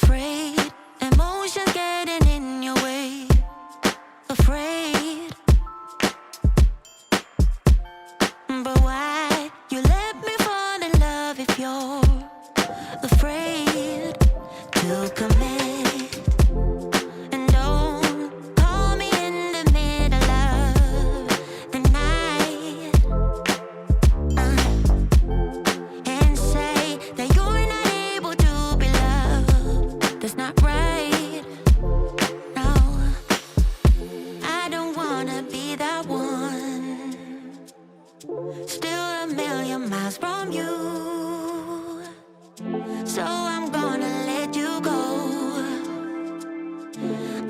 afraid, emotions getting in your way. Afraid, but why you let me fall in love if you're afraid to commit? And don't call me in the middle of the night and say that you're not able to be loved. That's not right. No, I don't wanna be that one. Still a million miles from you, so I'm gonna let you go.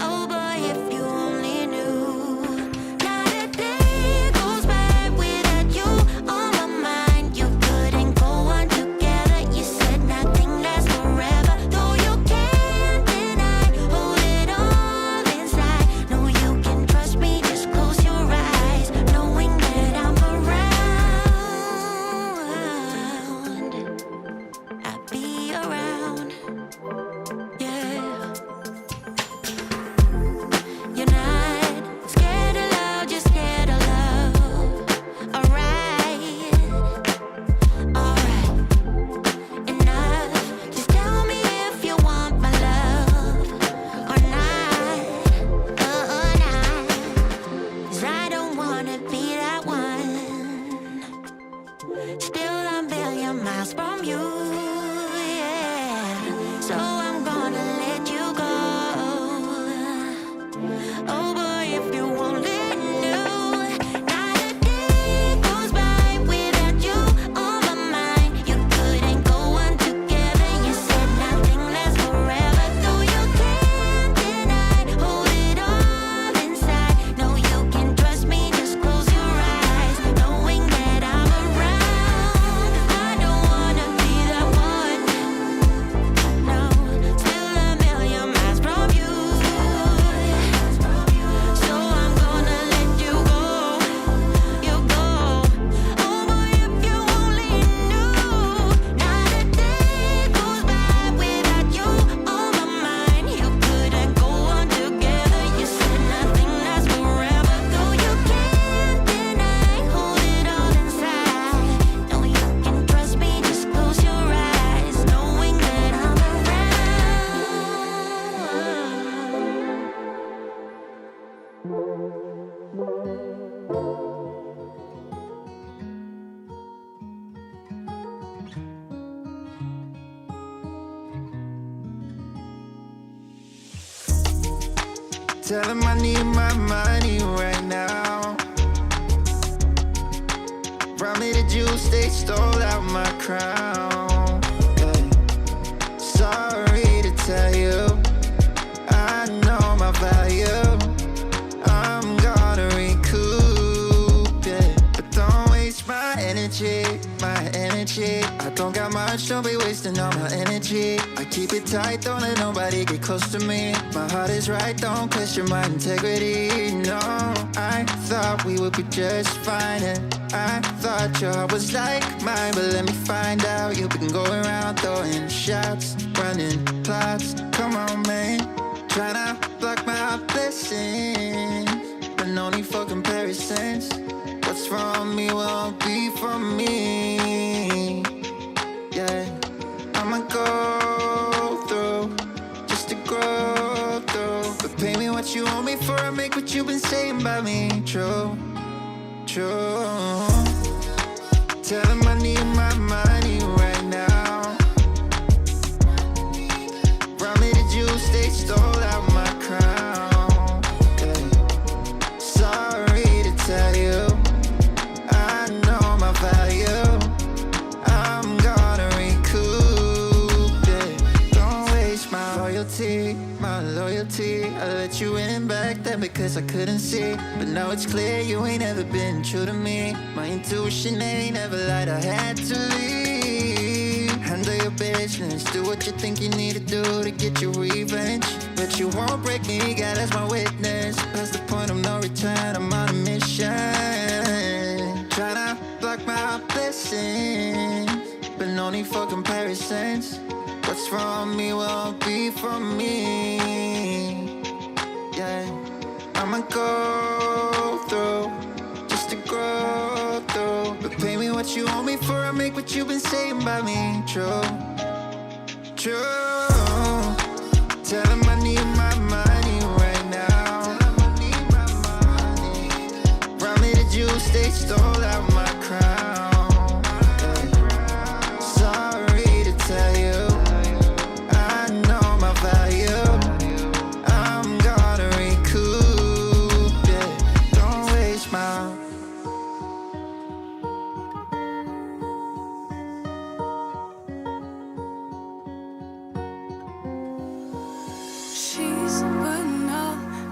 Oh boy, if you only knew, not a day goes by without you on my mind. You couldn't go on together. You said nothing lasts forever, though you can't deny. Hold it all inside. No, you can trust me. Just close your eyes, knowing that I'm around. I'll be around. Yeah. You're not scared of love, just scared of love. Alright, alright, enough. Just tell me if you want my love or not, or not. 'Cause I don't wanna be that one. Still a million miles from you, yeah. So I'm gonna let you go. Oh boy, if you only knew, not a day goes by without you on my mind. You couldn't go on together. You said nothing lasts forever, though you can't deny. Hold it all inside. No, you can trust me. Just close your eyes, knowing that I'm around. I don't wanna be that one. No, still a million miles from you. So I'm gonna let you go. You go. Oh boy, if you only knew, not a day goes by without you on my mind. You couldn't go on together. You said nothing lasts forever, though you can't deny. Hold it all inside. No, you can trust me. Just close your eyes, knowing that I'm around. Tell him I need my money right now. Probably the juice, they stole out my crown. Yeah. Sorry to tell you, I know my value. I'm gonna recoup, yeah. But don't waste my energy, my energy. I don't got much, don't be wasting all my energy. I keep it tight, don't let nobody get close to me. My heart is right, don't question my integrity. No, I thought we would be just fine, and I thought your heart was like mine. But let me find out, you've been going around throwing shots, running plots. Come on, man, tryna block my blessings, but no need for comparisons. What's from me won't be from me. Yeah, I'ma go through just to grow through. But pay me what you owe me for I make what you've been saying about me true, true. Tell him I need my money right now. Brought me the juice, they stole out my crown. Yeah. Sorry to tell you, I know my value. I'm gonna recoup, yeah. Don't waste my loyalty, my loyalty. I let you in back then because I couldn't see, but now it's clear you ain't ever been true to me. My intuition ain't ever lied, I had to leave. Handle your business, do what you think you need to do to get your revenge. But you won't break me, God as my witness. Past the point of no return, I'm on a mission. Tryna block my blessings, but no need for comparisons. What's from me won't be from me. Yeah, I'ma go through just to grow through. But pay me what you owe me for, I make what you've been saying about me true. True. Tell him I need my money right now. Remind me that you stay stole out my crown. Sorry to tell you, I know my value. I'm gonna recoup it. Don't waste my. She's putting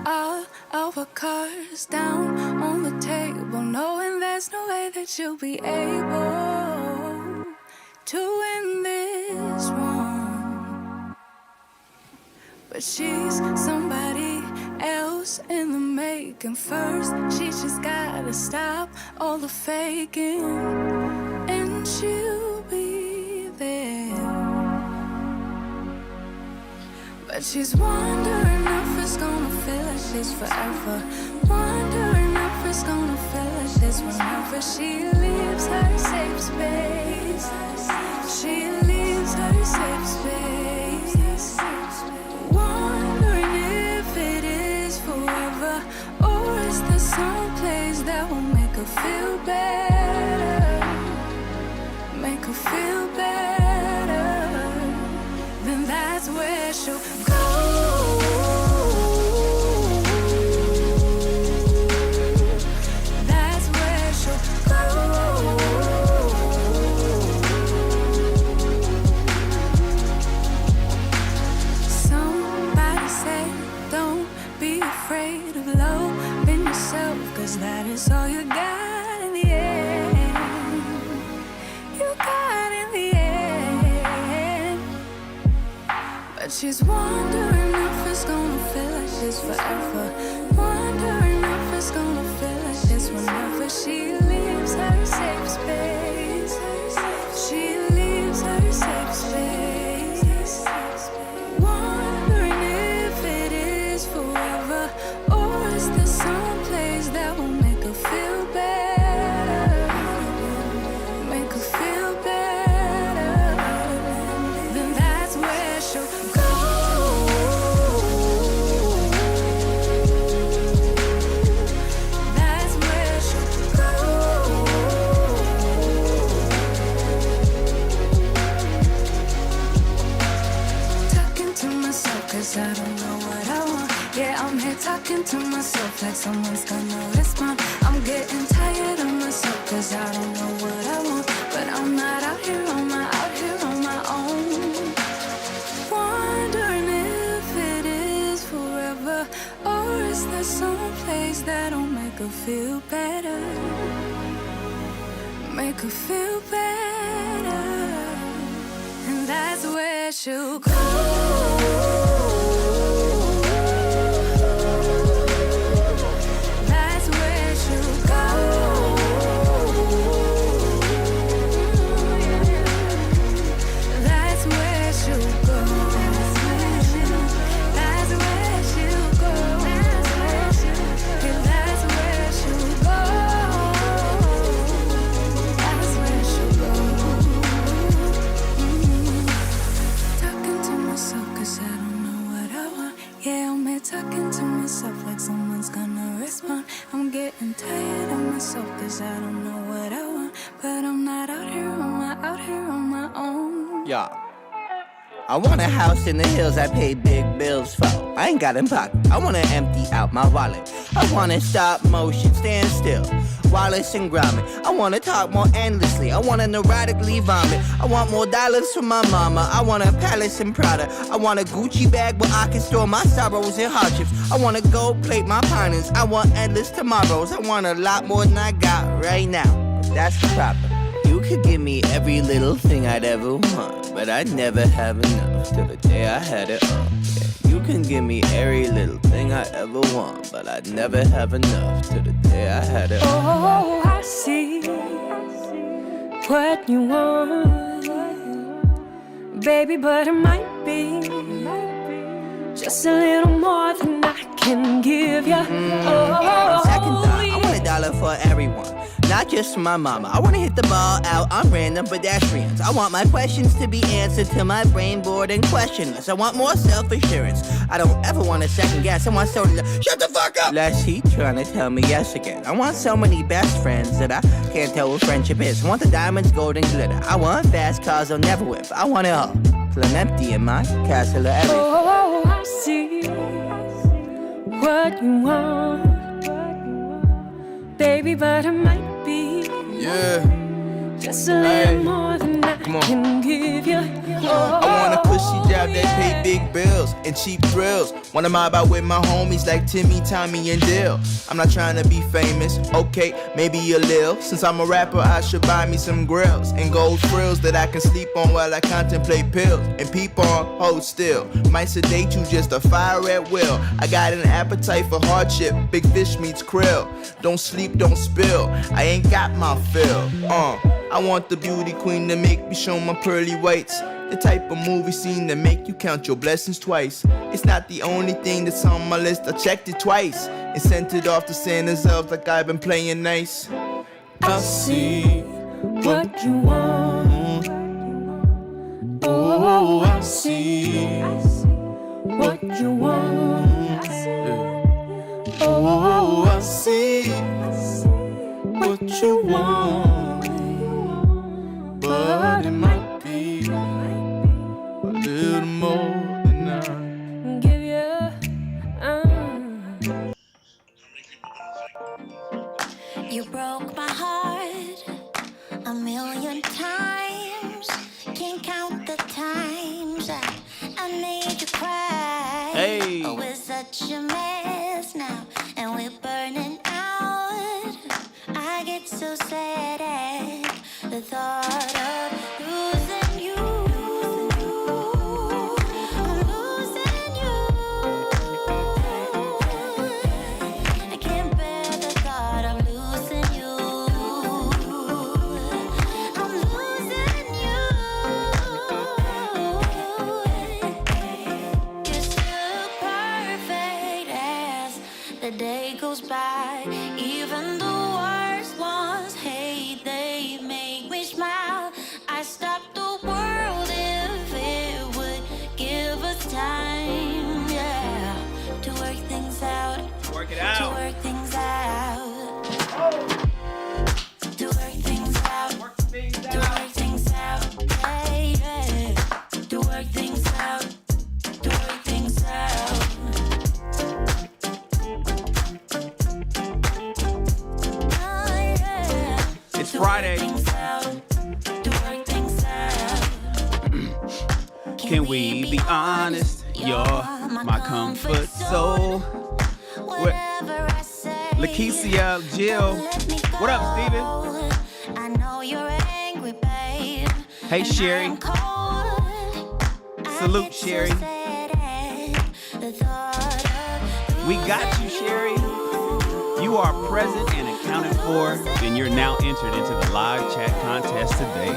all of her cards down on the table, knowing there's no way that you'll be able to win this one. But she's somebody else in the making. First, she just gotta stop all the faking, and she'll be there. But she's wondering if it's gonna feel like she's forever. Wondering if it's gonna feel like this whenever she leaves her safe space. She leaves her safe space. Wondering if it is forever, or is there some place that will make her feel better? Make her feel better. Then that's where she'll go. That's where she'll go. Somebody say, don't be afraid of loving yourself, 'cause that is all you got in the end. You got in the end. But she's wondering if it's gonna feel like she's forever. Wondering if it's gonna feel like this whenever she leaves her safe space. She leaves her safe space. Wondering if it is forever, or is there some place that will make her feel better? Make her feel better. Then that's where she'll go. That's where she'll go. Talking to myself 'cause I don't know what I want. Yeah, I'm here talking to myself like someone's gonna respond. I'm getting tired of myself 'cause I don't know what I want. But I'm not out here on my own. Wondering if it is forever, or is there some place that'll make her feel better? Make her feel better. And that's where she'll go. That's where she'll go. That's where she'll go. That's where she'll go. Yeah, that's where she'll go. That's where she'll go. Talking to myself 'cause I don't know what I want. Yeah, I'm here talking to myself like someone's gonna respond. I'm getting tired of myself 'cause I don't know what I want. But I'm not out here on my own. Yeah. I want a house in the hills I pay big bills for. I ain't got in pocket. I wanna empty out my wallet. I wanna stop motion, stand still. Wallace and Gromit. I wanna talk more endlessly. I wanna neurotically vomit. I want more dollars from my mama. I want a palace and Prada. I want a Gucci bag where I can store my sorrows and hardships. I wanna gold plate my partners. I want endless tomorrows. I want a lot more than I got right now. That's the problem. You could give me every little thing I'd ever want, but I'd never have enough till the day I had it all. Yeah, you can give me every little thing I ever want, but I'd never have enough till the day I had it all. Oh, I see what you want. baby, but it might be just a little more than I can give you. On second thought, I want $1 for everyone, not just for my mama. I want to hit the ball out on random pedestrians. I want my questions to be answered till my brain bored and questionless. I want more self-assurance. I don't ever want to second guess. I want someone to shut the fuck up. Less heat trying to tell me yes again. I want so many best friends that I can't tell what friendship is. I want the diamonds, gold, and glitter. I want fast cars I'll never whip. I want it all till I'm empty in my castle of everything. Oh, I see what you want, baby, but it might be just a little more than I can give you. I want a cushy job that pay big bills and cheap thrills. Wanna mob out with my homies like Timmy, Tommy, and Dill. I'm not trying to be famous, okay, maybe a lil. Since I'm a rapper, I should buy me some grills and gold frills that I can sleep on while I contemplate pills and peep on, hold still. Might sedate you, just a fire at will. I got an appetite for hardship, big fish meets krill. Don't sleep, don't spill, I ain't got my fill. I want the beauty queen to make me show my pearly whites. The type of movie scene that make you count your blessings twice. It's not the only thing that's on my list, I checked it twice and sent it off to Santa's elves like I've been playing nice. I see what you want. Oh, I see what you want. Oh, I see what you want. But it might be a little more than I give you. You broke my heart 1,000,000 times. Can't count the times I made you cry. Hey. Oh, we're such a mess now, and we're burning out. I get so sad at the thought of losing you. I'm losing you. I can't bear the thought of losing you. I'm losing you. You're still perfect as the day goes by. Even the worst ones hate, they make me smile. I stop the world if it would give us time, yeah, to work things out. work it To out. work things out. To work things out. To work things out. Yeah, yeah. To work things out. To work things out. Oh, yeah. It's Friday. To work things out. To work things out. Can we be honest? You're my comfort soul. Whatever I say. Lakeisha, Jill. What up, Steven? I know you're angry, babe. Hey, And Sherry. I'm cold. Salute, I get so Sherry. sad at the thought of We got you, Sherry. You are present and accounted for, and you're now entered into the live chat contest today.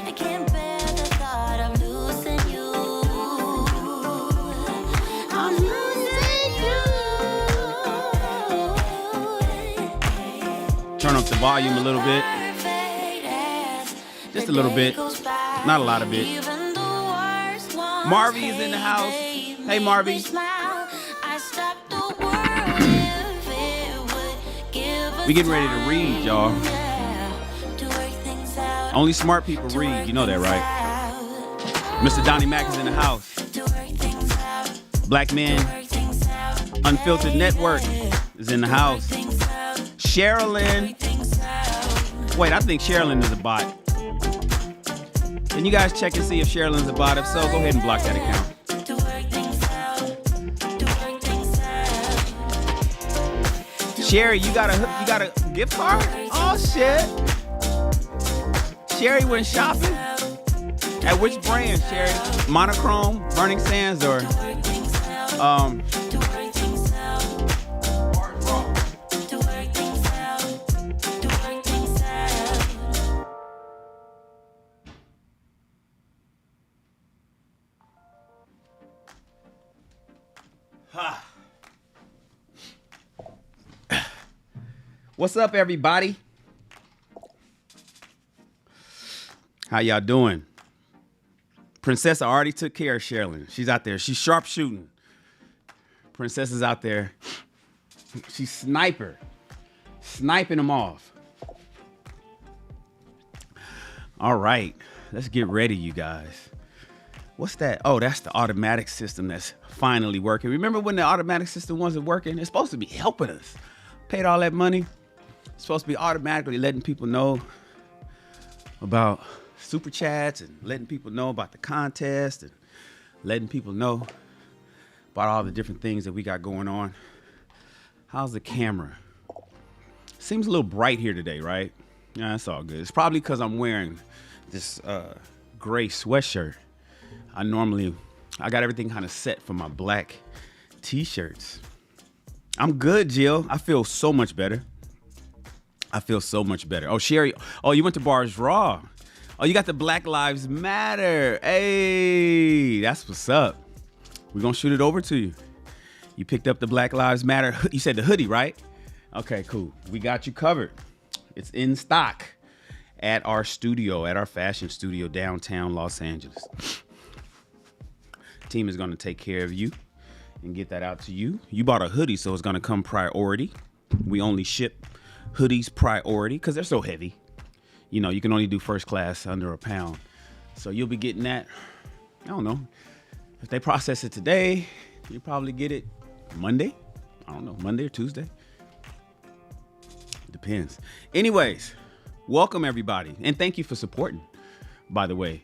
I can't bear the thought of losing you. I'm losing you. Turn up the volume a little bit. Just a little bit. Not a lot of it. Marvy is in the house. Hey, Marvy. We getting ready to read, y'all. Only smart people read. You know that, right? Mr. Donnie Mack is in the house. Black Men Unfiltered Network is in the house. Sherilyn. Wait, I think Sherilyn is a bot. Can you guys check and see if Sherilyn's a bot? If so, go ahead and block that account. Sherry, you got a gift card? Oh shit! Sherry went shopping. At which brand, Sherry? Monochrome, Burning Sands, or What's up, everybody? How y'all doing? Princess already took care of Sherilyn. She's out there. She's sharpshooting. Princess is out there. She's sniping them off. All right, let's get ready, you guys. What's that? Oh, that's the automatic system that's finally working. Remember when the automatic system wasn't working? It's supposed to be helping us. Paid all that money. It's supposed to be automatically letting people know about super chats and letting people know about the contest and letting people know about all the different things that we got going on. How's the camera? Seems a little bright here today, right? Yeah, it's all good. It's probably because I'm wearing this gray sweatshirt. I got everything kind of set for my black t-shirts. I'm good, Jill. I feel so much better. Oh, Sherry. Oh, you went to Bars Raw. Oh, you got the Black Lives Matter. Hey, that's what's up. We're going to shoot it over to you. You picked up the Black Lives Matter. You said the hoodie, right? Okay, cool. We got you covered. It's in stock at our studio, at our fashion studio downtown Los Angeles. Team is going to take care of you and get that out to you. You bought a hoodie, so it's going to come priority. We only ship hoodies priority because they're so heavy. You know, you can only do first class under £1. So you'll be getting that, I don't know. If they process it today, you'll probably get it Monday. I don't know, Monday or Tuesday. Depends. Anyways, welcome everybody. And thank you for supporting, by the way.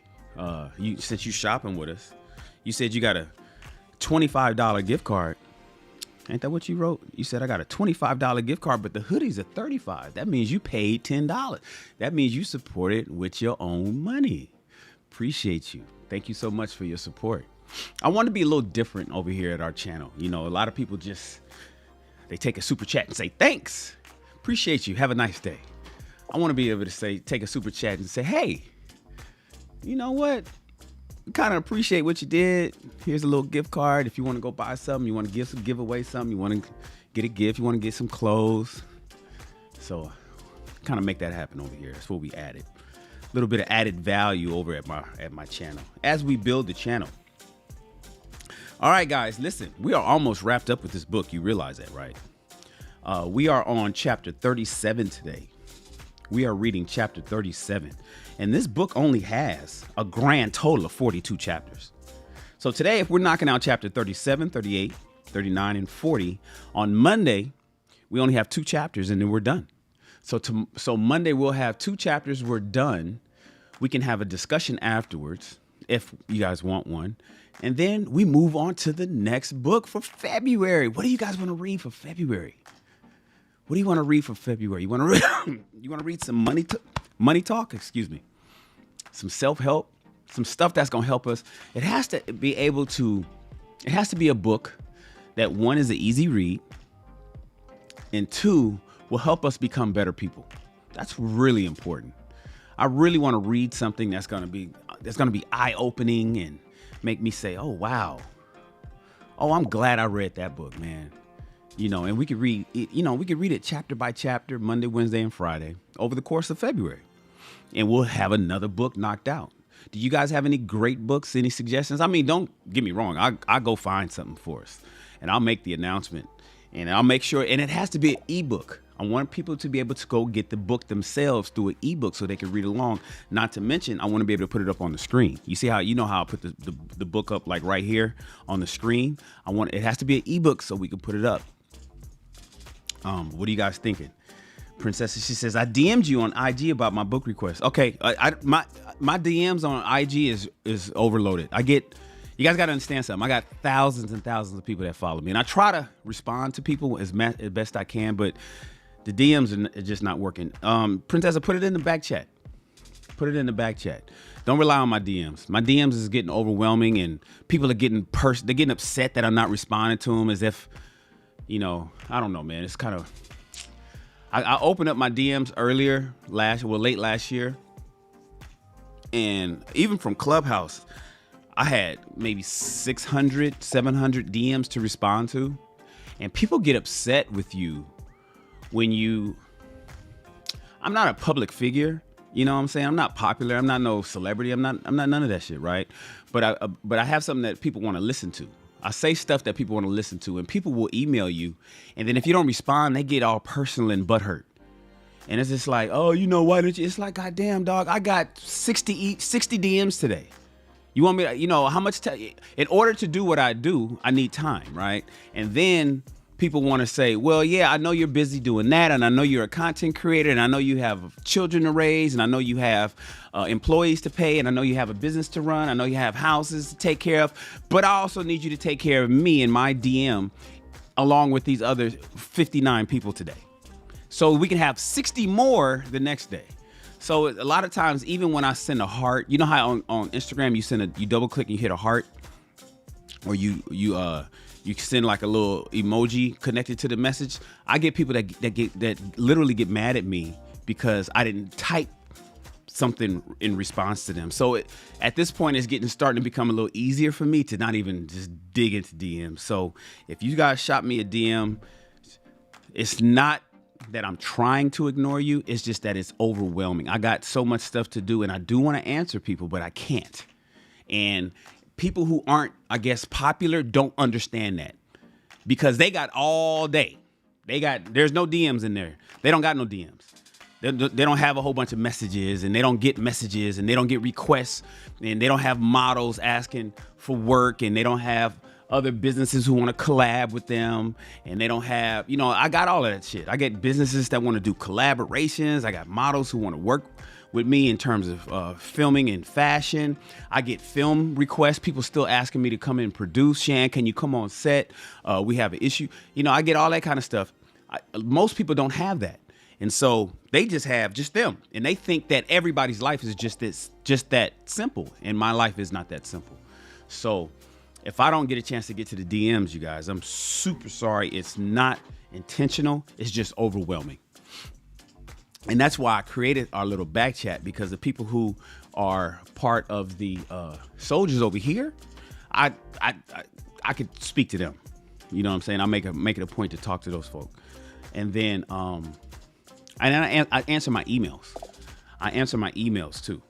Since you shopping with us, you said you got a $25 gift card. Ain't that what you wrote? You said I got a $25 gift card, but the hoodie's at $35. That means you paid $10. That means you supported with your own money. Appreciate you. Thank you so much for your support. I want to be a little different over here at our channel. You know, a lot of people they take a super chat and say, thanks. Appreciate you. Have a nice day. I want to be able to take a super chat and say, hey, you know what? Kind of appreciate what you did. Here's a little gift card. If you want to go buy something, you want to give away something, you want to get a gift, you want to get some clothes. So kind of make that happen over here. That's what we added. A little bit of added value over at my channel as we build the channel. All right, guys, listen, we are almost wrapped up with this book. You realize that, right? We are on chapter 37 today. We are reading chapter 37. And this book only has a grand total of 42 chapters. So today, if we're knocking out chapter 37, 38, 39, and 40, on Monday, we only have 2 chapters and then we're done. So Monday, we'll have 2 chapters. We're done. We can have a discussion afterwards if you guys want one. And then we move on to the next book for February. What do you guys want to read for February? What do you want to read for February? You want to read some money talk? Excuse me. Some self-help, some stuff that's going to help us. It has to be a book that, 1, is an easy read, and 2, will help us become better people. That's really important. I really want to read something that's going to be eye-opening and make me say, oh, wow. Oh, I'm glad I read that book, man. You know, and we could read it chapter by chapter, Monday, Wednesday, and Friday over the course of February. And we'll have another book knocked out. Do you guys have any great books, any suggestions? I mean, don't get me wrong. I'll go find something for us and I'll make the announcement and I'll make sure. And it has to be an ebook. I want people to be able to go get the book themselves through an ebook so they can read along. Not to mention, I want to be able to put it up on the screen. You see how I put the book up like right here on the screen? It has to be an ebook so we can put it up. What are you guys thinking? Princess, she says, I DM'd you on IG about my book request. Okay, my DMs on IG is overloaded. You guys got to understand something. I got thousands and thousands of people that follow me, and I try to respond to people as best I can, but the DMs are just not working. Princess, put it in the back chat. Put it in the back chat. Don't rely on my DMs. My DMs is getting overwhelming, and people are getting upset that I'm not responding to them as if, I don't know, man. It's kind of. I opened up my DMs late last year, and even from Clubhouse, I had maybe 600, 700 DMs to respond to. And people get upset with you when I'm not a public figure. You know what I'm saying? I'm not popular. I'm not no celebrity. I'm not none of that shit, right? But I have something that people want to listen to. I say stuff that people want to listen to, and people will email you. And then if you don't respond, they get all personal and butthurt. And it's just like, oh, you know, why didn't you? It's like, goddamn, dog, I got 60 DMs today. You want me to, you know, how much time? In order to do what I do, I need time, right? And then people want to say, well, yeah, I know you're busy doing that, and I know you're a content creator, and I know you have children to raise, and I know you have employees to pay, and I know you have a business to run, I know you have houses to take care of, but I also need you to take care of me and my DM along with these other 59 people today. So we can have 60 more the next day. So a lot of times, even when I send a heart, you know how on Instagram you double click and you hit a heart, or you send like a little emoji connected to the message. I get people that literally get mad at me because I didn't type something in response to them. So at this point, it's starting to become a little easier for me to not even just dig into DMs. So if you guys shot me a DM, it's not that I'm trying to ignore you. It's just that it's overwhelming. I got so much stuff to do, and I do want to answer people, but I can't. And people who aren't, I guess, popular don't understand that, because they got all day. There's no DMs in there. They don't got no DMs. They don't have a whole bunch of messages, and they don't get messages, and they don't get requests, and they don't have models asking for work, and they don't have other businesses who want to collab with them, and they don't have, you know, I got all of that shit. I get businesses that want to do collaborations. I got models who want to work with me in terms of filming and fashion. I get film requests. People still asking me to come in and produce. Shan, can you come on set? We have an issue. You know, I get all that kind of stuff. Most people don't have that. And so they just have just them. And they think that everybody's life is just that simple. And my life is not that simple. So if I don't get a chance to get to the DMs, you guys, I'm super sorry. It's not intentional. It's just overwhelming. And that's why I created our little back chat, because the people who are part of the soldiers over here, I could speak to them. You know what I'm saying? I make it a point to talk to those folk. And then I answer my emails. I answer my emails too.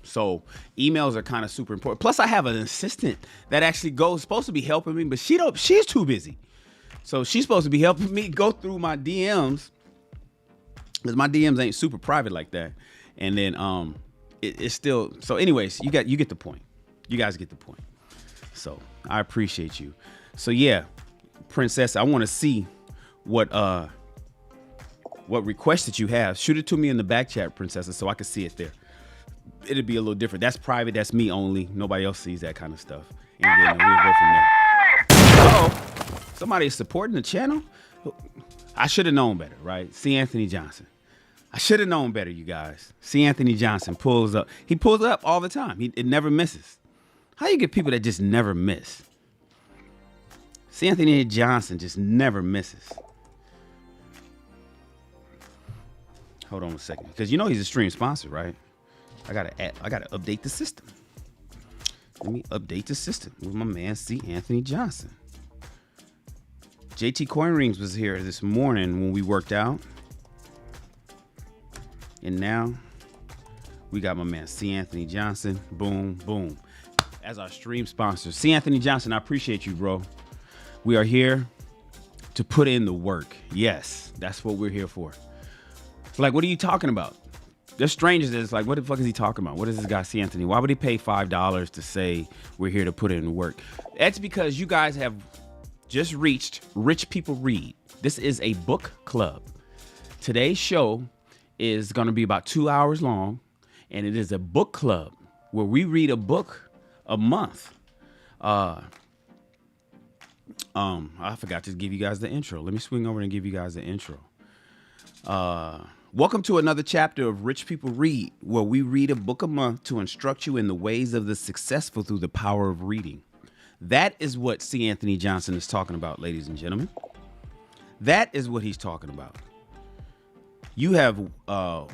So emails are kind of super important. Plus, I have an assistant that actually supposed to be helping me, but she's too busy. So she's supposed to be helping me go through my DMs, because my DMs ain't super private like that. And then it's still, so anyways, you get the point. You guys get the point. So I appreciate you. So yeah, Princess, I want to see what requests that you have. Shoot it to me in the back chat, Princess, so I can see it there. It'll be a little different. That's private. That's me only. Nobody else sees that kind of stuff. And then we'll go from there. Oh, somebody is supporting the channel. I should have known better, right? C. Anthony Johnson. I should have known better, you guys. C. Anthony Johnson pulls up. He pulls up all the time. It never misses. How you get people that just never miss? C. Anthony Johnson just never misses. Hold on a second, because you know he's a stream sponsor, right? I gotta update the system. Let me update the system with my man C. Anthony Johnson. JT Coin Rings was here this morning when we worked out. And now we got my man C. Anthony Johnson. Boom, boom. As our stream sponsor. C. Anthony Johnson, I appreciate you, bro. We are here to put in the work. Yes, that's what we're here for. It's like, what are you talking about? There's strangers that's like, what the fuck is he talking about? What is this guy C. Anthony? Why would he pay $5 to say we're here to put in the work? That's because you guys have just reached Rich People Read. This is a book club. Today's show is going to be about 2 hours long, and it is a book club where we read a book a month. I forgot to give you guys the intro. Let me swing over and give you guys the intro. Welcome to another chapter of Rich People Read, where we read a book a month to instruct you in the ways of the successful through the power of reading. That is what C. Anthony Johnson is talking about, ladies and gentlemen. That is what he's talking about. You have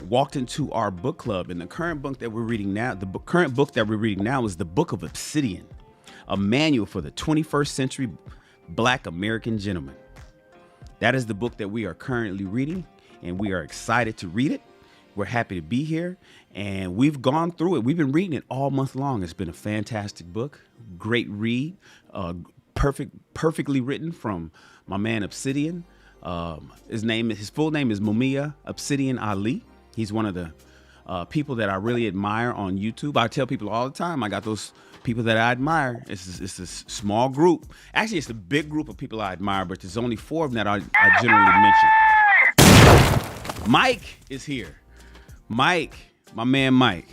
walked into our book club, and the current book that we're reading now, current book that we're reading now is the Book of Obsidian. a manual for the 21st century Black American gentleman. That is the book that we are currently reading, and we are excited to read it. We're happy to be here, and we've gone through it. We've been reading it all month long. It's been a fantastic book, great read, perfectly written from my man Obsidian. His full name is Mumia Obsidian Ali. He's one of the people that I really admire on YouTube. I tell people all the time, I got those people that I admire. It's a small group. Actually, it's a big group of people I admire, but there's only 4 of them that I generally mention. Mike is here. Mike, my man Mike.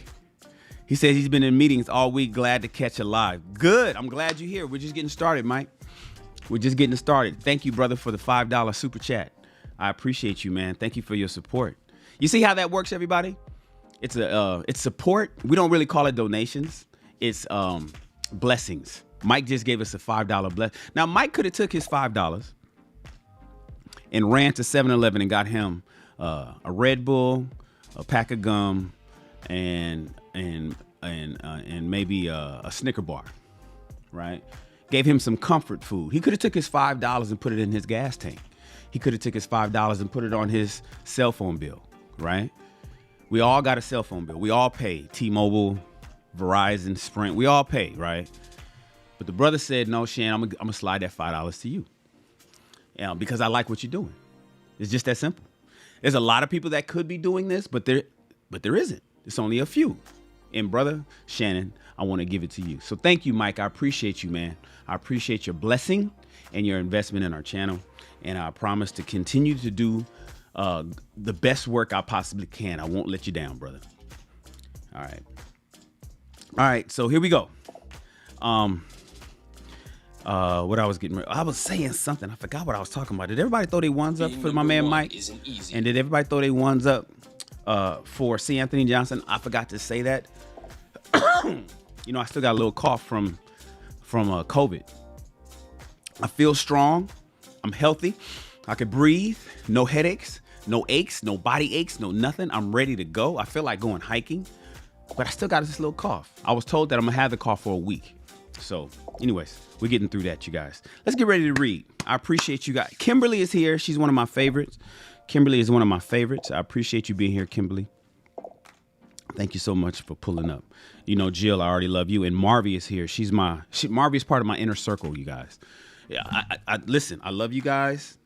He says he's been in meetings all week, glad to catch a live. Good, I'm glad you're here. We're just getting started, Mike. We're just getting started. Thank you, brother, for the $5 super chat. I appreciate you, man. Thank you for your support. You see how that works, everybody? It's support. We don't really call it donations. It's blessings. Mike just gave us a $5 bless. Now, Mike could have took his $5 and ran to 7-Eleven and got him a Red Bull, a pack of gum, and maybe a Snicker bar, right? Gave him some comfort food. He could have took his $5 and put it in his gas tank. He could have took his $5 and put it on his cell phone bill, right? We all got a cell phone bill. We all pay. T-Mobile, Verizon, Sprint. We all pay, right? But the brother said, no, Shan, I'm gonna slide that $5 to you. Because I like what you're doing. It's just that simple. There's a lot of people that could be doing this, but there isn't. It's only a few. And brother Shannon, I want to give it to you. So thank you, Mike. I appreciate you, man. I appreciate your blessing and your investment in our channel. And I promise to continue to do the best work I possibly can. I won't let you down, brother. All right. So here we go. What I was getting ready. I was saying something. I forgot what I was talking about. Did everybody throw their ones up for my man Mike? And did everybody throw their ones up for C. Anthony Johnson? I forgot to say that. You know, I still got a little cough from COVID. I feel strong. I'm healthy. I can breathe. No headaches, no aches, no body aches, no nothing. I'm ready to go. I feel like going hiking, but I still got this little cough. I was told that I'm gonna have the cough for a week. So anyways, we're getting through that, you guys. Let's get ready to read. I appreciate you guys. Kimberly is here. She's one of my favorites. Kimberly is one of my favorites. I appreciate you being here, Kimberly. Thank you so much for pulling up. You know, Jill, I already love you. And Marvy is here. Marvy is part of my inner circle, you guys. Yeah, I listen, I love you guys.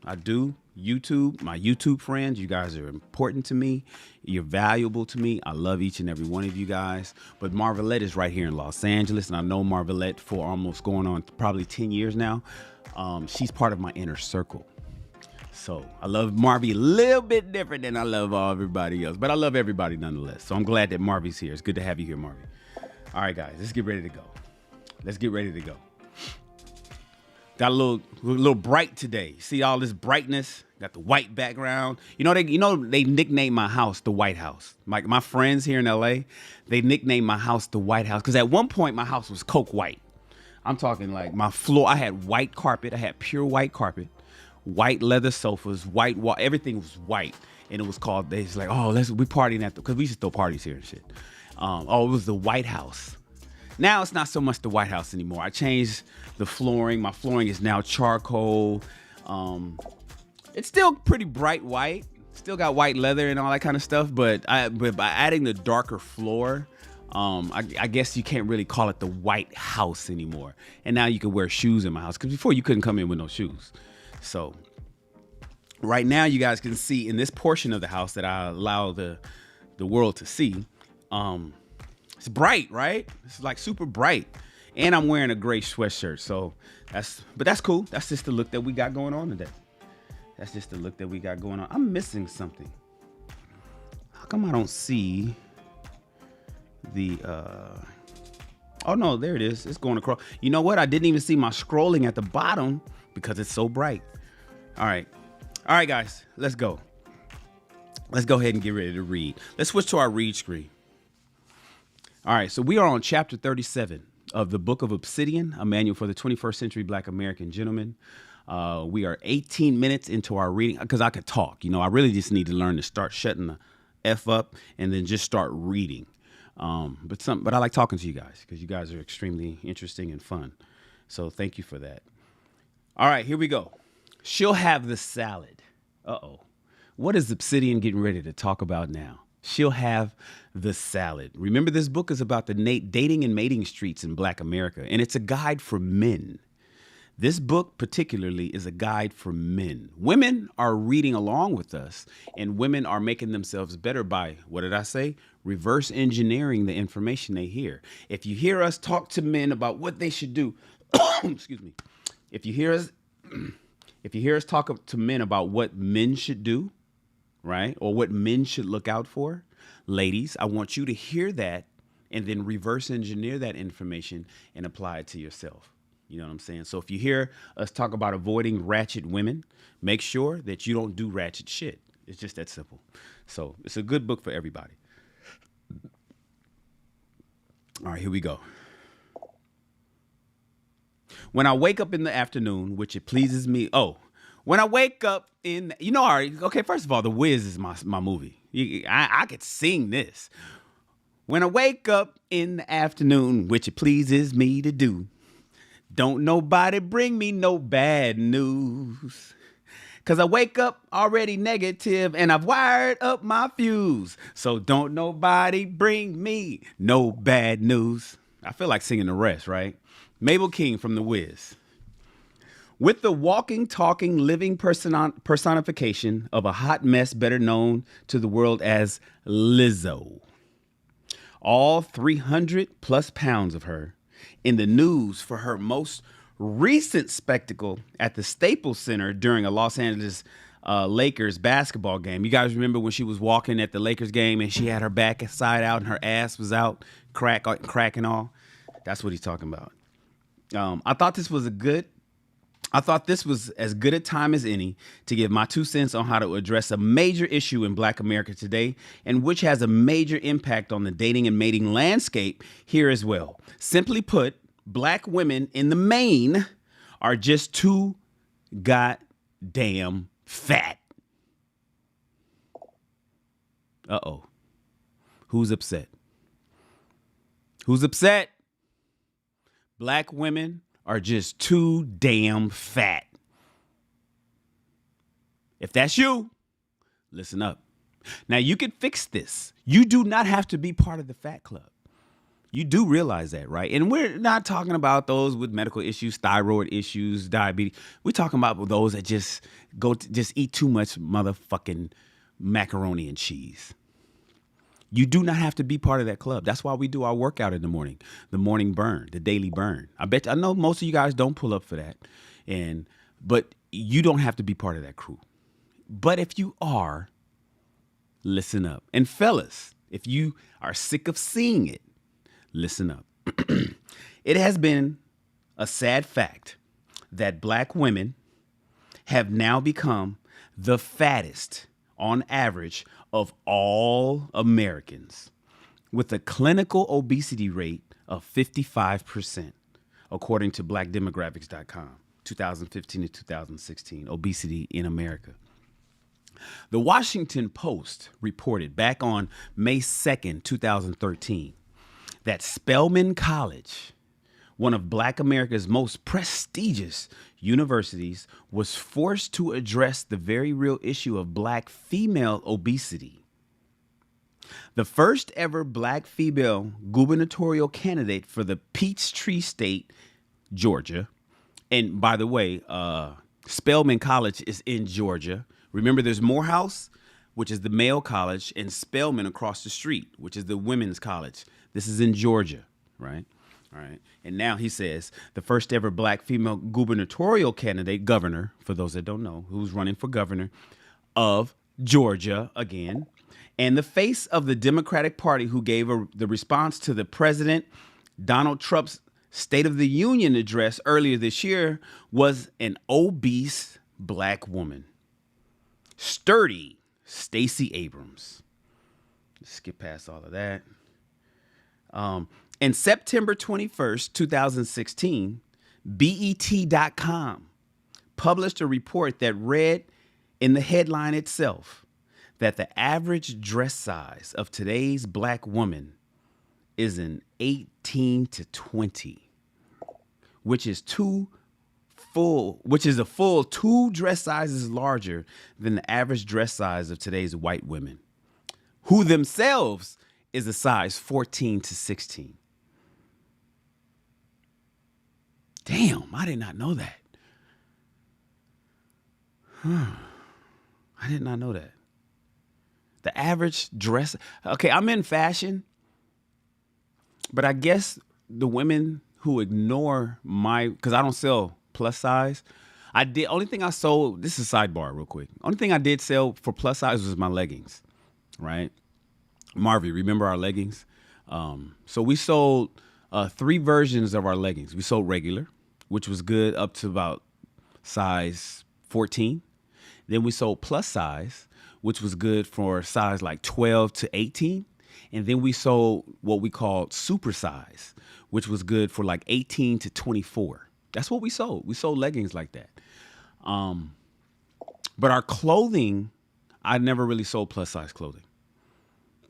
I do. YouTube, my YouTube friends, you guys are important to me. You're valuable to me. I love each and every one of you guys. But Marvelette is right here in Los Angeles, and I know Marvelette for almost going on probably 10 years now. She's part of my inner circle. So I love Marvy a little bit different than I love everybody else, but I love everybody nonetheless. So I'm glad that Marvy's here. It's good to have you here, Marvy. All right, guys, let's get ready to go. Got a little bright today. See all this brightness? Got the white background. You know they nicknamed my house the White House. My friends here in LA, they nicknamed my house the White House because at one point my house was coke white. I'm talking like my floor. I had white carpet. I had pure white carpet, white leather sofas, white wall. Everything was white, and it was called. They was like, oh, we partying at because we used to throw parties here and shit. It was the White House. Now it's not so much the White House anymore. I changed the flooring. My flooring is now charcoal. It's still pretty bright white. Still got white leather and all that kind of stuff. But by adding the darker floor, I guess you can't really call it the White House anymore. And now you can wear shoes in my house. Because before you couldn't come in with no shoes. So right now you guys can see in this portion of the house that I allow the world to see. It's bright, right? It's like super bright. And I'm wearing a gray sweatshirt. So that's cool. That's just the look that we got going on today. I'm missing something. How come I don't see the, oh no, there it is. It's going across. You know what? I didn't even see my scrolling at the bottom because it's so bright. All right, guys, let's go. Let's go ahead and get ready to read. Let's switch to our read screen. All right, so we are on chapter 37 of the Book of Obsidian, a manual for the 21st century Black American gentleman. We are 18 minutes into our reading because I could talk. You know, I really just need to learn to start shutting the F up and then just start reading. But I like talking to you guys because you guys are extremely interesting and fun. So thank you for that. All right, here we go. She'll have the salad. Uh-oh. What is Obsidian getting ready to talk about now? She'll have the salad. Remember, this book is about the dating and mating streets in Black America, and it's a guide for men. This book particularly is a guide for men. Women are reading along with us, and women are making themselves better by, what did I say? Reverse engineering the information they hear. If you hear us talk to men about what they should do, excuse me. If you hear us talk to men about what men should do, right? Or what men should look out for, ladies, I want you to hear that and then reverse engineer that information and apply it to yourself. You know what I'm saying? So if you hear us talk about avoiding ratchet women, make sure that you don't do ratchet shit. It's just that simple. So it's a good book for everybody. All right, here we go. When I wake up in the afternoon, which it pleases me. Oh, when I wake up in, you know, all right, okay, first of all, The Wiz is my movie. I could sing this. When I wake up in the afternoon, which it pleases me to do, don't nobody bring me no bad news. Cause I wake up already negative and I've wired up my fuse. So don't nobody bring me no bad news. I feel like singing the rest, right? Mabel King from The Wiz. With the walking, talking, living personification of a hot mess better known to the world as Lizzo. All 300 plus pounds of her in the news for her most recent spectacle at the Staples Center during a Los Angeles Lakers basketball game. You guys remember when she was walking at the Lakers game and she had her back side out and her ass was out, crack and all? That's what he's talking about. I thought this was as good a time as any to give my 2 cents on how to address a major issue in Black America today, and which has a major impact on the dating and mating landscape here as well. Simply put, Black women in the main are just too goddamn fat. Uh-oh. Who's upset? Who's upset? Black women are just too damn fat. If that's you, listen up. Now, you can fix this. You do not have to be part of the fat club. You do realize that, right? And we're not talking about those with medical issues, thyroid issues, diabetes. We're talking about those that just eat too much motherfucking macaroni and cheese. You do not have to be part of that club. That's why we do our workout in the morning burn, the daily burn. I know most of you guys don't pull up for that, but you don't have to be part of that crew. But if you are, listen up. And fellas, if you are sick of seeing it, listen up. It has been a sad fact that Black women have now become the fattest on average of all Americans, with a clinical obesity rate of 55%, according to blackdemographics.com, 2015 to 2016, obesity in America. The Washington Post reported back on May 2nd, 2013, that Spelman College, one of Black America's most prestigious universities, was forced to address the very real issue of Black female obesity. The first ever Black female gubernatorial candidate for the Peachtree State, Georgia, and by the way, Spelman College is in Georgia. Remember, there's Morehouse, which is the male college, and Spelman across the street, which is the women's college. This is in Georgia, right? All right. And now he says the first ever Black female gubernatorial candidate, governor, for those that don't know, who's running for governor of Georgia again, and the face of the Democratic Party who gave the response to the President Donald Trump's State of the Union address earlier this year was an obese Black woman. Sturdy Stacey Abrams. Let's skip past all of that. In September 21st, 2016, BET.com published a report that read in the headline itself that the average dress size of today's Black woman is an 18 to 20, which is a full 2 dress sizes larger than the average dress size of today's white women, who themselves is a size 14 to 16. Damn, I did not know that. I did not know that. The average dress. Okay, I'm in fashion, but I guess the women who ignore because I don't sell plus size. Only thing I sold, this is a sidebar real quick. Only thing I did sell for plus size was my leggings, right? Marvy, remember our leggings? So we sold 3 versions of our leggings. We sold regular, which was good up to about size 14. Then we sold plus size, which was good for size like 12 to 18. And then we sold what we called super size, which was good for like 18 to 24. That's what we sold. We sold leggings like that. But our clothing, I never really sold plus size clothing.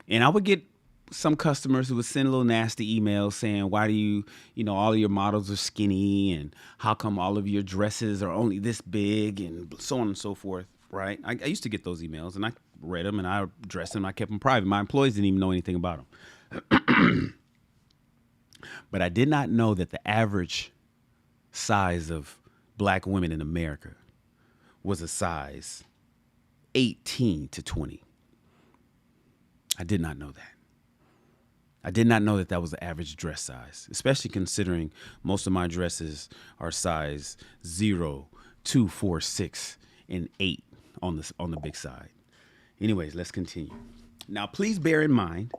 And I would get some customers who would send little nasty emails saying, why do you all of your models are skinny, and how come all of your dresses are only this big, and so on and so forth, right? I used to get those emails, and I read them, and I addressed them. I kept them private. My employees didn't even know anything about them. But I did not know that the average size of black women in America was a size 18 to 20. I did not know that. I did not know that that was the average dress size, especially considering most of my dresses are size 0, 2, 4, 6, and 8 on the big side. Anyways, let's continue. Now, please bear in mind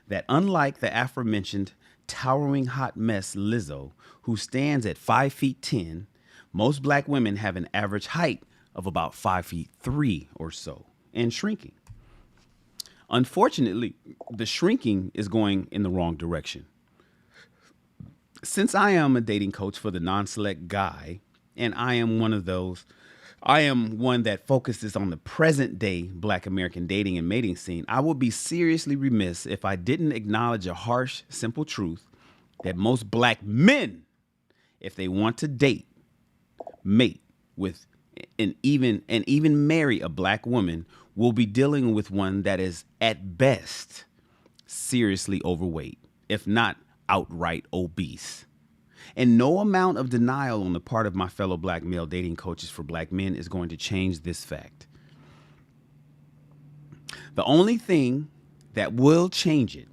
that unlike the aforementioned towering hot mess Lizzo, who stands at 5 feet 10, most black women have an average height of about 5 feet 3 or so, and shrinking. Unfortunately, the shrinking is going in the wrong direction. Since I am a dating coach for the non-select guy, and I am one that focuses on the present day Black American dating and mating scene, I would be seriously remiss if I didn't acknowledge a harsh, simple truth that most black men, if they want to date, mate with, and even marry a black woman, will be dealing with one that is, at best, seriously overweight, if not outright obese. And no amount of denial on the part of my fellow black male dating coaches for black men is going to change this fact. The only thing that will change it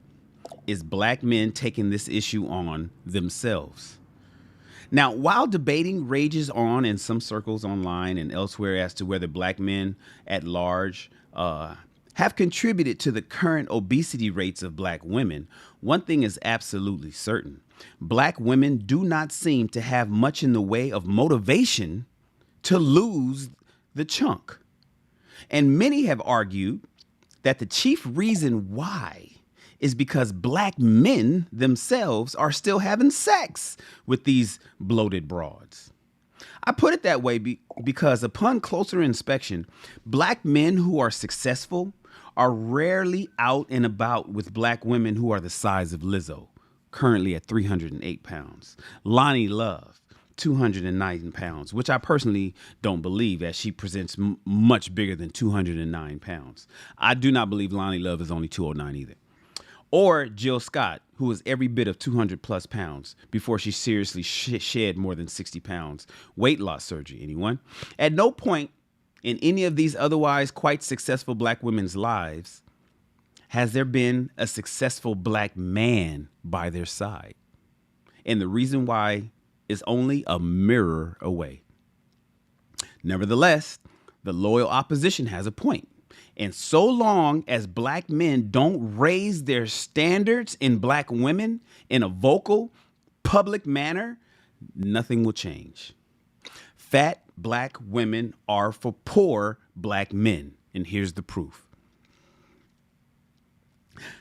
is black men taking this issue on themselves. Now, while debating rages on in some circles online and elsewhere as to whether black men at large have contributed to the current obesity rates of black women, one thing is absolutely certain. Black women do not seem to have much in the way of motivation to lose the chunk. And many have argued that the chief reason why is because black men themselves are still having sex with these bloated broads. I put it that way because upon closer inspection, black men who are successful are rarely out and about with black women who are the size of Lizzo, currently at 308 pounds. Lonnie Love, 209 pounds, which I personally don't believe, as she presents much bigger than 209 pounds. I do not believe Lonnie Love is only 209 either. Or Jill Scott, who is every bit of 200 plus pounds before she seriously shed more than 60 pounds. Weight loss surgery, anyone? At no point in any of these otherwise quite successful black women's lives has there been a successful black man by their side. And the reason why is only a mirror away. Nevertheless, the loyal opposition has a point. And so long as black men don't raise their standards in black women in a vocal, public manner, nothing will change. Fat black women are for poor black men. And here's the proof.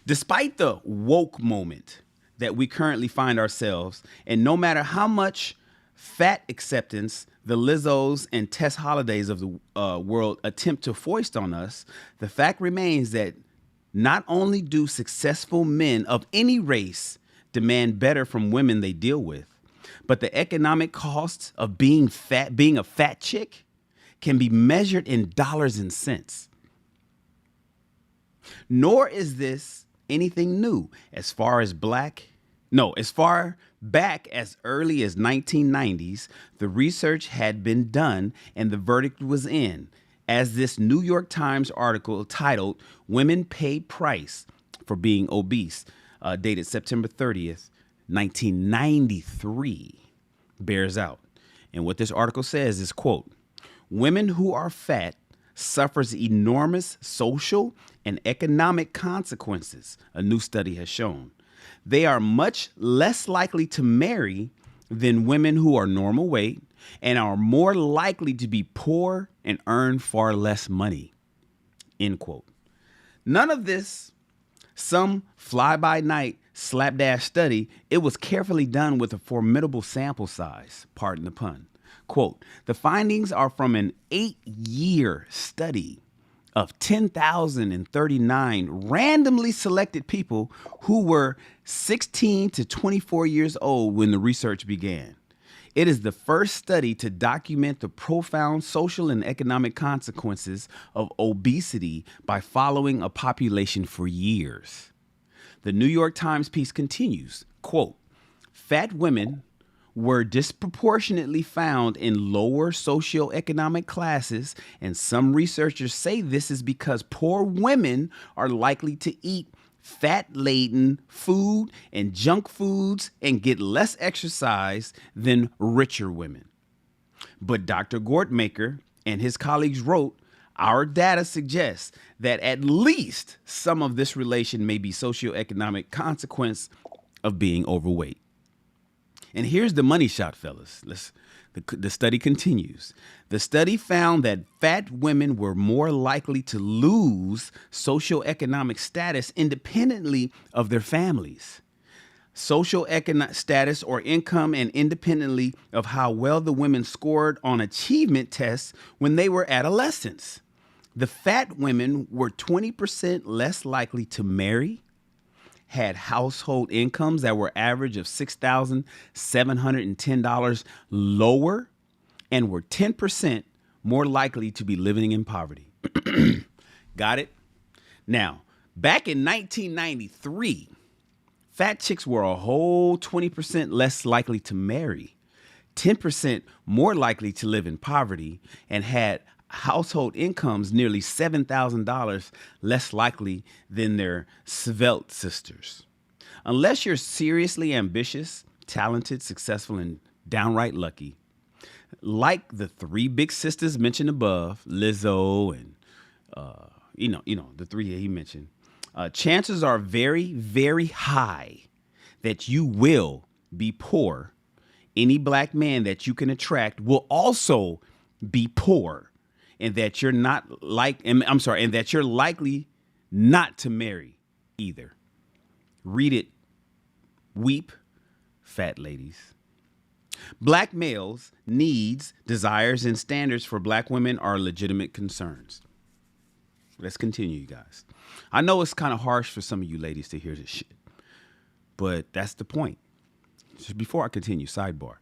Despite the woke moment that we currently find ourselves, and no matter how much fat acceptance the Lizzos and Tess Holidays of the world attempt to foist on us, the fact remains that not only do successful men of any race demand better from women they deal with. But the economic costs of being fat, being a fat chick, can be measured in dollars and cents. Nor is this anything new. As far back as early as 1990s, the research had been done and the verdict was in, as this New York Times article titled "Women Pay Price for Being Obese," dated September 30th, 1993, bears out. And what this article says is, quote, "Women who are fat suffers enormous social and economic consequences," a new study has shown. "They are much less likely to marry than women who are normal weight and are more likely to be poor and earn far less money," end quote. None of this some fly-by-night slapdash study. It was carefully done with a formidable sample size, pardon the pun. Quote, "The findings are from an 8-year study of 10,039 randomly selected people who were 16 to 24 years old when the research began. It is the first study to document the profound social and economic consequences of obesity by following a population for years." The New York Times piece continues, quote, "Fat women were disproportionately found in lower socioeconomic classes, and some researchers say this is because poor women are likely to eat fat-laden food and junk foods and get less exercise than richer women." But Dr. Gortmaker and his colleagues wrote, "Our data suggests that at least some of this relation may be socioeconomic consequence of being overweight." And here's the money shot, fellas. The study continues. The study found that fat women were more likely to lose socioeconomic status independently of their families. Socioeconomic status or income, and independently of how well the women scored on achievement tests when they were adolescents. The fat women were 20% less likely to marry, had household incomes that were average of $6,710 lower, and were 10% more likely to be living in poverty. Got it? Now, back in 1993, fat chicks were a whole 20% less likely to marry, 10% more likely to live in poverty, and had household incomes nearly $7,000 less likely than their svelte sisters. Unless you're seriously ambitious, talented, successful, and downright lucky, like the 3 big sisters mentioned above, Lizzo and the 3 that he mentioned, chances are very, very high that you will be poor. Any black man that you can attract will also be poor. And that you're and that you're likely not to marry either. Read it. Weep, fat ladies. Black males' needs, desires, and standards for black women are legitimate concerns. Let's continue, you guys. I know it's kind of harsh for some of you ladies to hear this shit, but that's the point. Just before I continue, sidebar.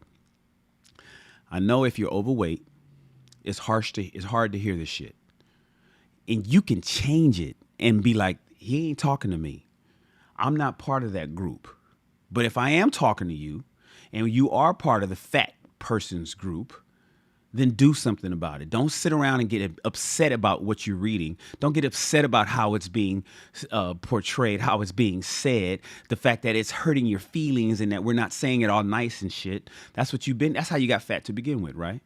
I know if you're overweight, it's hard to hear this shit. And you can change it and be like, he ain't talking to me. I'm not part of that group. But if I am talking to you and you are part of the fat person's group, then do something about it. Don't sit around and get upset about what you're reading. Don't get upset about how it's being portrayed, how it's being said, the fact that it's hurting your feelings and that we're not saying it all nice and shit. That's how you got fat to begin with, right?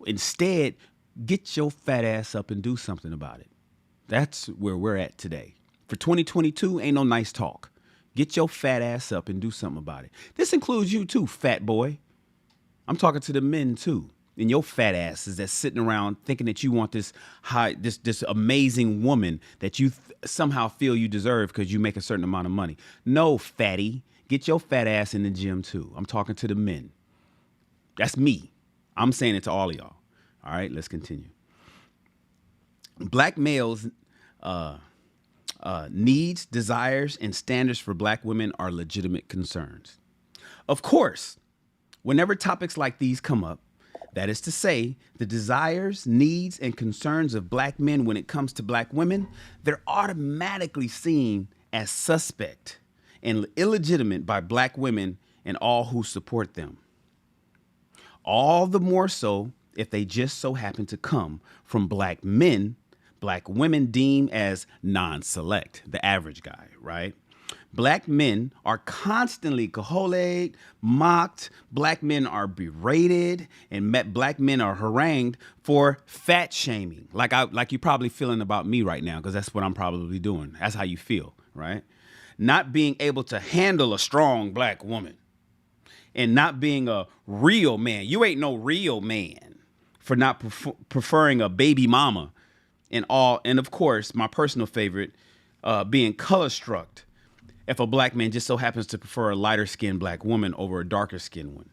Instead, get your fat ass up and do something about it. That's where we're at today. For 2022, ain't no nice talk. Get your fat ass up and do something about it. This includes you too, fat boy. I'm talking to the men too. And your fat asses that's sitting around thinking that you want this amazing woman that you somehow feel you deserve because you make a certain amount of money. No, fatty. Get your fat ass in the gym too. I'm talking to the men. That's me. I'm saying it to all of y'all. All right, let's continue. Black males, needs, desires, and standards for black women are legitimate concerns. Of course, whenever topics like these come up, that is to say, the desires, needs, and concerns of black men when it comes to black women, they're automatically seen as suspect and illegitimate by black women and all who support them. All the more so if they just so happen to come from black men, black women deem as non-select, the average guy, right? Black men are constantly cajoled, mocked. Black men are berated, and black men are harangued for fat shaming. Like you're probably feeling about me right now, because that's what I'm probably doing. That's how you feel, right? Not being able to handle a strong black woman, and not being a real man. You ain't no real man for not preferring a baby mama, and of course, my personal favorite, being color struck if a black man just so happens to prefer a lighter skinned black woman over a darker skinned one.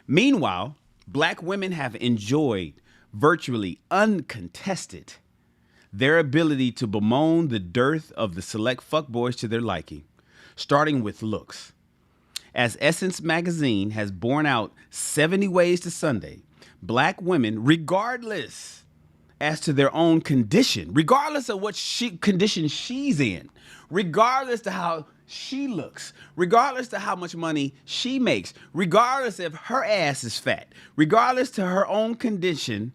Meanwhile, black women have enjoyed virtually uncontested their ability to bemoan the dearth of the select fuckboys to their liking, starting with looks. As Essence magazine has borne out 70 Ways to Sunday, black women, regardless as to their own condition, regardless of what condition she's in, regardless to how she looks, regardless to how much money she makes, regardless if her ass is fat, regardless to her own condition,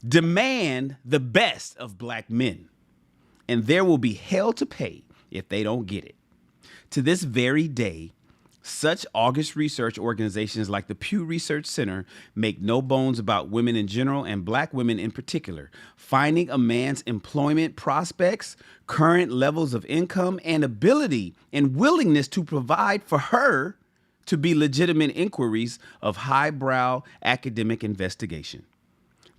demand the best of black men. And there will be hell to pay if they don't get it. To this very day, such August research organizations like the Pew Research Center make no bones about women in general and black women in particular. Finding a man's employment prospects, current levels of income, and ability and willingness to provide for her to be legitimate inquiries of highbrow academic investigation.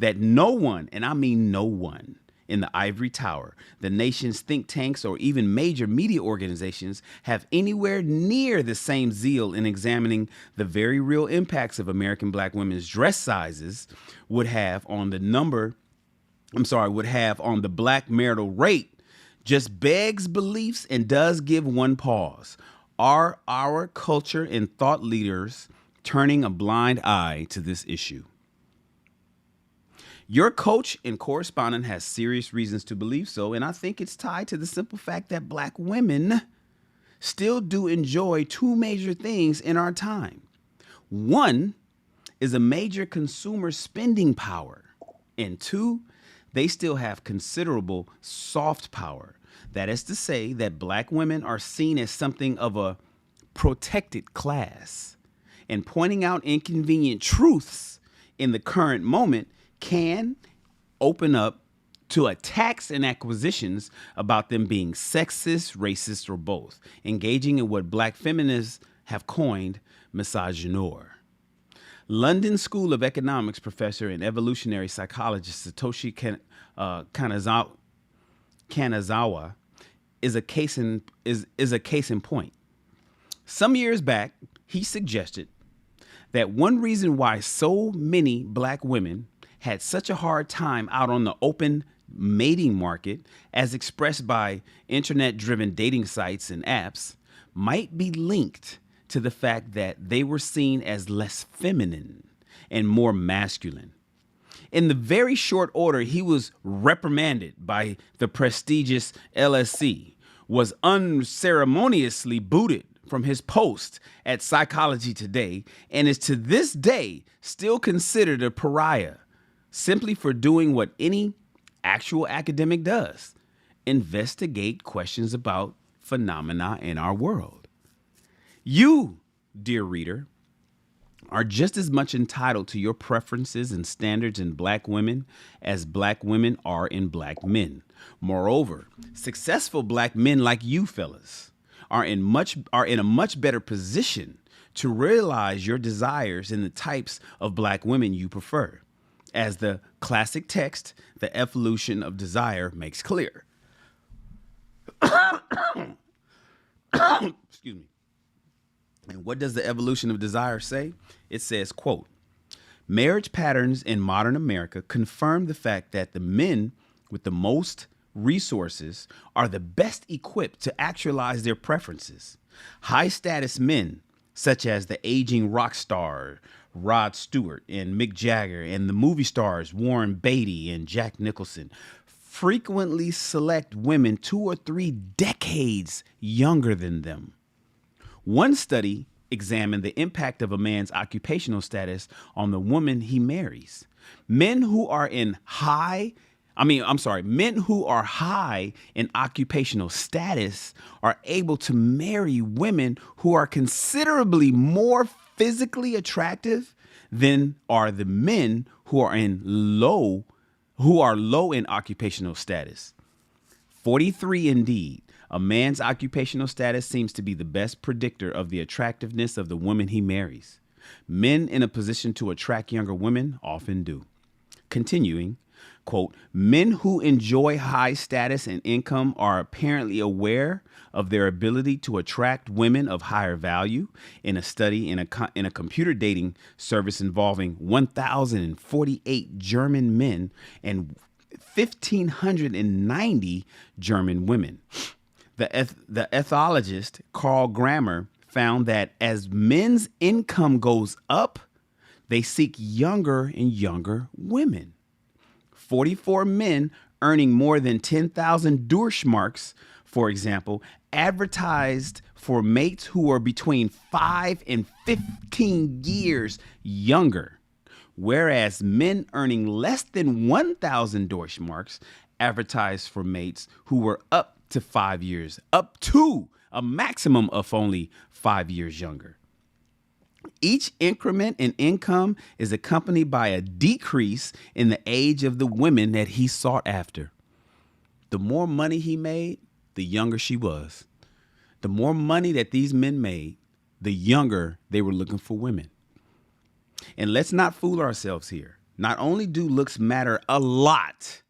That no one, and I mean no one, in the ivory tower, the nation's think tanks, or even major media organizations have anywhere near the same zeal in examining the very real impacts of American black women's dress sizes would have on the black marital rate, just begs beliefs and does give one pause. Are our culture and thought leaders turning a blind eye to this issue? Your coach and correspondent has serious reasons to believe so, and I think it's tied to the simple fact that black women still do enjoy two major things in our time. One is a major consumer spending power, and two, they still have considerable soft power. That is to say that black women are seen as something of a protected class, and pointing out inconvenient truths in the current moment can open up to attacks and accusations about them being sexist, racist, or both, engaging in what black feminists have coined misogynoir. London School of Economics professor and evolutionary psychologist Satoshi Kanazawa is a case in point. Some years back, he suggested that one reason why so many black women had such a hard time out on the open mating market, as expressed by internet-driven dating sites and apps, might be linked to the fact that they were seen as less feminine and more masculine. In the very short order, he was reprimanded by the prestigious LSE, was unceremoniously booted from his post at Psychology Today, and is to this day still considered a pariah, simply for doing what any actual academic does: investigate questions about phenomena in our world. You, dear reader, are just as much entitled to your preferences and standards in black women as black women are in black men. Moreover, successful black men like you fellas are in a much better position to realize your desires in the types of black women you prefer, as the classic text, The Evolution of Desire, makes clear. Excuse me. And what does The Evolution of Desire say? It says, quote, "Marriage patterns in modern America confirm the fact that the men with the most resources are the best equipped to actualize their preferences. High status men, such as the aging rock star Rod Stewart and Mick Jagger, and the movie stars Warren Beatty and Jack Nicholson, frequently select women 2 or 3 decades younger than them. One study examined the impact of a man's occupational status on the woman he marries. Men who are high in occupational status are able to marry women who are considerably more physically attractive than are the men who are low in occupational status. 43 indeed. A man's occupational status seems to be the best predictor of the attractiveness of the woman he marries. Men in a position to attract younger women often do. Continuing, quote, men who enjoy high status and income are apparently aware of their ability to attract women of higher value. In a study in a computer dating service involving 1,048 German men and 1,590 German women. The ethologist Carl Grammer found that as men's income goes up, they seek younger and younger women. 44 men earning more than 10,000 Durchmarks, for example, advertised for mates who were between 5 and 15 years younger, whereas men earning less than 1,000 Durchmarks advertised for mates who were up to a maximum of only 5 years younger. Each increment in income is accompanied by a decrease in the age of the women that he sought after. The more money he made, the younger she was. The more money that these men made, the younger they were looking for women. And let's not fool ourselves here. Not only do looks matter a lot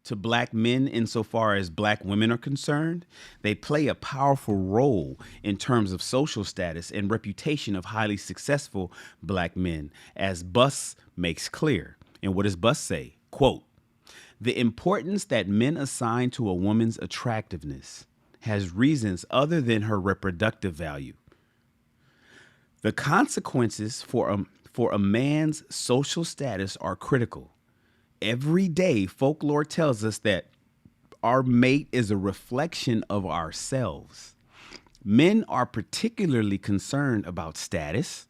to black men insofar as black women are concerned, they play a powerful role in terms of social status and reputation of highly successful black men, as Buss makes clear. And what does Buss say? Quote, the importance that men assign to a woman's attractiveness has reasons other than her reproductive value. The consequences for a man's social status are critical. Every day, folklore tells us that our mate is a reflection of ourselves. Men are particularly concerned about status.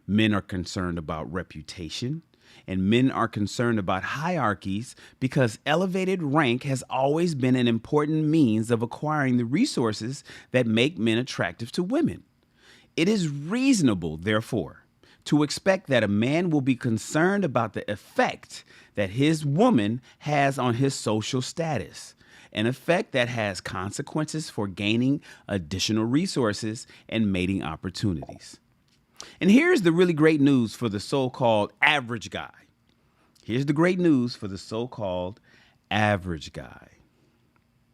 Men are concerned about reputation. And men are concerned about hierarchies because elevated rank has always been an important means of acquiring the resources that make men attractive to women. It is reasonable, therefore, to expect that a man will be concerned about the effect that his woman has on his social status, an effect that has consequences for gaining additional resources and mating opportunities. And here's the really great news for the so-called average guy. Here's the great news for the so-called average guy.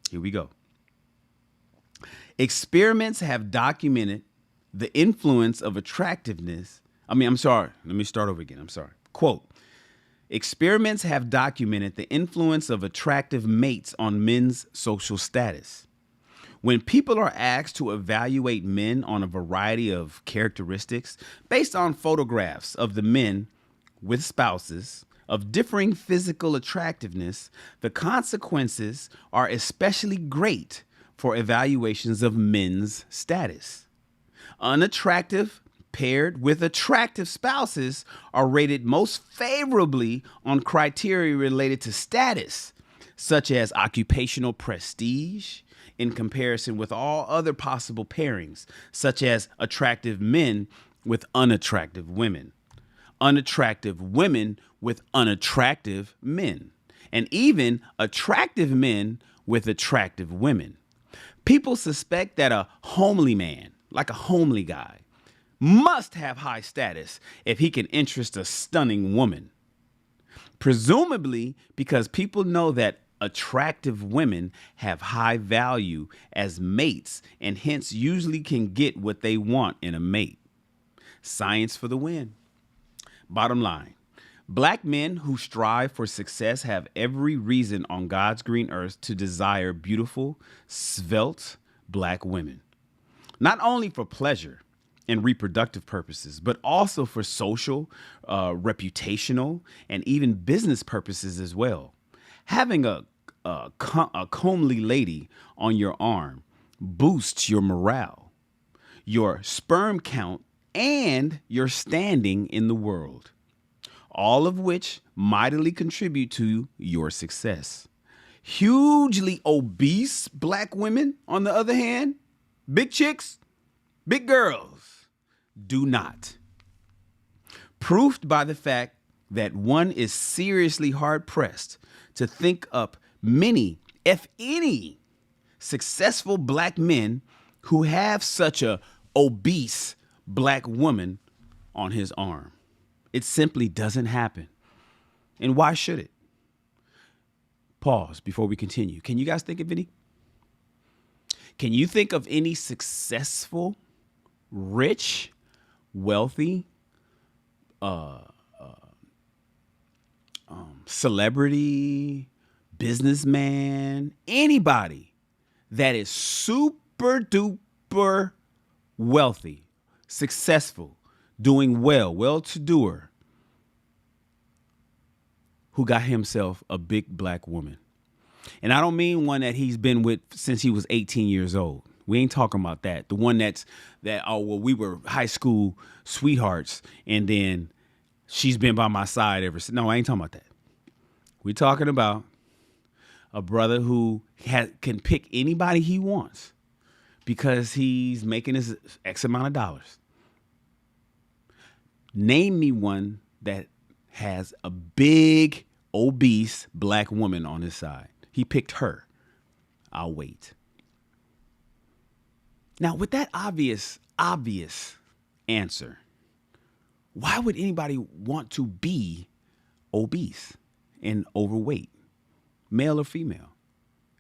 Here we go. Experiments have documented the influence of attractiveness. Let me start over again. Quote, experiments have documented the influence of attractive mates on men's social status. When people are asked to evaluate men on a variety of characteristics based on photographs of the men with spouses of differing physical attractiveness, the consequences are especially great for evaluations of men's status. Unattractive paired with attractive spouses are rated most favorably on criteria related to status, such as occupational prestige, in comparison with all other possible pairings, such as attractive men with unattractive women, unattractive women with unattractive men, and even attractive men with attractive women. People suspect that a homely man, like a homely guy, must have high status if he can interest a stunning woman. Presumably because people know that attractive women have high value as mates and hence usually can get what they want in a mate. Science for the win. Bottom line, Black men who strive for success have every reason on God's green earth to desire beautiful, svelte black women. Not only for pleasure and reproductive purposes, but also for social, reputational, and even business purposes as well. Having a comely lady on your arm boosts your morale, your sperm count, and your standing in the world, all of which mightily contribute to your success. Hugely obese black women, on the other hand, big chicks, big girls, do not. Proofed by the fact that one is seriously hard-pressed to think up many, if any, successful black men who have such a obese black woman on his arm. It simply doesn't happen. And why should it? Pause before we continue. Can you guys think of any? Can you think of any successful, rich, wealthy, celebrity, businessman, anybody that is super duper wealthy, successful, doing well-to-doer, who got himself a big black woman? And I don't mean one that he's been with since he was 18 years old. We ain't talking about that. The one we were high school sweethearts and then she's been by my side ever since. No, I ain't talking about that. We're talking about a brother who can pick anybody he wants because he's making his X amount of dollars. Name me one that has a big, obese black woman on his side. He picked her. I'll wait. Now, with that obvious answer, why would anybody want to be obese and overweight, male or female?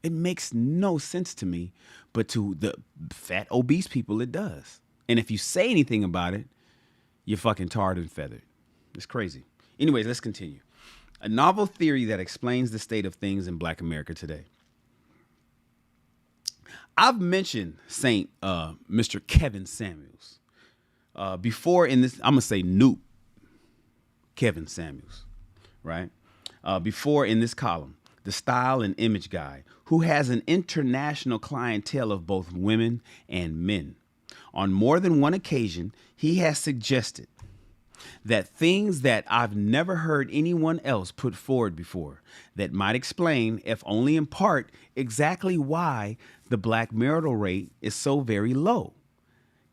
It makes no sense to me, but to the fat, obese people, it does. And if you say anything about it, you're fucking tarred and feathered. It's crazy. Anyways, let's continue. A novel theory that explains the state of things in Black America today. I've mentioned Mr. Kevin Samuels before in this. I'm gonna say Noop Kevin Samuels, right? Before in this column, the style and image guy who has an international clientele of both women and men. On more than one occasion, he has suggested that things that I've never heard anyone else put forward before that might explain, if only in part, exactly why the black marital rate is so very low.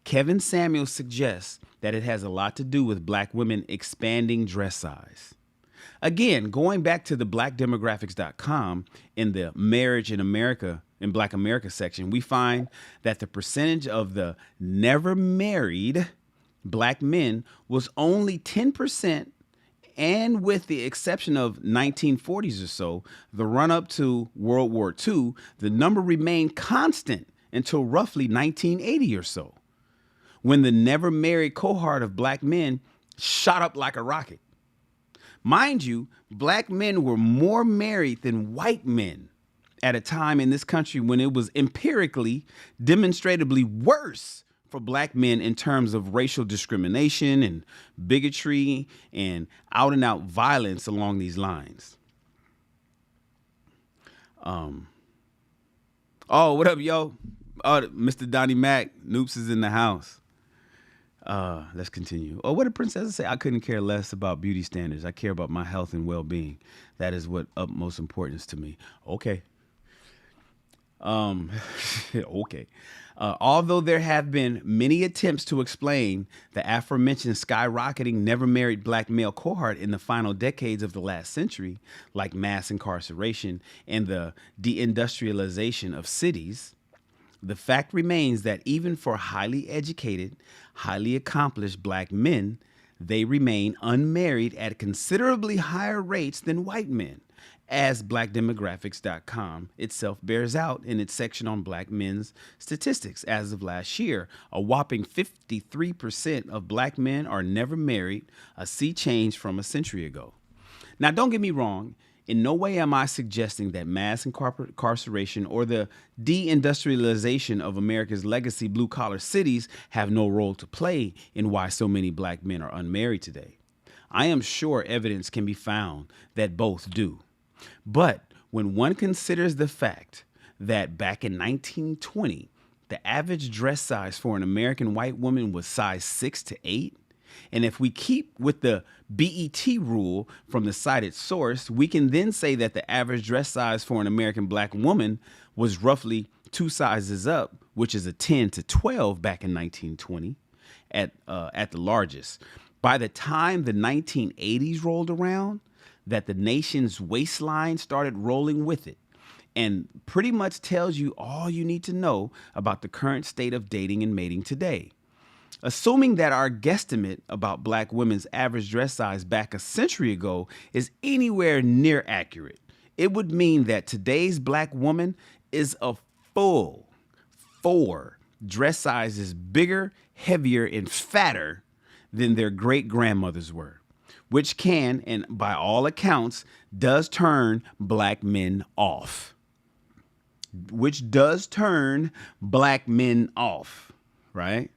Kevin Samuels suggests that it has a lot to do with black women expanding dress size. Again, going back to the blackdemographics.com in the marriage in America, in Black America section, we find that the percentage of the never married black men was only 10%, and with the exception of 1940s or so, the run-up to World War II, the number remained constant until roughly 1980 or so, when the never married cohort of black men shot up like a rocket. Mind you, black men were more married than white men at a time in this country when it was empirically, demonstratively worse for black men in terms of racial discrimination and bigotry and out and out violence along these lines. Oh, what up, yo? Oh, Mr. Donnie Mac, Noops is in the house. Let's continue. Oh, what did Princess say? I couldn't care less about beauty standards. I care about my health and well-being. That is what utmost importance to me. Okay. Okay. Although there have been many attempts to explain the aforementioned skyrocketing never married black male cohort in the final decades of the last century, like mass incarceration and the deindustrialization of cities, the fact remains that even for highly educated, highly accomplished black men, they remain unmarried at considerably higher rates than white men, as blackdemographics.com itself bears out in its section on black men's statistics. As of last year, a whopping 53% of black men are never married, a sea change from a century ago. Now, don't get me wrong. In no way am I suggesting that mass incarceration or the deindustrialization of America's legacy blue-collar cities have no role to play in why so many black men are unmarried today. I am sure evidence can be found that both do. But when one considers the fact that back in 1920, the average dress size for an American white woman was size 6 to 8, and if we keep with the BET rule from the cited source, we can then say that the average dress size for an American black woman was roughly 2 sizes up, which is a 10 to 12 back in 1920 at the largest. By the time the 1980s rolled around, that the nation's waistline started rolling with it, and pretty much tells you all you need to know about the current state of dating and mating today. Assuming that our guesstimate about black women's average dress size back a century ago is anywhere near accurate, it would mean that today's black woman is a full 4 dress sizes bigger, heavier, and fatter than their great-grandmothers were, which can, and by all accounts, does turn black men off. Which does turn black men off, right?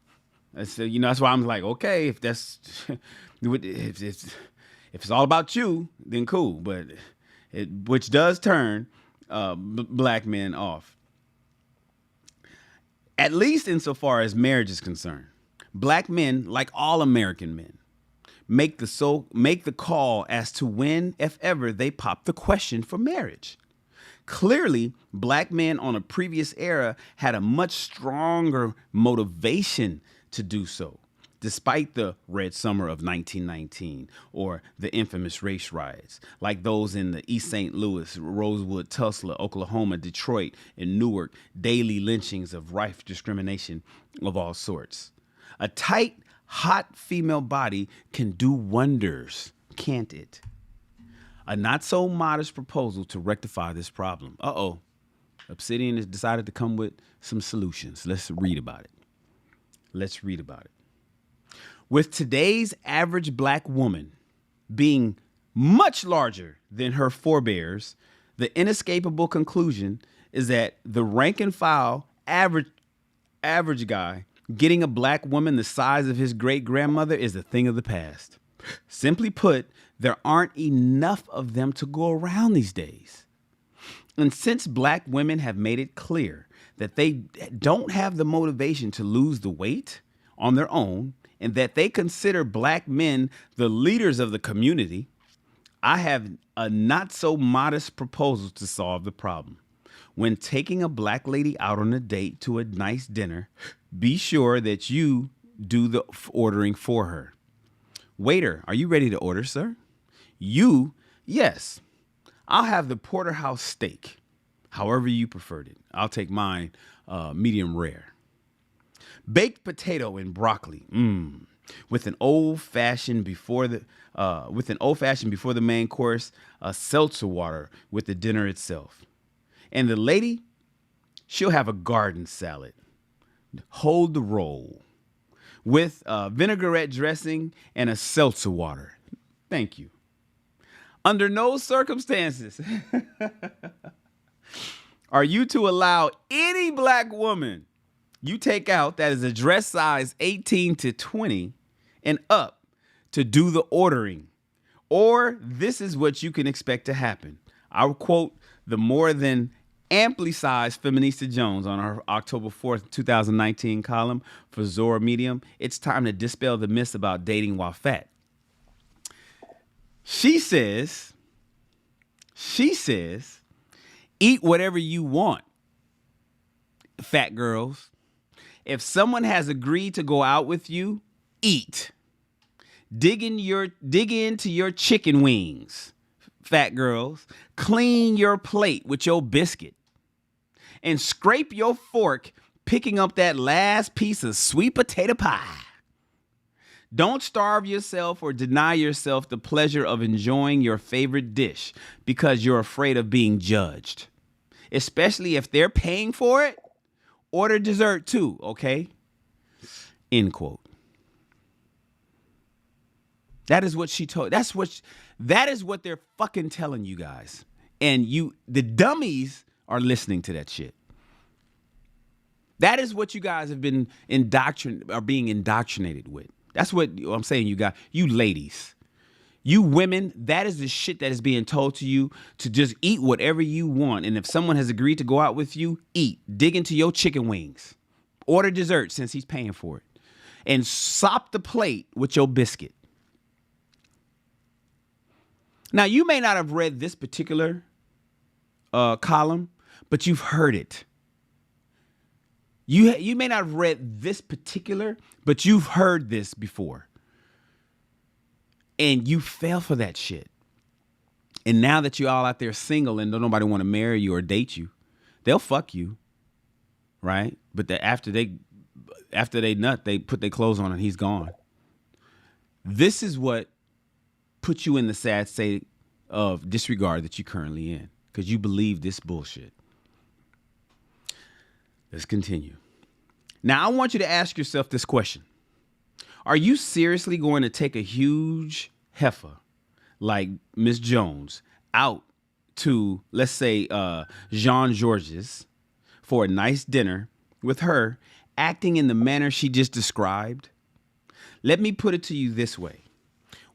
So, that's why I'm like, okay, if it's all about you, then cool. But which does turn black men off, at least insofar as marriage is concerned. Black men, like all American men, make the call as to when, if ever, they pop the question for marriage. Clearly, black men on a previous era had a much stronger motivation to do so, despite the Red Summer of 1919 or the infamous race riots, like those in the East St. Louis, Rosewood, Tulsa, Oklahoma, Detroit, and Newark, daily lynchings of rife discrimination of all sorts. A tight, hot female body can do wonders, can't it? A not-so-modest proposal to rectify this problem. Obsidian has decided to come with some solutions. Let's read about it. With today's average black woman being much larger than her forebears, the inescapable conclusion is that the rank-and-file average guy getting a black woman the size of his great-grandmother is a thing of the past. Simply put, there aren't enough of them to go around these days. And since black women have made it clear that they don't have the motivation to lose the weight on their own, and that they consider black men the leaders of the community, I have a not-so-modest proposal to solve the problem. When taking a black lady out on a date to a nice dinner, be sure that you do the ordering for her. Waiter, are you ready to order, sir? Yes. I'll have the porterhouse steak, however you preferred it. I'll take mine medium rare. Baked potato and broccoli, with an old fashioned before the main course, a seltzer water with the dinner itself. And the lady, she'll have a garden salad. Hold the roll with vinaigrette dressing and a seltzer water. Thank you. Under no circumstances are you to allow any black woman you take out that is a dress size 18 to 20 and up to do the ordering, or this is what you can expect to happen. I'll quote the more than amply sized Feminista Jones on her October 4th, 2019 column for Zora Medium. It's time to dispel the myths about dating while fat. She says, eat whatever you want, fat girls. If someone has agreed to go out with you, eat. Dig into your chicken wings, fat girls. Clean your plate with your biscuit. And scrape your fork picking up that last piece of sweet potato pie. Don't starve yourself or deny yourself the pleasure of enjoying your favorite dish because you're afraid of being judged. Especially if they're paying for it. Order dessert too, okay? End quote. That is what she told. That is what they're fucking telling you guys. And the dummies are listening to that shit. That is what you guys have been being indoctrinated with. That's what I'm saying, you ladies. You women, that is the shit that is being told to you, to just eat whatever you want. And if someone has agreed to go out with you, eat. Dig into your chicken wings. Order dessert since he's paying for it. And sop the plate with your biscuit. Now, you may not have read this particular column, but you've heard it. You may not have read this particular, but you've heard this before. And you fell for that shit. And now that you're all out there single and don't nobody want to marry you or date you, they'll fuck you, right? But after they nut, they put their clothes on and he's gone. This is what puts you in the sad state of disregard that you're currently in, because you believe this bullshit. Let's continue. Now, I want you to ask yourself this question. Are you seriously going to take a huge heifer like Miss Jones out to, let's say, Jean Georges for a nice dinner with her acting in the manner she just described? Let me put it to you this way.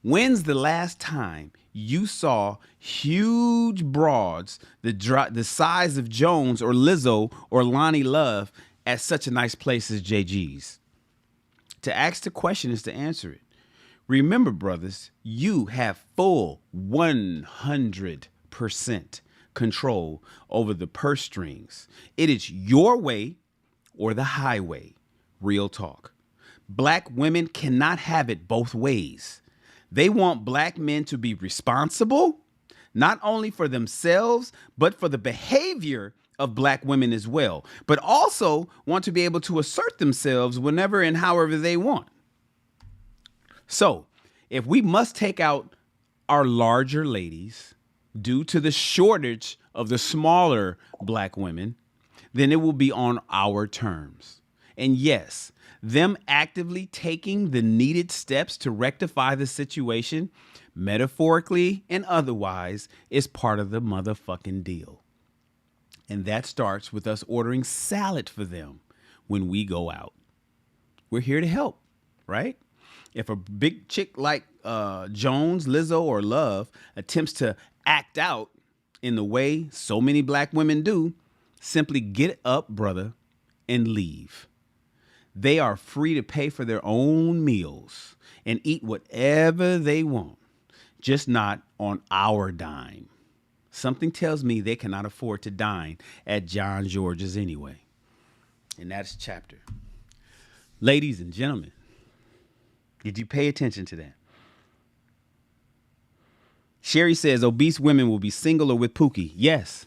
When's the last time you saw huge broads the size of Jones or Lizzo or Lonnie Love at such a nice place as JG's? To ask the question is to answer it. Remember, brothers, you have full 100% control over the purse strings. It is your way or the highway. Real talk. Black women cannot have it both ways. They want black men to be responsible, not only for themselves, but for the behavior of black women as well, but also want to be able to assert themselves whenever and however they want. So, if we must take out our larger ladies due to the shortage of the smaller black women, then it will be on our terms. And yes, them actively taking the needed steps to rectify the situation, metaphorically and otherwise, is part of the motherfucking deal. And that starts with us ordering salad for them when we go out. We're here to help, right? If a big chick like Jones, Lizzo, or Love attempts to act out in the way so many black women do, simply get up, brother, and leave. They are free to pay for their own meals and eat whatever they want, just not on our dime. Something tells me they cannot afford to dine at John George's anyway. And that's chapter. Ladies and gentlemen, did you pay attention to that? Sherry says obese women will be single or with Pookie. Yes.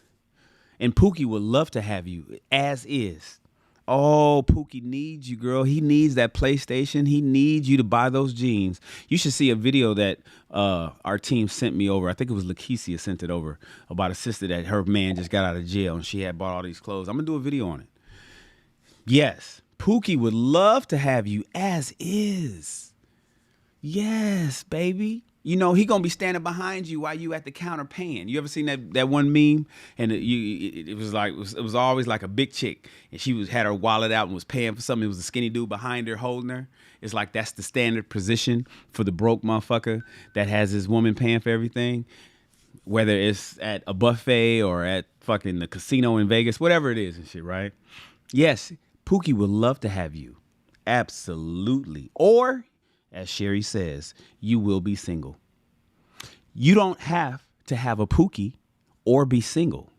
And Pookie would love to have you, as is. Oh, Pookie needs you, girl. He needs that PlayStation. He needs you to buy those jeans. You should see a video that our team sent me over. I think it was Lakeisha sent it over, about a sister that her man just got out of jail and she had bought all these clothes. I'm going to do a video on it. Yes, Pookie would love to have you, as is. Yes, baby. You know, he going to be standing behind you while you at the counter paying. You ever seen that one meme? And it was always like a big chick. And she had her wallet out and was paying for something. It was a skinny dude behind her holding her. It's like that's the standard position for the broke motherfucker that has his woman paying for everything. Whether it's at a buffet or at fucking the casino in Vegas, whatever it is and shit, right? Yes, Pookie would love to have you. Absolutely. Or, as Sherry says, you will be single. You don't have to have a Pookie or be single,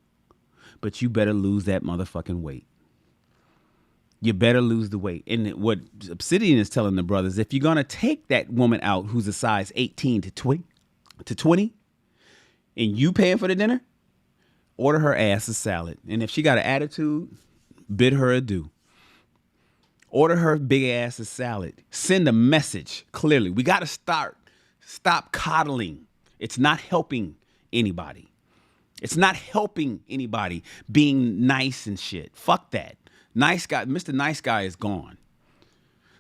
but you better lose that motherfucking weight. You better lose the weight. And what Obsidian is telling the brothers, if you're going to take that woman out who's a size 18 to 20, and you paying for the dinner, order her ass a salad. And if she got an attitude, bid her adieu. Order her big ass a salad. Send a message clearly. We got to stop coddling. It's not helping anybody. It's not helping anybody being nice and shit. Fuck that. Nice guy, Mr. Nice Guy is gone.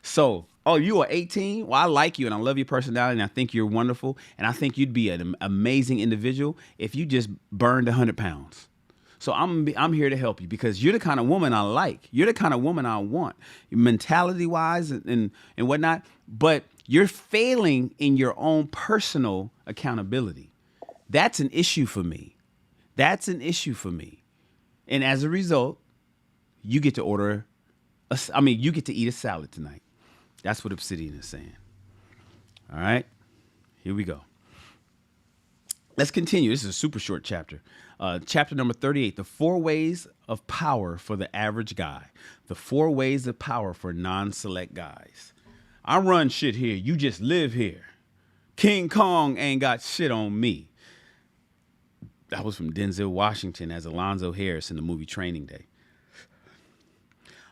So Oh, you are 18? Well, I like you and I love your personality and I think you're wonderful. And I think you'd be an amazing individual if you just burned 100 pounds. So I'm here to help you because you're the kind of woman I like. You're the kind of woman I want, mentality wise and whatnot. But you're failing in your own personal accountability. That's an issue for me. That's an issue for me. And as a result, you get to you get to eat a salad tonight. That's what Obsidian is saying. All right, here we go. Let's continue. This is a super short chapter. Chapter number 38, the 4 ways of power for the average guy. The 4 ways of power for non-select guys. I run shit here. You just live here. King Kong ain't got shit on me. That was from Denzel Washington as Alonzo Harris in the movie Training Day.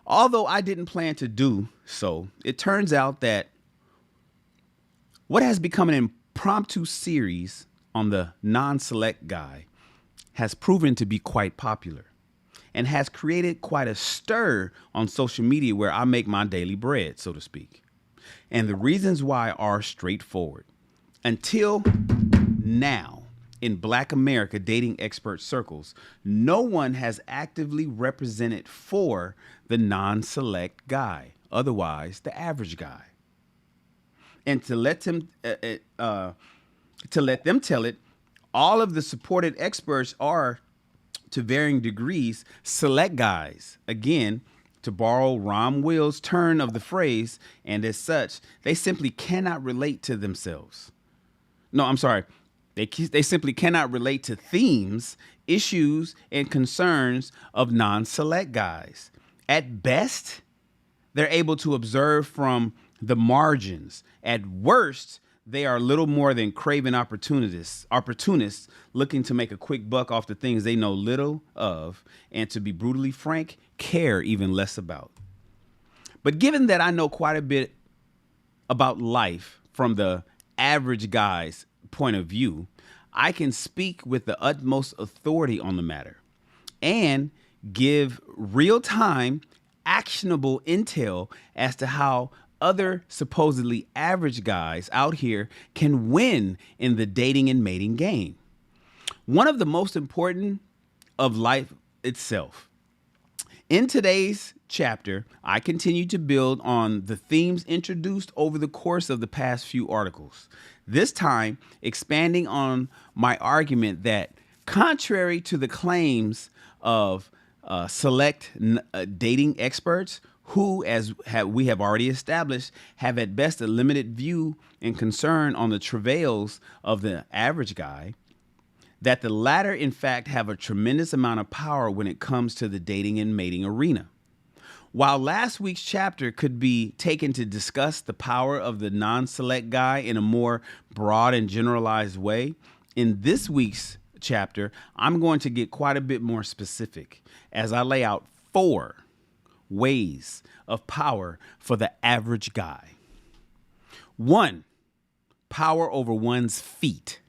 Although I didn't plan to do so, it turns out that what has become an impromptu series on the non-select guy has proven to be quite popular and has created quite a stir on social media where I make my daily bread, so to speak. And the reasons why are straightforward. Until now, in Black America dating expert circles, no one has actively represented for the non-select guy, otherwise the average guy. And to let them tell it, all of the supported experts are, to varying degrees, select guys. Again, to borrow Ron Will's turn of the phrase, and as such, they simply cannot relate to themselves. No, I'm sorry. They simply cannot relate to themes, issues, and concerns of non-select guys. At best, they're able to observe from the margins. At worst, they are little more than craven opportunists looking to make a quick buck off the things they know little of, and to be brutally frank, care even less about. But given that I know quite a bit about life from the average guy's point of view, I can speak with the utmost authority on the matter and give real-time, actionable intel as to how other supposedly average guys out here can win in the dating and mating game. One of the most important of life itself. In today's chapter, I continue to build on the themes introduced over the course of the past few articles. This time, expanding on my argument that, contrary to the claims of select dating experts, who, as we have already established, have at best a limited view and concern on the travails of the average guy, that the latter, in fact, have a tremendous amount of power when it comes to the dating and mating arena. While last week's chapter could be taken to discuss the power of the non-select guy in a more broad and generalized way, in this week's chapter, I'm going to get quite a bit more specific as I lay out 4 ways of power for the average guy. 1, power over one's feet.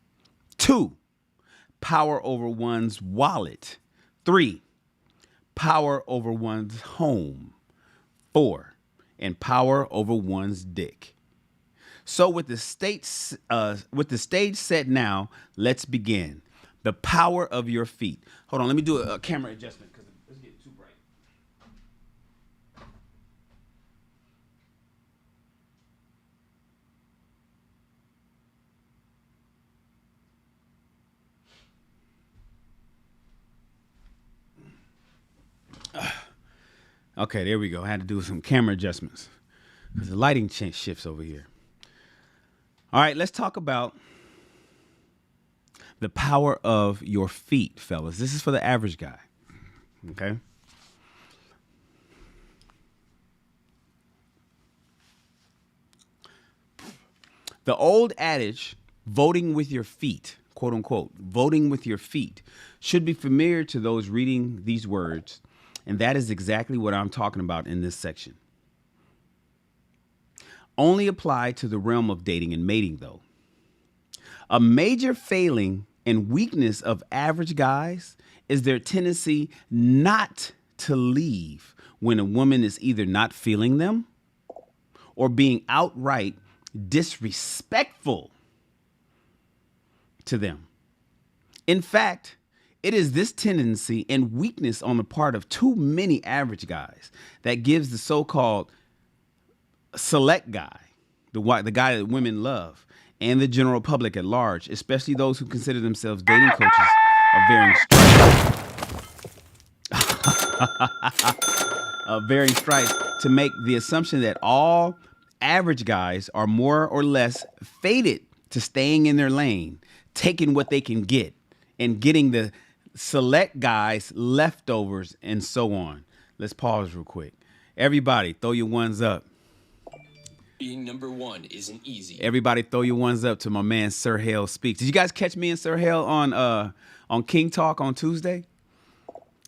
2, power over one's wallet. 3, power over one's home. 4, and power over one's dick. So with the stage set now, let's begin. The power of your feet. Hold on, let me do a camera adjustment because it's getting too bright. Okay, there we go. I had to do some camera adjustments because the lighting shifts over here. All right, let's talk about the power of your feet, fellas. This is for the average guy, okay? The old adage, voting with your feet, quote unquote, voting with your feet, should be familiar to those reading these words. And that is exactly what I'm talking about in this section. Only apply to the realm of dating and mating, though. A major failing and weakness of average guys is their tendency not to leave when a woman is either not feeling them or being outright disrespectful to them. In fact, it is this tendency and weakness on the part of too many average guys that gives the so-called select guy, the guy that women love, and the general public at large, especially those who consider themselves dating coaches of varying stripes, to make the assumption that all average guys are more or less fated to staying in their lane, taking what they can get, and getting the select guys leftovers, and so on. Let's pause real quick. Everybody, throw your ones up. Being number one isn't easy. Everybody, throw your ones up to my man Sir Hale Speaks. Did you guys catch me and Sir Hale on King Talk on Tuesday?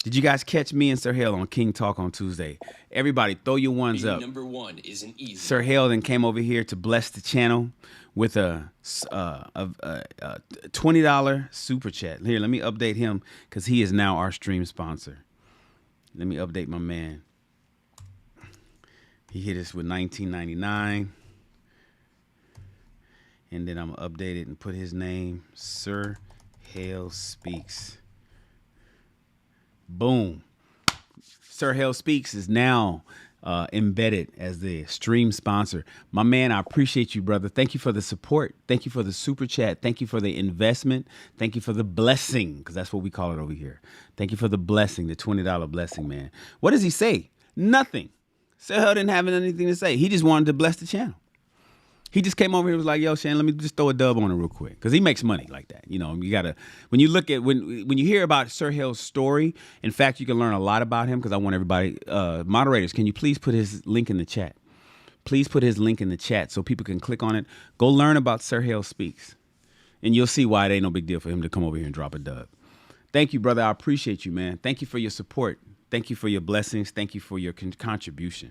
Did you guys catch me and Sir Hale on King Talk on Tuesday? Everybody, throw your ones Being up. number one isn't easy. Sir Hale then came over here to bless the channel with a $20 super chat. Here, let me update him because he is now our stream sponsor. Let me update my man. He hit us with $19.99. And then I'm going to update it and put his name, Sir Hale Speaks. Boom. Sir Hale Speaks is now embedded as the stream sponsor. My man, I appreciate you, brother. Thank you for the support. Thank you for the super chat. Thank you for the investment. Thank you for the blessing, because that's what we call it over here. Thank you for the blessing, the $20 blessing, man. What does he say? Nothing. Sir Hale didn't have anything to say. He just wanted to bless the channel. He just came over here and was like, yo, Shannon, let me just throw a dub on it real quick. Because he makes money like that. You know, you got to, when you look at, when you hear about Sir Hale's story, in fact, you can learn a lot about him, because I want everybody, moderators, can you please put his link in the chat? Please put his link in the chat so people can click on it. Go learn about Sir Hale Speaks. And you'll see why it ain't no big deal for him to come over here and drop a dub. Thank you, brother. I appreciate you, man. Thank you for your support. Thank you for your blessings. Thank you for your contribution.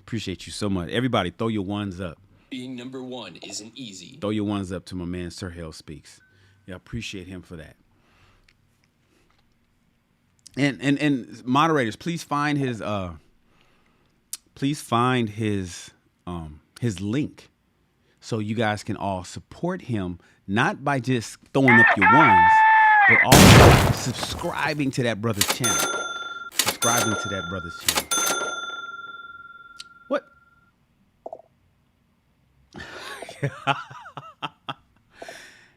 Appreciate you so much. Everybody, throw your ones up. Being number one isn't easy. Throw your ones up to my man, Sir Hale Speaks. Yeah, I appreciate him for that. And moderators, please find his link so you guys can all support him, not by just throwing up your ones, but also subscribing to that brother's channel. Subscribing to that brother's channel. What?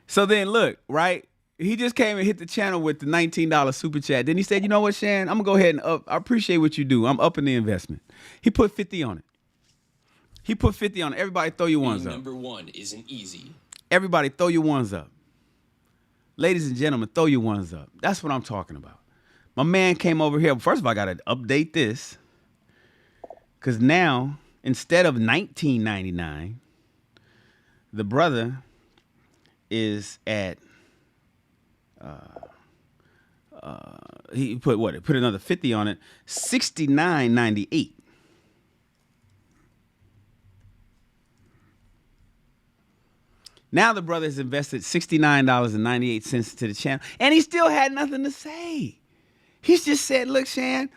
So then look, right? He just came and hit the channel with the $19 super chat. Then he said, you know what, Shan? I'm going to go ahead and up. I appreciate what you do. I'm upping the investment. He put 50 on it. He put 50 on it. Everybody throw your ones up. Number one isn't easy. Everybody throw your ones up. Ladies and gentlemen, throw your ones up. That's what I'm talking about. My man came over here. First of all, I got to update this. Because now, instead of $19.99, the brother is at, he put what? Put another 50 on it, $69.98. Now the brother has invested $69.98 to the channel, and he still had nothing to say. He's just said, look, Shan,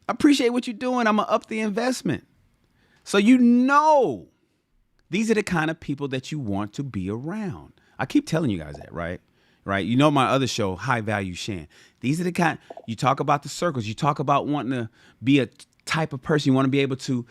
I appreciate what you're doing. I'm going to up the investment. So you know, these are the kind of people that you want to be around. I keep telling you guys that, right? Right? You know my other show, High Value Shan. These are the kind, you talk about the circles. You talk about wanting to be a type of person. You want to be able to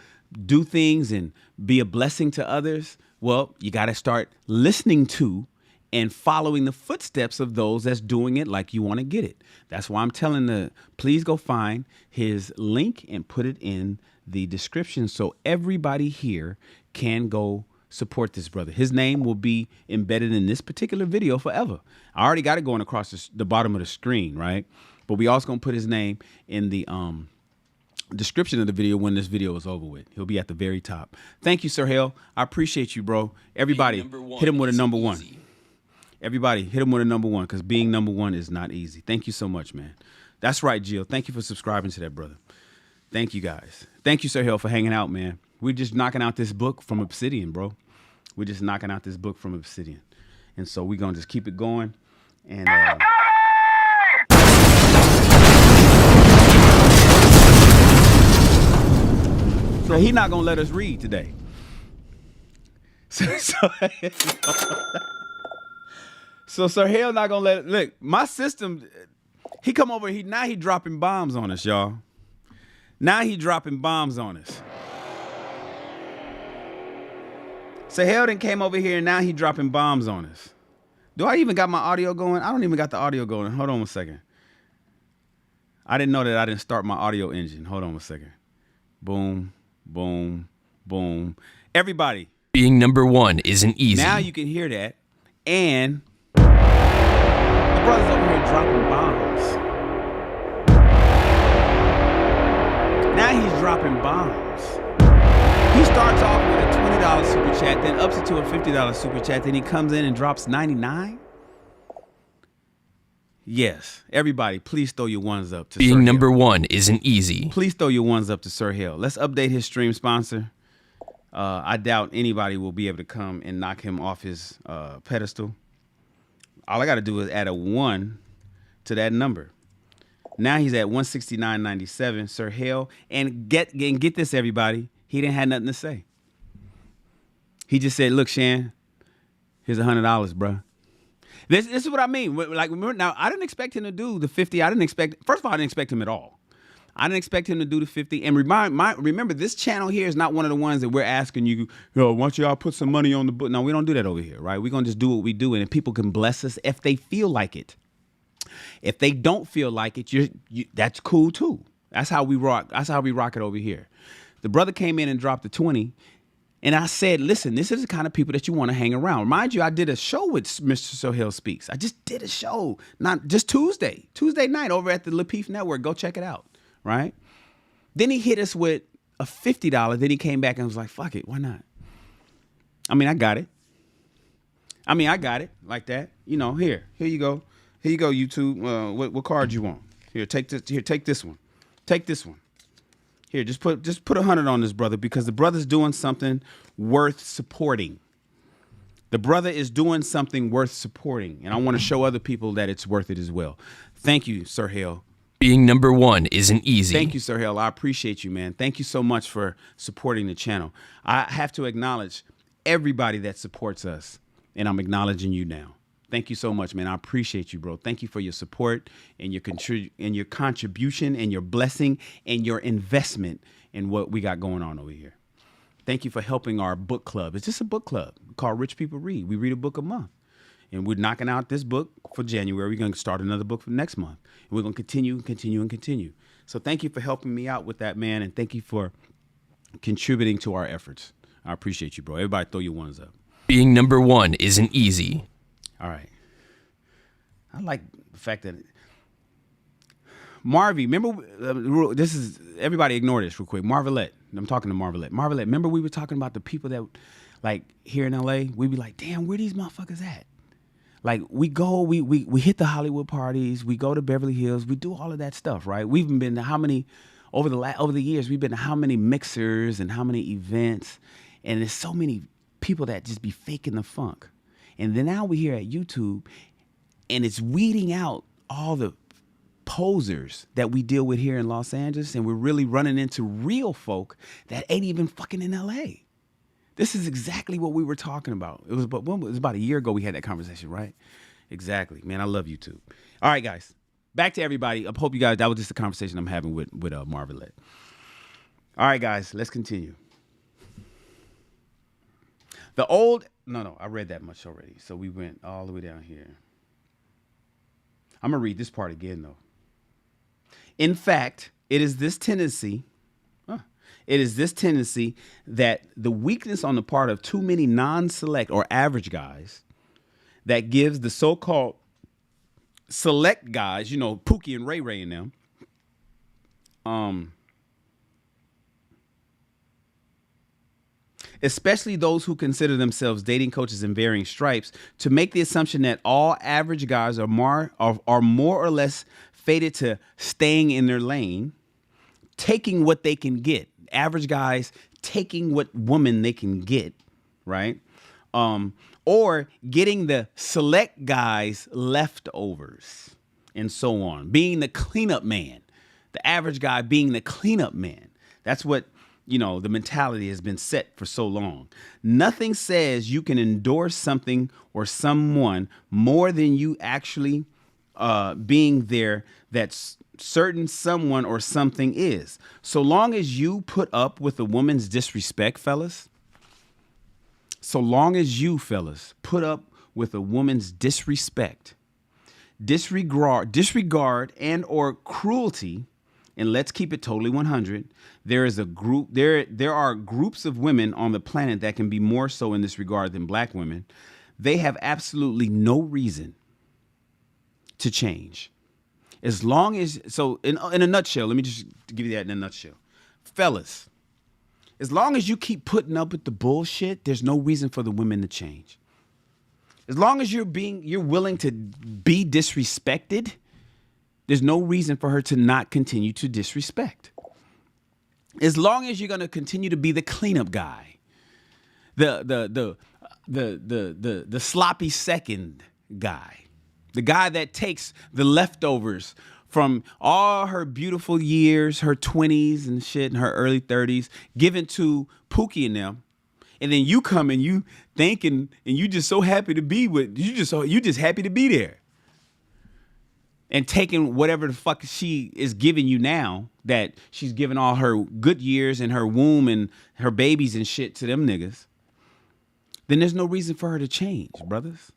do things and be a blessing to others. Well, you got to start listening to and following the footsteps of those that's doing it like you want to get it. That's why I'm telling please go find his link and put it in the description so everybody here can go support this brother. His name will be embedded in this particular video forever. I already got it going across the bottom of the screen, right? But we also going to put his name in the description of the video when this video is over with. He'll be at the very top. Thank you, Sir Hale. I appreciate you, bro. Everybody, hit him with a number one. Everybody, hit him with a number one, because being number one is not easy. Thank you so much, man. That's right, Jill. Thank you for subscribing to that, brother. Thank you, guys. Thank you, Sir Hale, for hanging out, man. We're just knocking out this book from Obsidian, bro. We're just knocking out this book from Obsidian. And so we're going to just keep it going. And so he's not going to let us read today. So Sir Hale not gonna let it. Look, my system. He come over. He dropping bombs on us, y'all. Now he dropping bombs on us. Sir Hale done came over here and now he dropping bombs on us. Do I even got my audio going? I don't even got the audio going. Hold on 1 second. I didn't know that I didn't start my audio engine. Hold on 1 second. Boom, boom, boom. Everybody. Being number one isn't easy. Now you can hear that. And the brother's over here dropping bombs. Now he's dropping bombs. He starts off with a $20 super chat, then ups it to a $50 super chat, then he comes in and drops 99. Yes, everybody, please throw your ones up to Being Sir number Hale. one isn't easy. Please throw your ones up to Sir Hale. Let's update his stream sponsor. I doubt anybody will be able to come and knock him off his pedestal. All I got to do is add a 1 to that number. Now he's at 169.97, Sir Hale. And get this, everybody. He didn't have nothing to say. He just said, look, Shan, here's $100, bro. This is what I mean. Like, remember, now, I didn't expect him to do the 50. First of all, I didn't expect him at all. I didn't expect him to do the 50. And remember, this channel here is not one of the ones that we're asking you, why don't y'all put some money on the book? No, we don't do that over here, right? We're going to just do what we do, and people can bless us if they feel like it. If they don't feel like it, that's cool too. That's how we rock. That's how we rock it over here. The brother came in and dropped the 20, and I said, listen, this is the kind of people that you want to hang around. Mind you, I did a show with Mr. Sohail Speaks. I just did a show, not just Tuesday night over at the Lapeef Network. Go check it out, right? Then he hit us with a $50. Then he came back and was like, fuck it, why not? I mean, I got it like that. You know, here you go. Here you go, YouTube. What card you want? Here, take this. Here, take this one. Take this one. Here, just put 100 on this brother because the brother's doing something worth supporting. The brother is doing something worth supporting, and I want to show other people that it's worth it as well. Thank you, Sir Hale. Being number one isn't easy. Thank you, Sir Hale. I appreciate you, man. Thank you so much for supporting the channel. I have to acknowledge everybody that supports us, and I'm acknowledging you now. Thank you so much, man. I appreciate you, bro. Thank you for your support and your contribution and your blessing and your investment in what we got going on over here. Thank you for helping our book club. It's just a book club called Rich People Read. We read a book a month. And we're knocking out this book for January. We're going to start another book for next month. And we're going to continue. So thank you for helping me out with that, man. And thank you for contributing to our efforts. I appreciate you, bro. Everybody throw your ones up. Being number one isn't easy. All right. I like the fact that Marvy, remember, this is, everybody ignore this real quick. Marvelette, I'm talking to Marvelette. Marvelette, remember we were talking about the people that, like, here in LA, we'd be like, damn, where these motherfuckers at? Like, we go, we hit the Hollywood parties, we go to Beverly Hills, we do all of that stuff, right? We've been to how many, over the years, we've been to how many mixers and how many events, and there's so many people that just be faking the funk. And then now we're here at YouTube, and it's weeding out all the posers that we deal with here in Los Angeles, and we're really running into real folk that ain't even fucking in LA. This is exactly what we were talking about. It was about a year ago we had that conversation, right? Exactly. Man, I love YouTube. All right, guys. Back to everybody. I hope you guys, that was just a conversation I'm having with Marvelette. All right, guys, let's continue. I read that much already. So we went all the way down here. I'm going to read this part again, though. In fact, it is this tendency that the weakness on the part of too many non-select or average guys that gives the so-called select guys, you know, Pookie and Ray Ray and them, especially those who consider themselves dating coaches in varying stripes, to make the assumption that all average guys are more or less fated to staying in their lane, taking what they can get. Average guys taking what woman they can get, right? Or getting the select guys leftovers and so on. Being the cleanup man. The average guy being the cleanup man. That's what the mentality has been set for so long. Nothing says you can endorse something or someone more than you actually being there that's certain someone or something is. So long as you put up with a woman's disrespect, fellas, so long as you, fellas, put up with a woman's disrespect, disregard and or cruelty, and let's keep it totally 100, there are groups of women on the planet that can be more so in this regard than black women. They have absolutely no reason to change. As long as, so in a nutshell, let me just give you that in a nutshell. Fellas, as long as you keep putting up with the bullshit, there's no reason for the women to change. As long as you're willing to be disrespected, there's no reason for her to not continue to disrespect. As long as you're going to continue to be the cleanup guy, the sloppy second guy, the guy that takes the leftovers from all her beautiful years, her 20s and shit, and her early 30s, given to Pookie and them. And then you come and you thinking, and you just so happy to be with, you just happy to be there. And taking whatever the fuck she is giving you now, that she's giving all her good years and her womb and her babies and shit to them niggas, then there's no reason for her to change, brothers.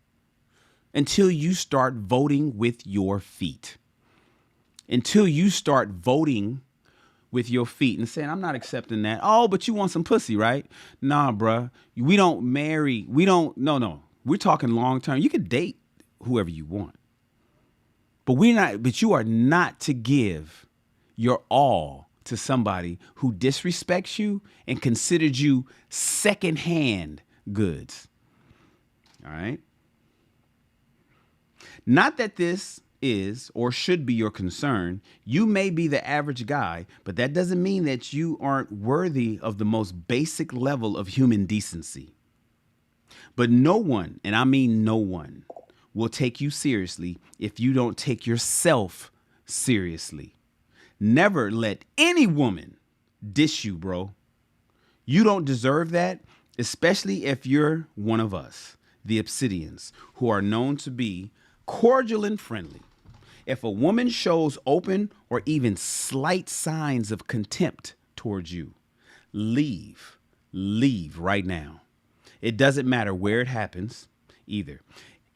Until you start voting with your feet. Until you start voting with your feet and saying, I'm not accepting that. Oh, but you want some pussy, right? Nah, bruh. We don't marry. No. We're talking long term. You can date whoever you want. But you are not to give your all to somebody who disrespects you and considers you secondhand goods. All right? Not that this is or should be your concern. You may be the average guy, but that doesn't mean that you aren't worthy of the most basic level of human decency. But no one, and I mean no one, will take you seriously if you don't take yourself seriously. Never let any woman dish you, bro. You don't deserve that, especially if you're one of us, the Obsidians, who are known to be cordial and friendly. If a woman shows open or even slight signs of contempt towards you, leave right now. It doesn't matter where it happens either.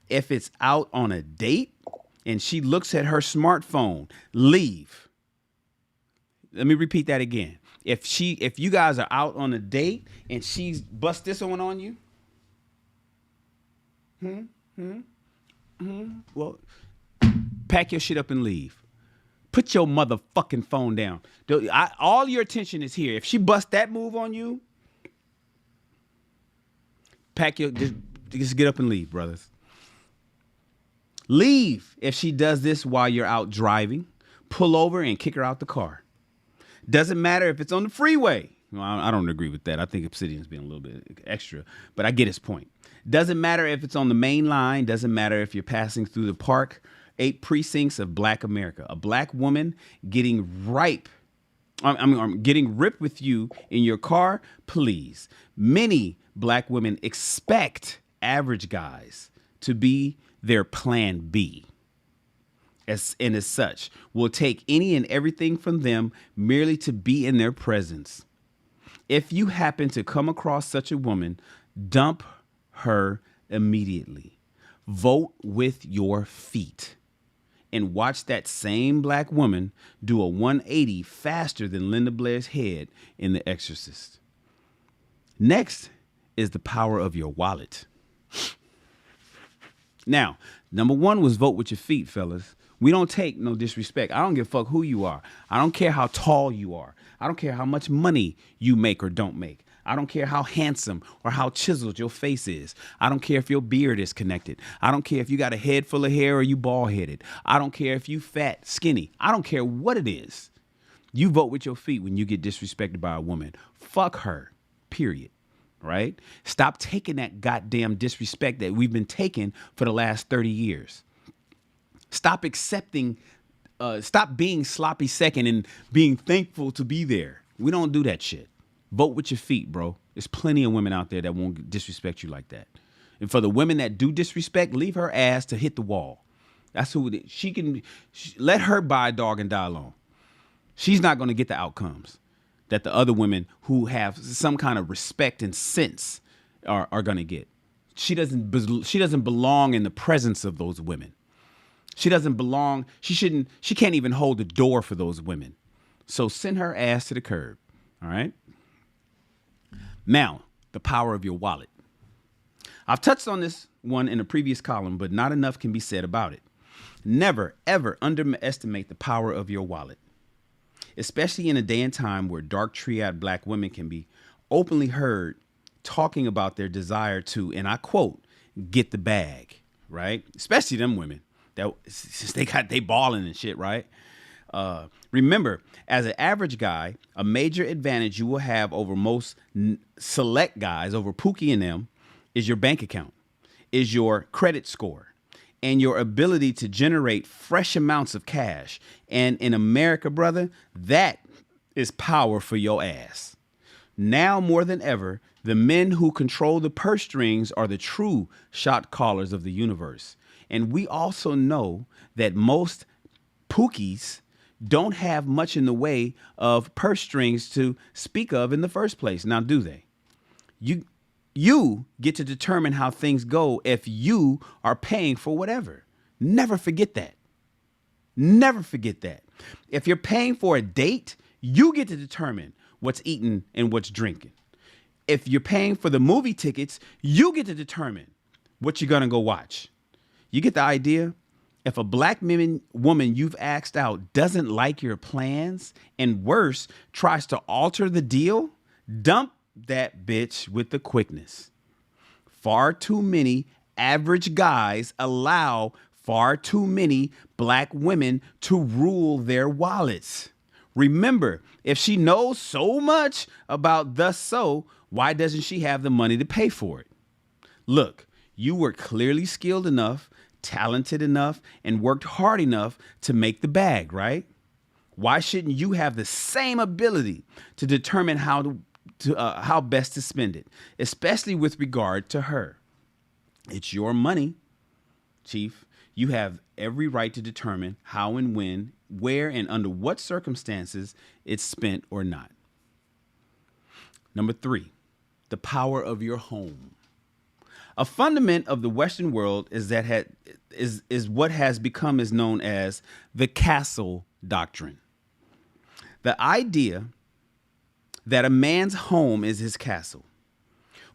If it's out on a date and she looks at her smartphone, leave. Let me repeat that again. If you guys are out on a date and she's bust this one on you, well, pack your shit up and leave. Put your motherfucking phone down. All your attention is here. If she bust that move on you, just get up and leave, brothers. Leave if she does this while you're out driving. Pull over and kick her out the car. Doesn't matter if it's on the freeway. Well, I don't agree with that. I think Obsidian's being a little bit extra, but I get his point. Doesn't matter if it's on the main line. Doesn't matter if you're passing through the park. 8 precincts of Black America. A black woman getting getting ripped with you in your car. Please. Many black women expect average guys to be their plan B. As such, will take any and everything from them merely to be in their presence. If you happen to come across such a woman, dump her immediately. Vote with your feet. And watch that same black woman do a 180 faster than Linda Blair's head in The Exorcist. Next is the power of your wallet. Now, number 1 was vote with your feet, fellas. We don't take no disrespect. I don't give a fuck who you are. I don't care how tall you are. I don't care how much money you make or don't make. I don't care how handsome or how chiseled your face is. I don't care if your beard is connected. I don't care if you got a head full of hair or you bald-headed. I don't care if you fat, skinny. I don't care what it is. You vote with your feet when you get disrespected by a woman. Fuck her, period. Right? Stop taking that goddamn disrespect that we've been taking for the last 30 years. Stop accepting, stop being sloppy second and being thankful to be there. We don't do that shit. Vote with your feet, bro. There's plenty of women out there that won't disrespect you like that. And for the women that do disrespect, leave her ass to hit the wall. That's who she can. Let her buy a dog and die alone. She's not going to get the outcomes that the other women who have some kind of respect and sense are going to get. She doesn't belong in the presence of those women. She doesn't belong. She can't even hold the door for those women. So send her ass to the curb. All right. Now, the power of your wallet. I've touched on this one in a previous column, but not enough can be said about it. Never, ever underestimate the power of your wallet, especially in a day and time where dark triad black women can be openly heard talking about their desire to, and I quote, get the bag, right? Especially them women that since they balling and shit, right? Remember, as an average guy, a major advantage you will have over most select guys, over Pookie and them, is your bank account, is your credit score, and your ability to generate fresh amounts of cash. And in America, brother, that is power for your ass. Now more than ever, the men who control the purse strings are the true shot callers of the universe. And we also know that most Pookies don't have much in the way of purse strings to speak of in the first place. Now, do they? You get to determine how things go if you are paying for whatever. Never forget that. Never forget that. If you're paying for a date, you get to determine what's eaten and what's drinking. If you're paying for the movie tickets, you get to determine what you're going to go watch. You get the idea? If a black woman you've asked out doesn't like your plans and worse, tries to alter the deal, dump that bitch with the quickness. Far too many average guys allow far too many black women to rule their wallets. Remember, if she knows so much about thus so, why doesn't she have the money to pay for it? Look, you were clearly skilled enough, talented enough, and worked hard enough to make the bag, right? Why shouldn't you have the same ability to determine how best to spend it, especially with regard to her? It's your money, Chief. You have every right to determine how and when, where, and under what circumstances it's spent or not. Number 3, the power of your home. A fundament of the Western world is what has become is known as the Castle Doctrine. The idea that a man's home is his castle.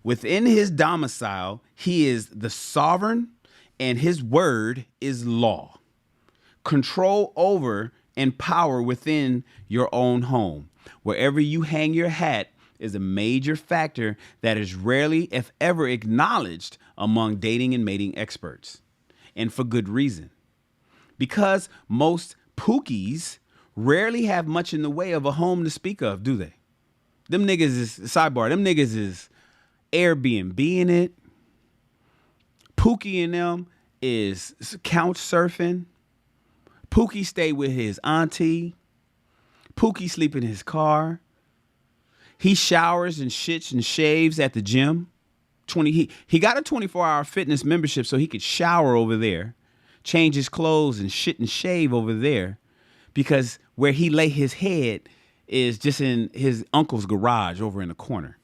Within his domicile, he is the sovereign and his word is law. Control over and power within your own home. Wherever you hang your hat is a major factor that is rarely, if ever, acknowledged among dating and mating experts. And for good reason. Because most Pookies rarely have much in the way of a home to speak of, do they? Them niggas is, sidebar, them niggas is Airbnb in it. Pookie and them is couch surfing. Pookie stay with his auntie. Pookie sleep in his car. He showers and shits and shaves at the gym. He got a 24-hour fitness membership so he could shower over there, change his clothes and shit and shave over there, because where he lay his head is just in his uncle's garage over in the corner.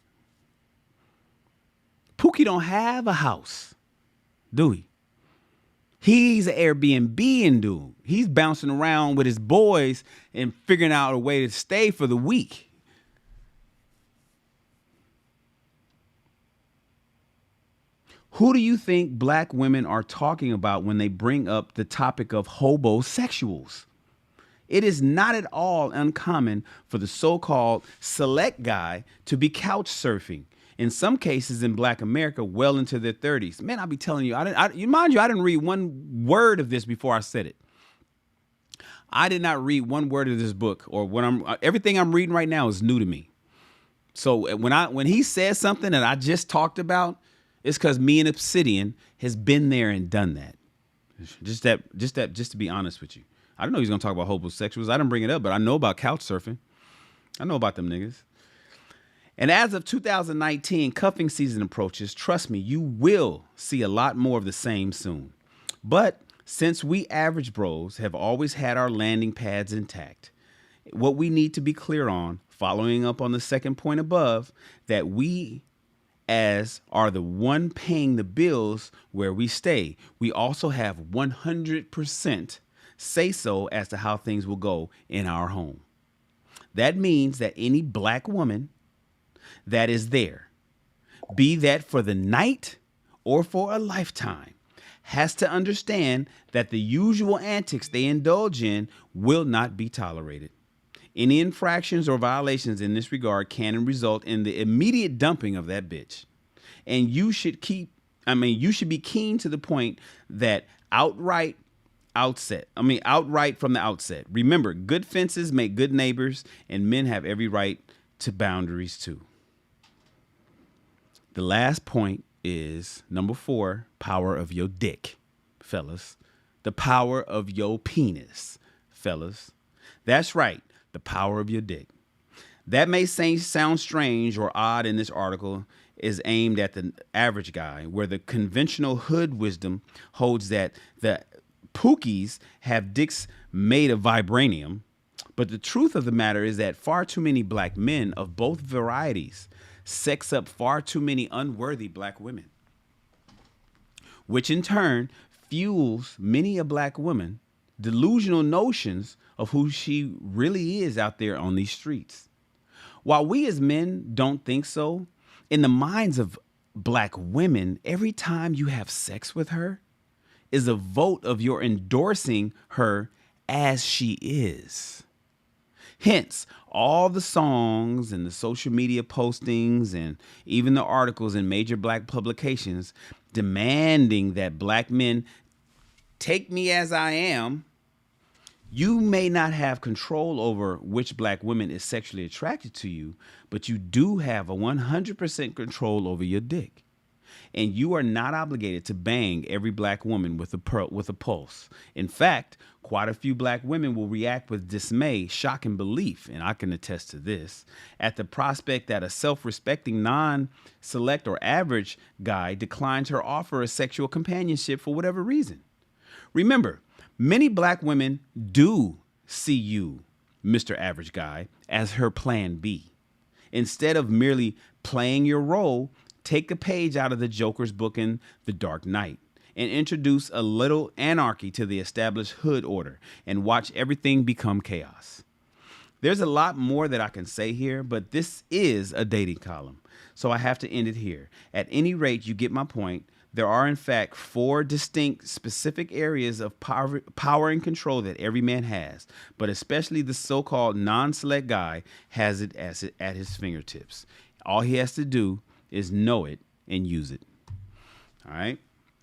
Pookie don't have a house, do he? He's an Airbnb dude. He's bouncing around with his boys and figuring out a way to stay for the week. Who do you think black women are talking about when they bring up the topic of hobosexuals? It is not at all uncommon for the so-called select guy to be couch surfing. In some cases in black America, well into their 30s. Man, I'll be telling you, I didn't read one word of this before I said it. I did not read one word of this book, or everything I'm reading right now is new to me. So when he says something that I just talked about, it's because me and Obsidian has been there and done that. Just to be honest with you. I didn't know he was gonna talk about homosexuals. I didn't bring it up, but I know about couch surfing. I know about them niggas. And as of 2019, cuffing season approaches. Trust me, you will see a lot more of the same soon. But since we average bros have always had our landing pads intact, what we need to be clear on, following up on the second point above, that we as are the one paying the bills where we stay, we also have 100% say so as to how things will go in our home. That means that any black woman that is there, be that for the night or for a lifetime, has to understand that the usual antics they indulge in will not be tolerated. Any infractions or violations in this regard can result in the immediate dumping of that bitch. And you should be keen to the point that outright from the outset. Remember, good fences make good neighbors, and men have every right to boundaries too. The last point is number 4, power of your dick, fellas. The power of your penis, fellas. That's right, the power of your dick. That may sound strange or odd in this article is aimed at the average guy, where the conventional hood wisdom holds that the pookies have dicks made of vibranium. But the truth of the matter is that far too many black men of both varieties sex up far too many unworthy black women, which in turn fuels many a black woman delusional notions of who she really is out there on these streets. While we as men don't think so, in the minds of black women, every time you have sex with her is a vote of your endorsing her as she is. Hence, all the songs and the social media postings and even the articles in major black publications demanding that black men take me as I am. You may not have control over which black woman is sexually attracted to you, but you do have a 100% control over your dick. And you are not obligated to bang every black woman with a pulse. In fact, quite a few black women will react with dismay, shock, and belief, and I can attest to this, at the prospect that a self-respecting non-select or average guy declines her offer of sexual companionship for whatever reason. Remember, many black women do see you, Mr. Average Guy, as her plan B. Instead of merely playing your role, take a page out of the Joker's book in The Dark Knight and introduce a little anarchy to the established hood order and watch everything become chaos. There's a lot more that I can say here, but this is a dating column, so I have to end it here. At any rate, you get my point. There are, in fact, 4 distinct specific areas of power and control that every man has, but especially the so-called non-select guy has it at his fingertips. All he has to do is know it and use it. All right,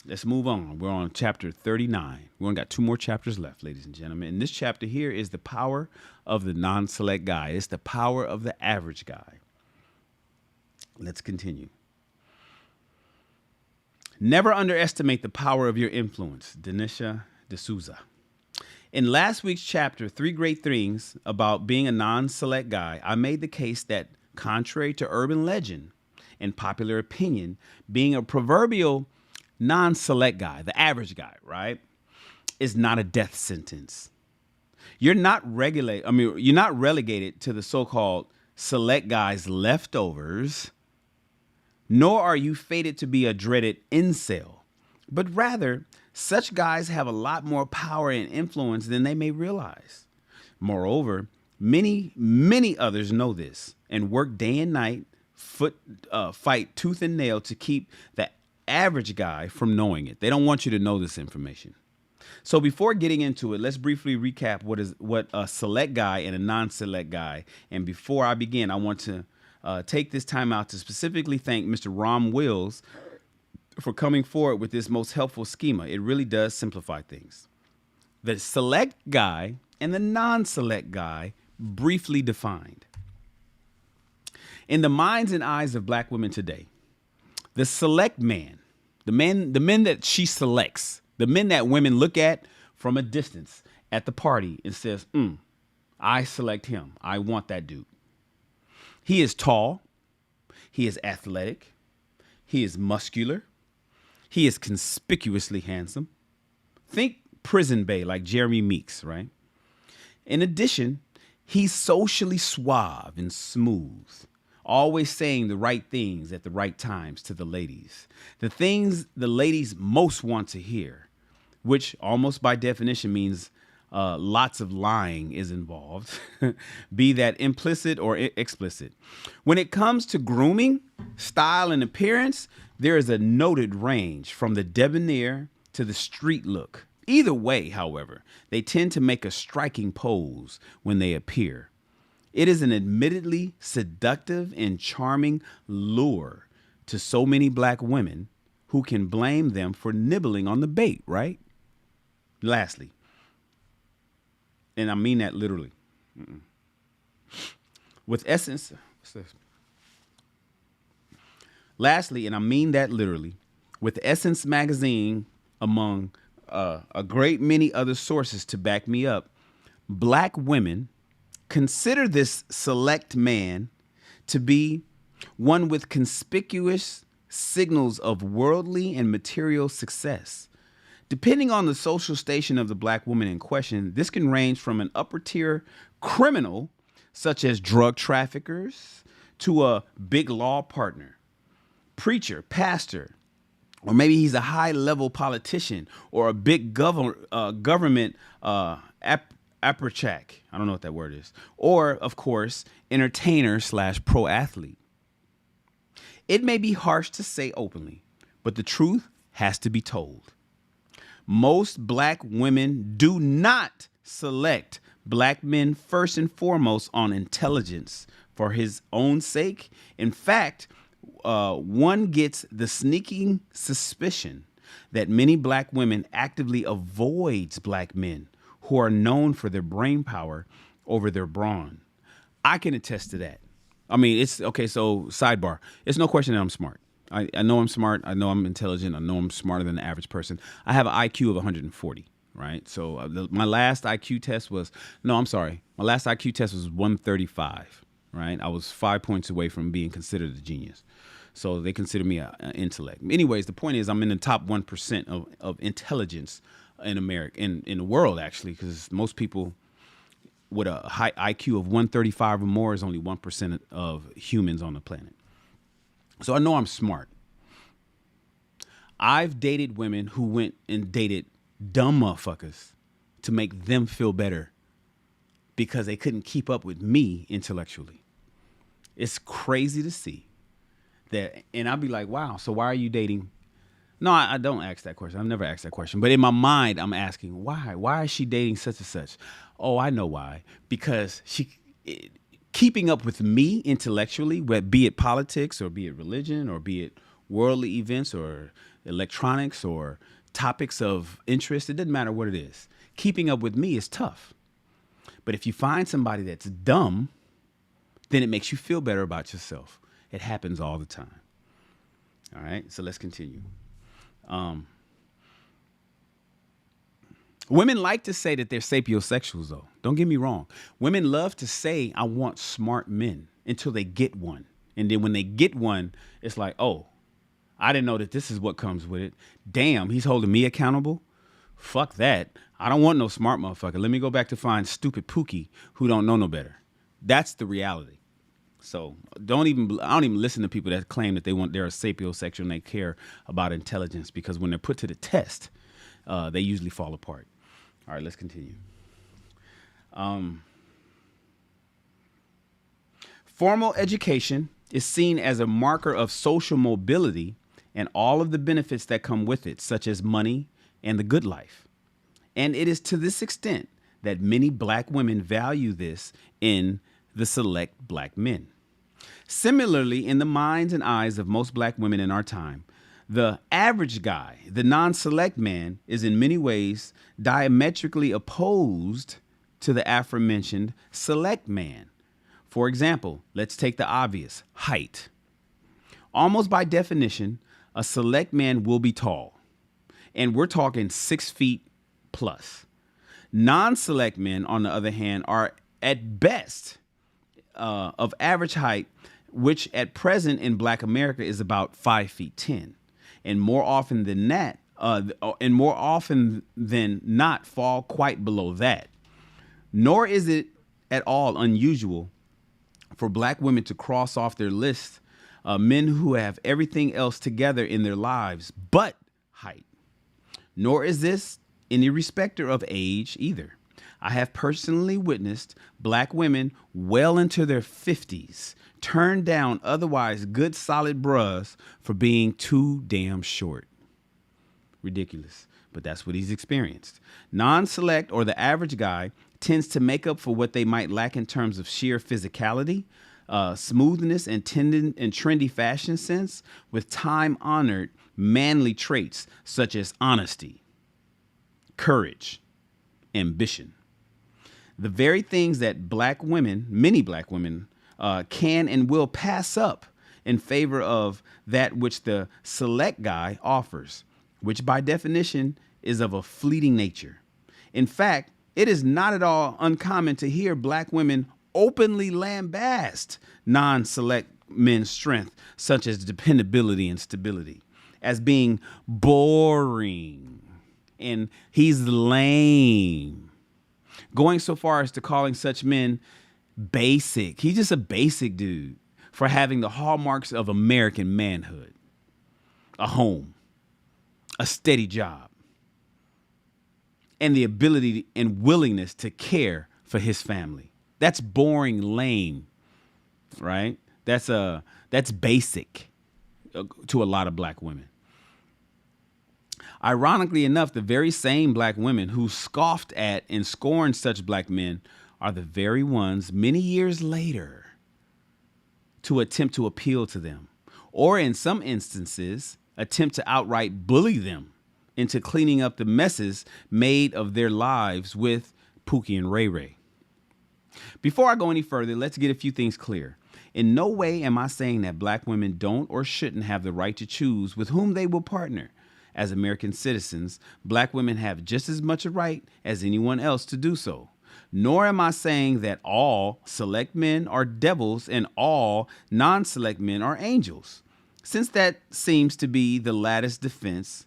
let's move on. We're on chapter 39. We only got 2 more chapters left, ladies and gentlemen. And this chapter here is the power of the non-select guy. It's the power of the average guy. Let's continue. Never underestimate the power of your influence. Denisha D'Souza. In last week's chapter, 3 Great Things About Being a Non-Select Guy, I made the case that, contrary to urban legend and popular opinion, being a proverbial non-select guy, the average guy, right, is not a death sentence. You're not relegated to the so-called select guys leftovers, nor are you fated to be a dreaded incel, but rather such guys have a lot more power and influence than they may realize. Moreover, many others know this and work day and night, fight tooth and nail to keep the average guy from knowing it. They don't want you to know this information. So before getting into it, let's briefly recap what a select guy and a non-select guy. And before I begin, I want to take this time out to specifically thank Mr. Rom Wills for coming forward with this most helpful schema. It really does simplify things. The select guy and the non-select guy, briefly defined. In the minds and eyes of black women today, the select man, the men that she selects, the men that women look at from a distance at the party and says, I select him. I want that dude. He is tall, He is athletic. He is muscular. He is conspicuously handsome. Think prison bae like Jeremy Meeks, right? In addition, he's socially suave and smooth, always saying the right things at the right times to the ladies. The things the ladies most want to hear, which almost by definition means lots of lying is involved, be that implicit or explicit. When it comes to grooming, style, and appearance, there is a noted range from the debonair to the street look. Either way, however, they tend to make a striking pose when they appear. It is an admittedly seductive and charming lure to so many black women who can blame them for nibbling on the bait, right? Lastly, and I mean that literally, with Essence, what's this? Lastly, and I mean that literally, with Essence magazine among a great many other sources to back me up, black women consider this select man to be one with conspicuous signals of worldly and material success. Depending on the social station of the black woman in question, this can range from an upper tier criminal, such as drug traffickers, to a big law partner, preacher, pastor, or maybe he's a high-level politician or a big government apparatchik. I don't know what that word is. Or, of course, entertainer / pro athlete. It may be harsh to say openly, but the truth has to be told. Most black women do not select black men first and foremost on intelligence for his own sake. In fact, one gets the sneaking suspicion that many black women actively avoids black men who are known for their brain power over their brawn. I can attest to that. I mean, it's okay. So sidebar, it's no question that I'm smart. I know I'm smart. I know I'm intelligent. I know I'm smarter than the average person. I have an IQ of 140, right? So my last IQ test was, no, I'm sorry. My last IQ test was 135, right? I was 5 points away from being considered a genius. So they consider me an intellect. Anyways, the point is I'm in the top 1% of intelligence in America, in the world, actually, because most people with a high IQ of 135 or more is only 1% of humans on the planet. So I know I'm smart. I've dated women who went and dated dumb motherfuckers to make them feel better because they couldn't keep up with me intellectually. It's crazy to see that. And I'll be like, wow, so why are you dating? No, I don't ask that question. I've never asked that question. But in my mind, I'm asking, why? Why is she dating such and such? Oh, I know why. Because keeping up with me intellectually, be it politics or be it religion or be it worldly events or electronics or topics of interest, it doesn't matter what it is. Keeping up with me is tough. But if you find somebody that's dumb, then it makes you feel better about yourself. It happens all the time. All right, so let's continue. Women like to say that they're sapiosexuals, though. Don't get me wrong. Women love to say, I want smart men until they get one. And then when they get one, it's like, oh, I didn't know that this is what comes with it. Damn, he's holding me accountable. Fuck that. I don't want no smart motherfucker. Let me go back to find stupid Pookie who don't know no better. That's the reality. So I don't even listen to people that claim that they're a sapiosexual and they care about intelligence, because when they're put to the test, they usually fall apart. All right, let's continue. Formal education is seen as a marker of social mobility and all of the benefits that come with it, such as money and the good life. And it is to this extent that many black women value this in the select black men. Similarly, in the minds and eyes of most black women in our time, the average guy, the non-select man, is in many ways diametrically opposed to the aforementioned select man. For example, let's take the obvious, height. Almost by definition, a select man will be tall, and we're talking 6 feet plus. Non-select men, on the other hand, are at best of average height which at present in Black America is about 5'10", and more often than not fall quite below that. Nor is it at all unusual for Black women to cross off their list men who have everything else together in their lives but height. Nor is this any respecter of age either. I have personally witnessed Black women well into their 50s turn down otherwise good solid bras for being too damn short. Ridiculous, but that's what he's experienced. Non-select or the average guy tends to make up for what they might lack in terms of sheer physicality, smoothness, and trendy fashion sense with time-honored manly traits such as honesty, courage, ambition. The very things that Black women, many Black women, can and will pass up in favor of that which the select guy offers, which by definition is of a fleeting nature. In fact, it is not at all uncommon to hear Black women openly lambast non-select men's strength, such as dependability and stability, as being boring and he's lame, going so far as to calling such men basic. He's just a basic dude for having the hallmarks of American manhood: a home, a steady job, and the ability and willingness to care for his family. That's boring, lame, right? That's basic to a lot of Black women. Ironically enough, the very same Black women who scoffed at and scorned such Black men are the very ones many years later to attempt to appeal to them, or in some instances, attempt to outright bully them into cleaning up the messes made of their lives with Pookie and Ray Ray. Before I go any further, let's get a few things clear. In no way am I saying that Black women don't or shouldn't have the right to choose with whom they will partner. As American citizens, Black women have just as much a right as anyone else to do so. Nor am I saying that all select men are devils and all non-select men are angels, since that seems to be the latest defense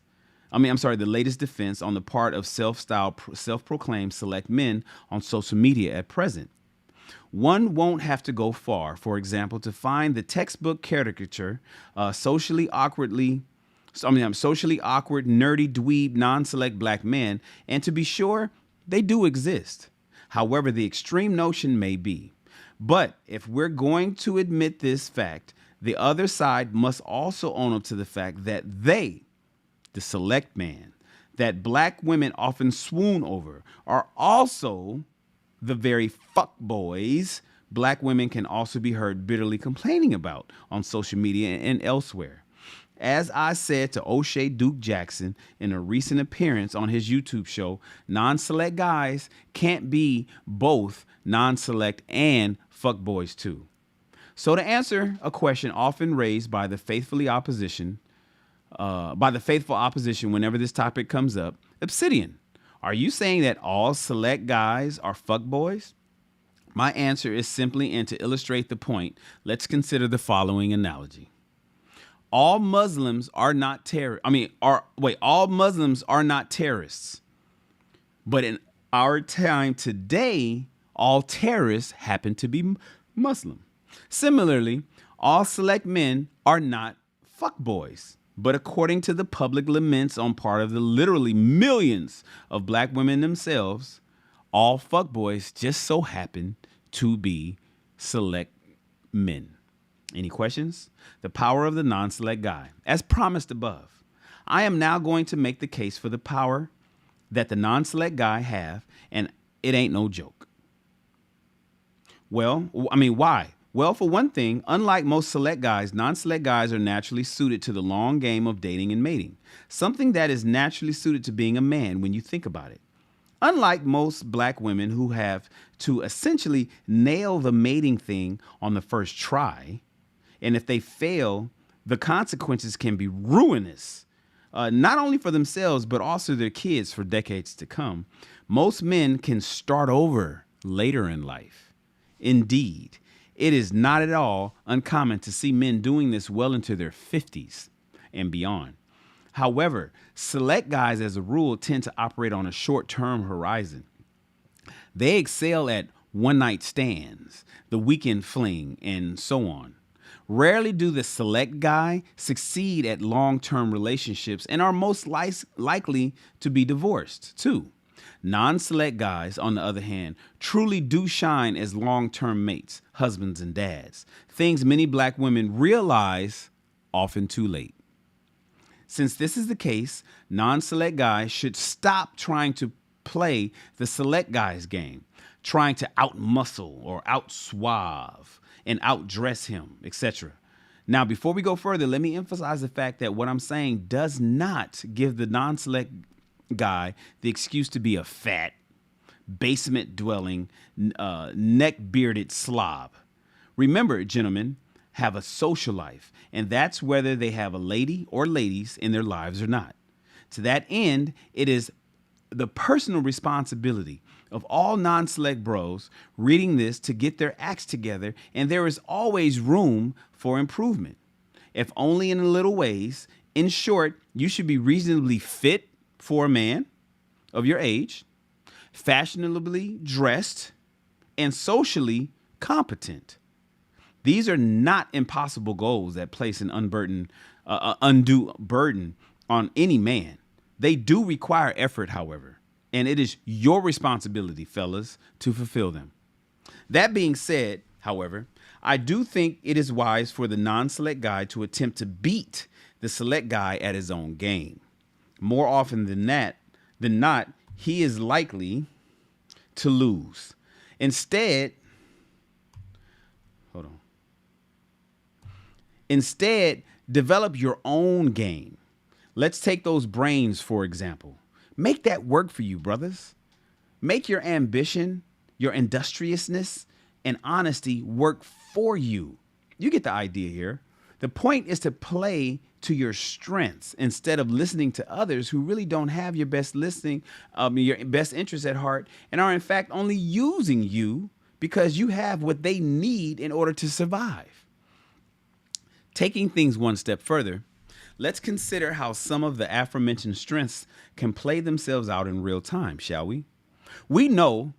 on the part of self-proclaimed select men on social media at present. One won't have to go far, for example, to find the textbook caricature, socially awkward, nerdy, dweeb, non-select Black men, and to be sure, they do exist. However, the extreme notion may be. But if we're going to admit this fact, the other side must also own up to the fact that they, the select man, that Black women often swoon over, are also the very fuckboys Black women can also be heard bitterly complaining about on social media and elsewhere. As I said to O'Shea Duke Jackson in a recent appearance on his YouTube show, non-select guys can't be both non-select and fuckboys too. So to answer a question often raised by the faithful opposition whenever this topic comes up, Obsidian, are you saying that all select guys are fuckboys? My answer is simply, and to illustrate the point, let's consider the following analogy. All Muslims are not terrorists. But in our time today, all terrorists happen to be Muslim. Similarly, all select men are not fuckboys. But according to the public laments on part of the literally millions of Black women themselves, all fuckboys just so happen to be select men. Any questions? The power of the non-select guy. As promised above, I am now going to make the case for the power that the non-select guy have, and it ain't no joke. Why? Well, for one thing, unlike most select guys, non-select guys are naturally suited to the long game of dating and mating, something that is naturally suited to being a man when you think about it. Unlike most Black women who have to essentially nail the mating thing on the first try, and if they fail, the consequences can be ruinous, not only for themselves, but also their kids for decades to come. Most men can start over later in life. Indeed, It is not at all uncommon to see men doing this well into their 50s and beyond. However, select guys as a rule tend to operate on a short-term horizon. They excel at one-night stands, the weekend fling, and so on. Rarely do the select guy succeed at long-term relationships and are most likely to be divorced, too. Non-select guys, on the other hand, truly do shine as long-term mates, husbands, and dads, things many black women realize often too late. Since this is the case, non-select guys should stop trying to play the select guy's game, trying to out-muscle or out-suave and outdress him, etc. Now, before we go further, let me emphasize the fact that what I'm saying does not give the non-select guy the excuse to be a fat, basement-dwelling, neck-bearded slob. Remember, gentlemen have a social life, and that's whether they have a lady or ladies in their lives or not. To that end, it is the personal responsibility of all non-select bros reading this to get their acts together, and there is always room for improvement, if only in little ways. In short, you should be reasonably fit for a man of your age, fashionably dressed, and socially competent. These are not impossible goals that place an undue burden on any man. They do require effort, however, and it is your responsibility, fellas, to fulfill them. That being said, however, I do think it is wise for the non-select guy to attempt to beat the select guy at his own game. More often than not, he is likely to lose. Instead, develop your own game. Let's take those brains, for example. Make that work for you, brothers. Make your ambition, your industriousness, and honesty work for you. You get the idea here. The point is to play to your strengths instead of listening to others who really don't have your best your best interests at heart, and are in fact only using you because you have what they need in order to survive. Taking things one step further, let's consider how some of the aforementioned strengths can play themselves out in real time, shall we? We know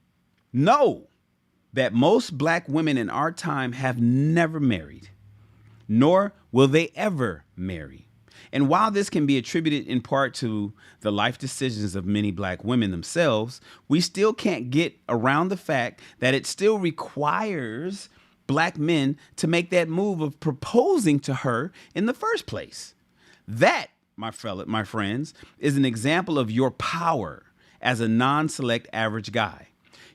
that most black women in our time have never married, nor will they ever marry. And while this can be attributed in part to the life decisions of many black women themselves, we still can't get around the fact that it still requires black men to make that move of proposing to her in the first place. That, my friends, is an example of your power as a non-select average guy.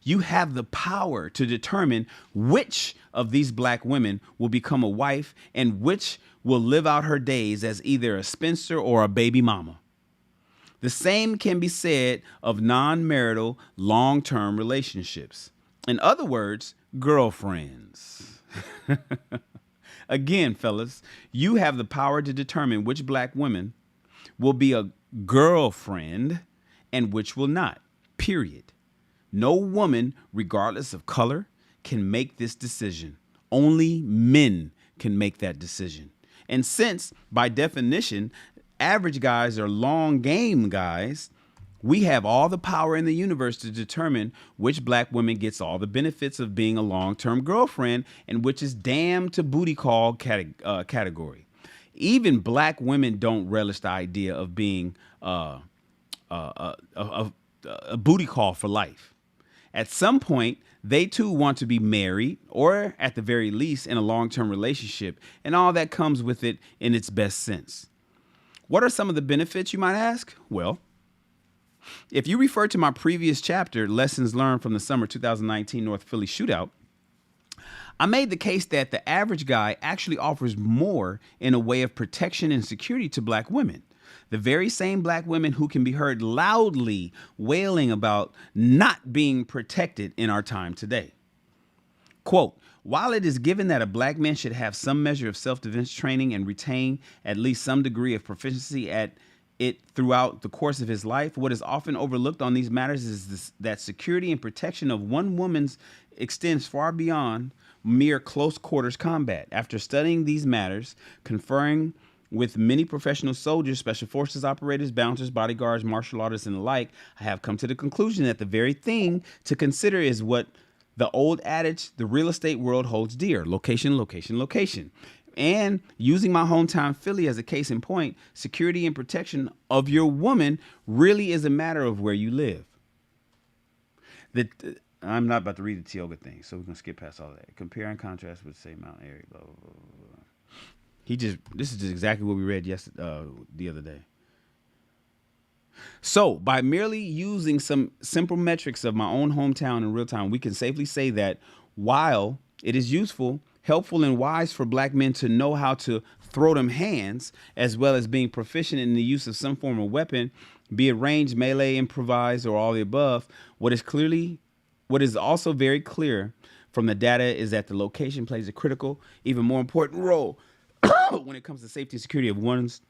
You have the power to determine which of these black women will become a wife and which will live out her days as either a spinster or a baby mama. The same can be said of non-marital long-term relationships. In other words, girlfriends. Again, fellas, you have the power to determine which black women will be a girlfriend and which will not, period. No woman, regardless of color, can make this decision. Only men can make that decision. And since, by definition, average guys are long game guys, we have all the power in the universe to determine which black woman gets all the benefits of being a long-term girlfriend and which is damned to booty call category. Even black women don't relish the idea of being a booty call for life. At some point, they too want to be married, or at the very least in a long-term relationship, and all that comes with it in its best sense. What are some of the benefits, you might ask? Well, if you refer to my previous chapter, Lessons Learned from the Summer 2019 North Philly Shootout, I made the case that the average guy actually offers more in a way of protection and security to black women. The very same black women who can be heard loudly wailing about not being protected in our time today. Quote, while it is given that a black man should have some measure of self-defense training and retain at least some degree of proficiency at it throughout the course of his life, what is often overlooked on these matters is that security and protection of one woman's extends far beyond mere close quarters combat. After studying these matters, conferring with many professional soldiers, special forces operators, bouncers, bodyguards, martial artists, and the like, I have come to the conclusion that the very thing to consider is what the old adage, the real estate world holds dear: location, location, location. And using my hometown Philly as a case in point, security and protection of your woman really is a matter of where you live. I'm not about to read the Tioga thing, so we're going to skip past all that. Compare and contrast with, say, Mount Airy, blah, blah, blah, blah. This is just exactly what we read the other day. So, by merely using some simple metrics of my own hometown in real time, we can safely say that while it is useful, helpful, and wise for black men to know how to throw them hands, as well as being proficient in the use of some form of weapon, be it ranged, melee, improvised, or all the above, what is also very clear from the data is that the location plays a critical, even more important role when it comes to safety and security of one's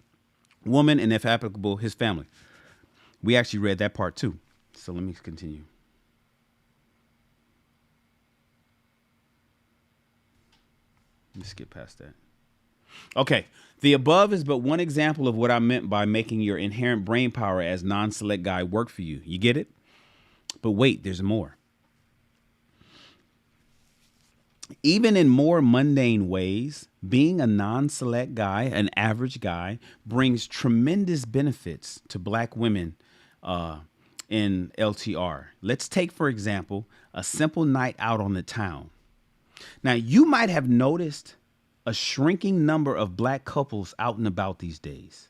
woman, and if applicable, his family. We actually read that part too. So let me continue. Let's skip past that. Okay. The above is but one example of what I meant by making your inherent brain power as non-select guy work for you. You get it? But wait, there's more. Even in more mundane ways, being a non-select guy, an average guy, brings tremendous benefits to black women in LTR. Let's take, for example, a simple night out on the town. Now, you might have noticed a shrinking number of black couples out and about these days.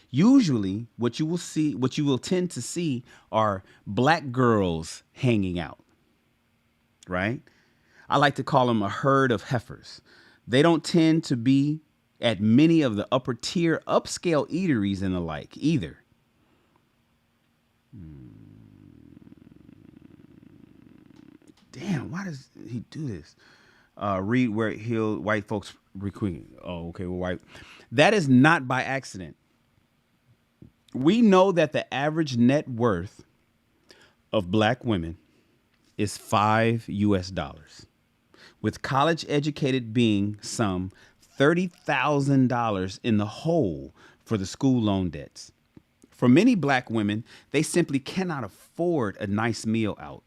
Usually, what you will tend to see are black girls hanging out, right? I like to call them a herd of heifers. They don't tend to be at many of the upper tier upscale eateries and the like either. Damn, why does he do this? Read where white folks recruiting. Oh, okay, well, white. That is not by accident. We know that the average net worth of black women is $5 US, with college educated being some $30,000 in the hole for the school loan debts. For many black women, they simply cannot afford a nice meal out.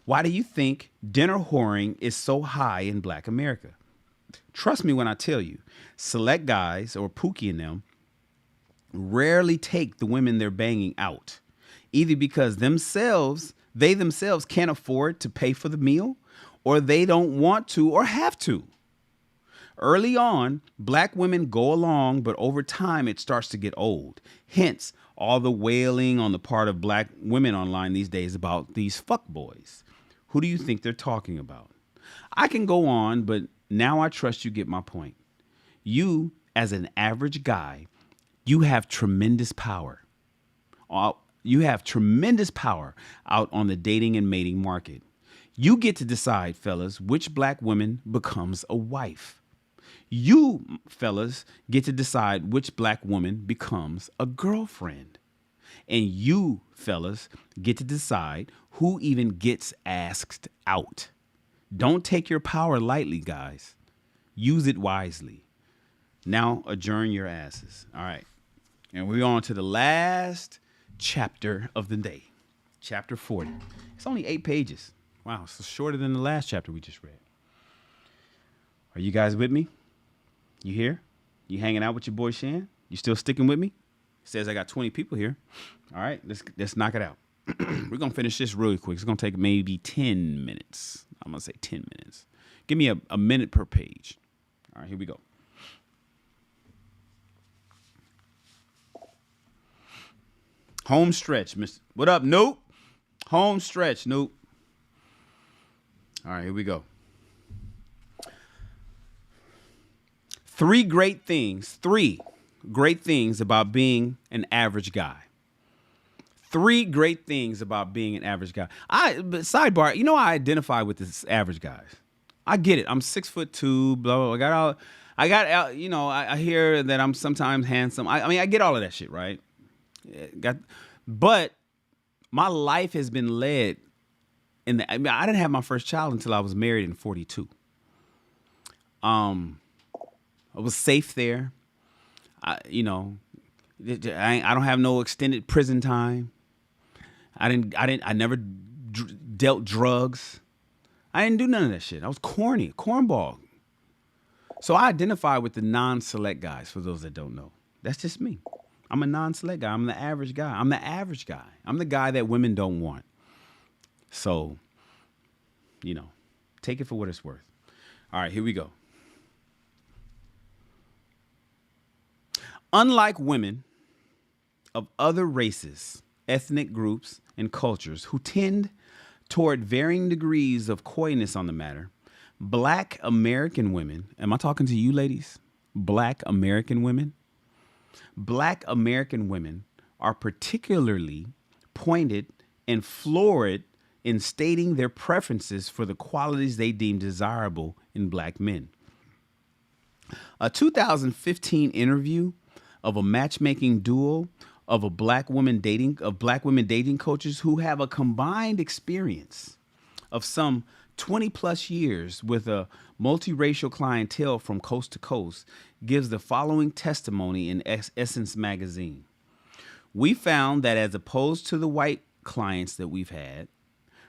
Why do you think dinner whoring is so high in black America? Trust me when I tell you, select guys, or Pookie and them, rarely take the women they're banging out, either because they themselves can't afford to pay for the meal, or they don't want to or have to. Early on, black women go along, but over time it starts to get old. Hence, all the wailing on the part of black women online these days about these fuckboys. Who do you think they're talking about? I can go on, but now I trust you get my point. You, as an average guy, you have tremendous power. You have tremendous power out on the dating and mating market. You get to decide, fellas, which black woman becomes a wife. You, fellas, get to decide which black woman becomes a girlfriend. And you, fellas, get to decide who even gets asked out. Don't take your power lightly, guys. Use it wisely. Now adjourn your asses. All right. And we're on to the last chapter of the day. Chapter 40. It's only 8 pages. Wow, it's shorter than the last chapter we just read. Are you guys with me? You here? You hanging out with your boy Shan? You still sticking with me? Says I got 20 people here. All right, let's knock it out. We're going to finish this really quick. It's going to take maybe 10 minutes. I'm going to say 10 minutes. Give me a minute per page. All right, here we go. Home stretch, Mr. What up, Nope? Home stretch, Nope. All right, here we go. 3 great things about being an average guy. 3 great things about being an average guy. But sidebar, I identify with this average guys. I get it. I'm 6'2", blah, blah. I hear that I'm sometimes handsome. I get all of that shit, right? But my life has been led I didn't have my first child until I was married in 42. I was safe there. I don't have no extended prison time. I never dealt drugs. I didn't do none of that shit. I was cornball. So I identify with the non-select guys, for those that don't know. That's just me. I'm a non-select guy. I'm the average guy. I'm the guy that women don't want. So, take it for what it's worth. All right, here we go. Unlike women of other races, ethnic groups, and cultures who tend toward varying degrees of coyness on the matter, Black American women, am I talking to you ladies? Black American women? Black American women are particularly pointed and florid in stating their preferences for the qualities they deem desirable in black men. A 2015 interview of a matchmaking duo of black women dating coaches who have a combined experience of some 20 plus years with a multiracial clientele from coast to coast gives the following testimony in Essence magazine. We found that as opposed to the white clients that we've had,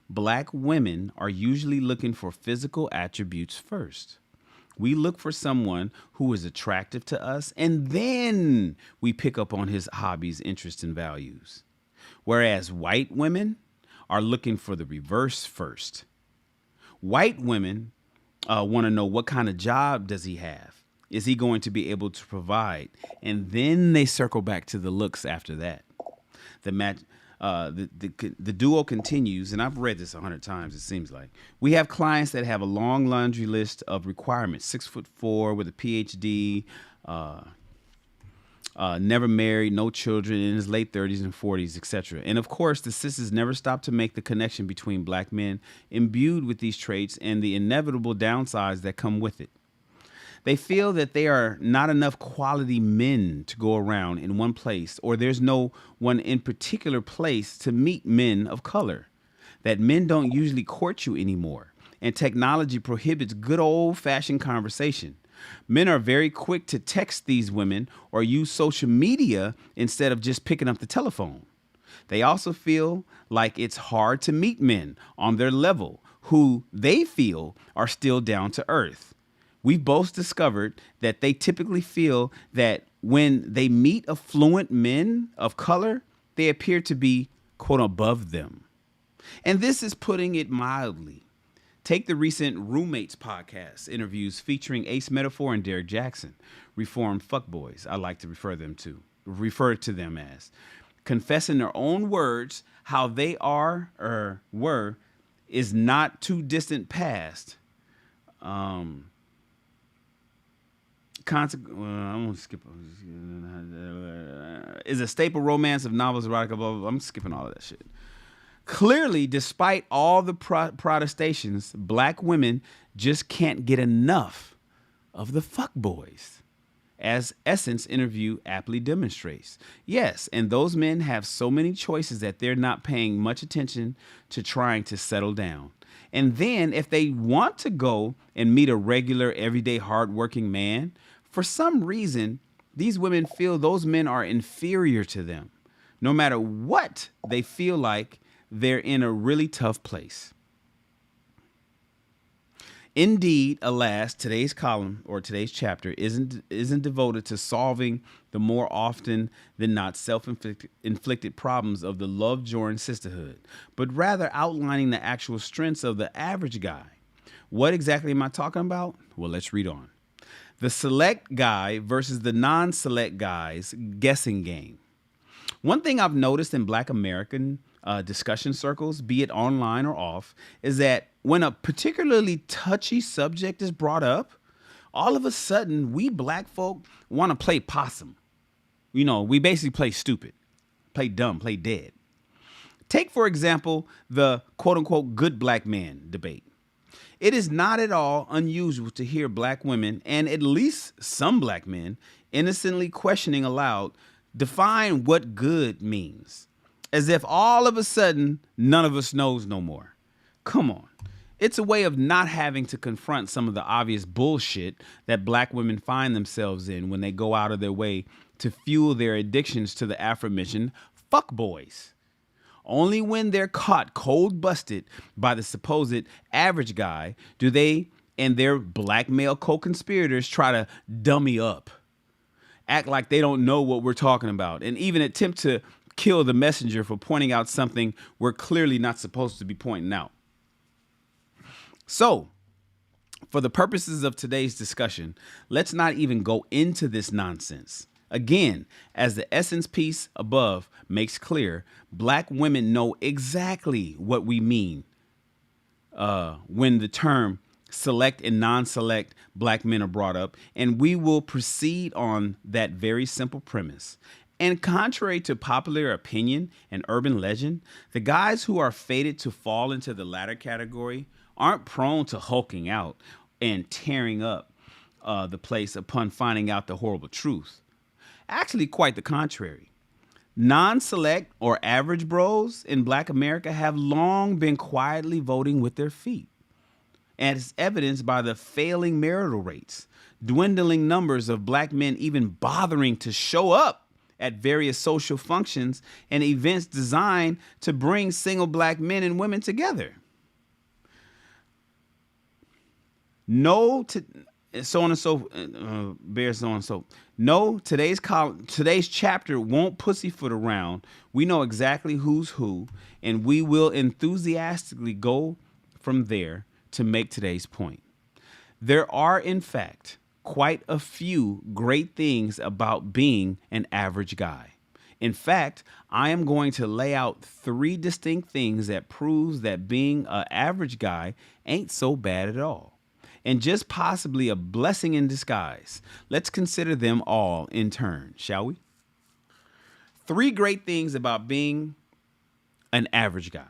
black women are usually looking for physical attributes first. We look for someone who is attractive to us, and then we pick up on his hobbies, interests, and values. Whereas white women are looking for the reverse first. White women want to know what kind of job does he have? Is he going to be able to provide? And then they circle back to the looks after that. The duo continues, and I've read this 100 times, it seems like. We have clients that have a long laundry list of requirements. 6'4" with a PhD, never married, no children, in his late 30s and 40s, etc. And of course, the sisters never stop to make the connection between black men imbued with these traits and the inevitable downsides that come with it. They feel that there are not enough quality men to go around in one place, or there's no one in particular place to meet men of color, that men don't usually court you anymore, and technology prohibits good old-fashioned conversation. Men are very quick to text these women or use social media instead of just picking up the telephone. They also feel like it's hard to meet men on their level who they feel are still down to earth. We've both discovered that they typically feel that when they meet affluent men of color, they appear to be, quote, above them. And this is putting it mildly. Take the recent Roommates podcast interviews featuring Ace Metaphor and Derek Jackson, reformed fuckboys, I like to refer to them as, confessing their own words how they are or were is not too distant past. I'm gonna skip. Is a staple romance of novels, erotica, blah, blah, blah. I'm skipping all of that shit. Clearly, despite all the protestations, black women just can't get enough of the fuckboys, as Essence interview aptly demonstrates. Yes, and those men have so many choices that they're not paying much attention to trying to settle down. And then if they want to go and meet a regular, everyday, hardworking man, for some reason, these women feel those men are inferior to them. No matter what, they feel like they're in a really tough place. Indeed, alas, today's column or today's chapter isn't devoted to solving the more often than not self-inflicted problems of the love-joined sisterhood, but rather outlining the actual strengths of the average guy. What exactly am I talking about? Well, let's read on. The select guy versus the non-select guy's guessing game. One thing I've noticed in Black American discussion circles, be it online or off, is that when a particularly touchy subject is brought up, all of a sudden we black folk want to play possum. You know, we basically play stupid, play dumb, play dead. Take, for example, the quote-unquote good black man debate. It is not at all unusual to hear black women, and at least some black men, innocently questioning aloud, define what good means, as if all of a sudden none of us knows no more. Come on. It's a way of not having to confront some of the obvious bullshit that black women find themselves in when they go out of their way to fuel their addictions to the aforementioned fuckboys. Only when they're caught cold busted by the supposed average guy do they and their black male co-conspirators try to dummy up, act like they don't know what we're talking about, and even attempt to kill the messenger for pointing out something we're clearly not supposed to be pointing out. So, for the purposes of today's discussion, let's not even go into this nonsense. Again, as the essence piece above makes clear, black women know exactly what we mean when the term select and non-select black men are brought up, and we will proceed on that very simple premise. And contrary to popular opinion and urban legend, the guys who are fated to fall into the latter category aren't prone to hulking out and tearing up the place upon finding out the horrible truth. Actually, quite the contrary. Non-select or average bros in black America have long been quietly voting with their feet, as evidenced by the failing marital rates, dwindling numbers of black men even bothering to show up at various social functions and events designed to bring single black men and women together. Today's chapter won't pussyfoot around. We know exactly who's who, and we will enthusiastically go from there to make today's point. There are, in fact, quite a few great things about being an average guy. In fact, I am going to lay out 3 distinct things that proves that being an average guy ain't so bad at all, and just possibly a blessing in disguise. Let's consider them all in turn, shall we? 3 great things about being an average guy.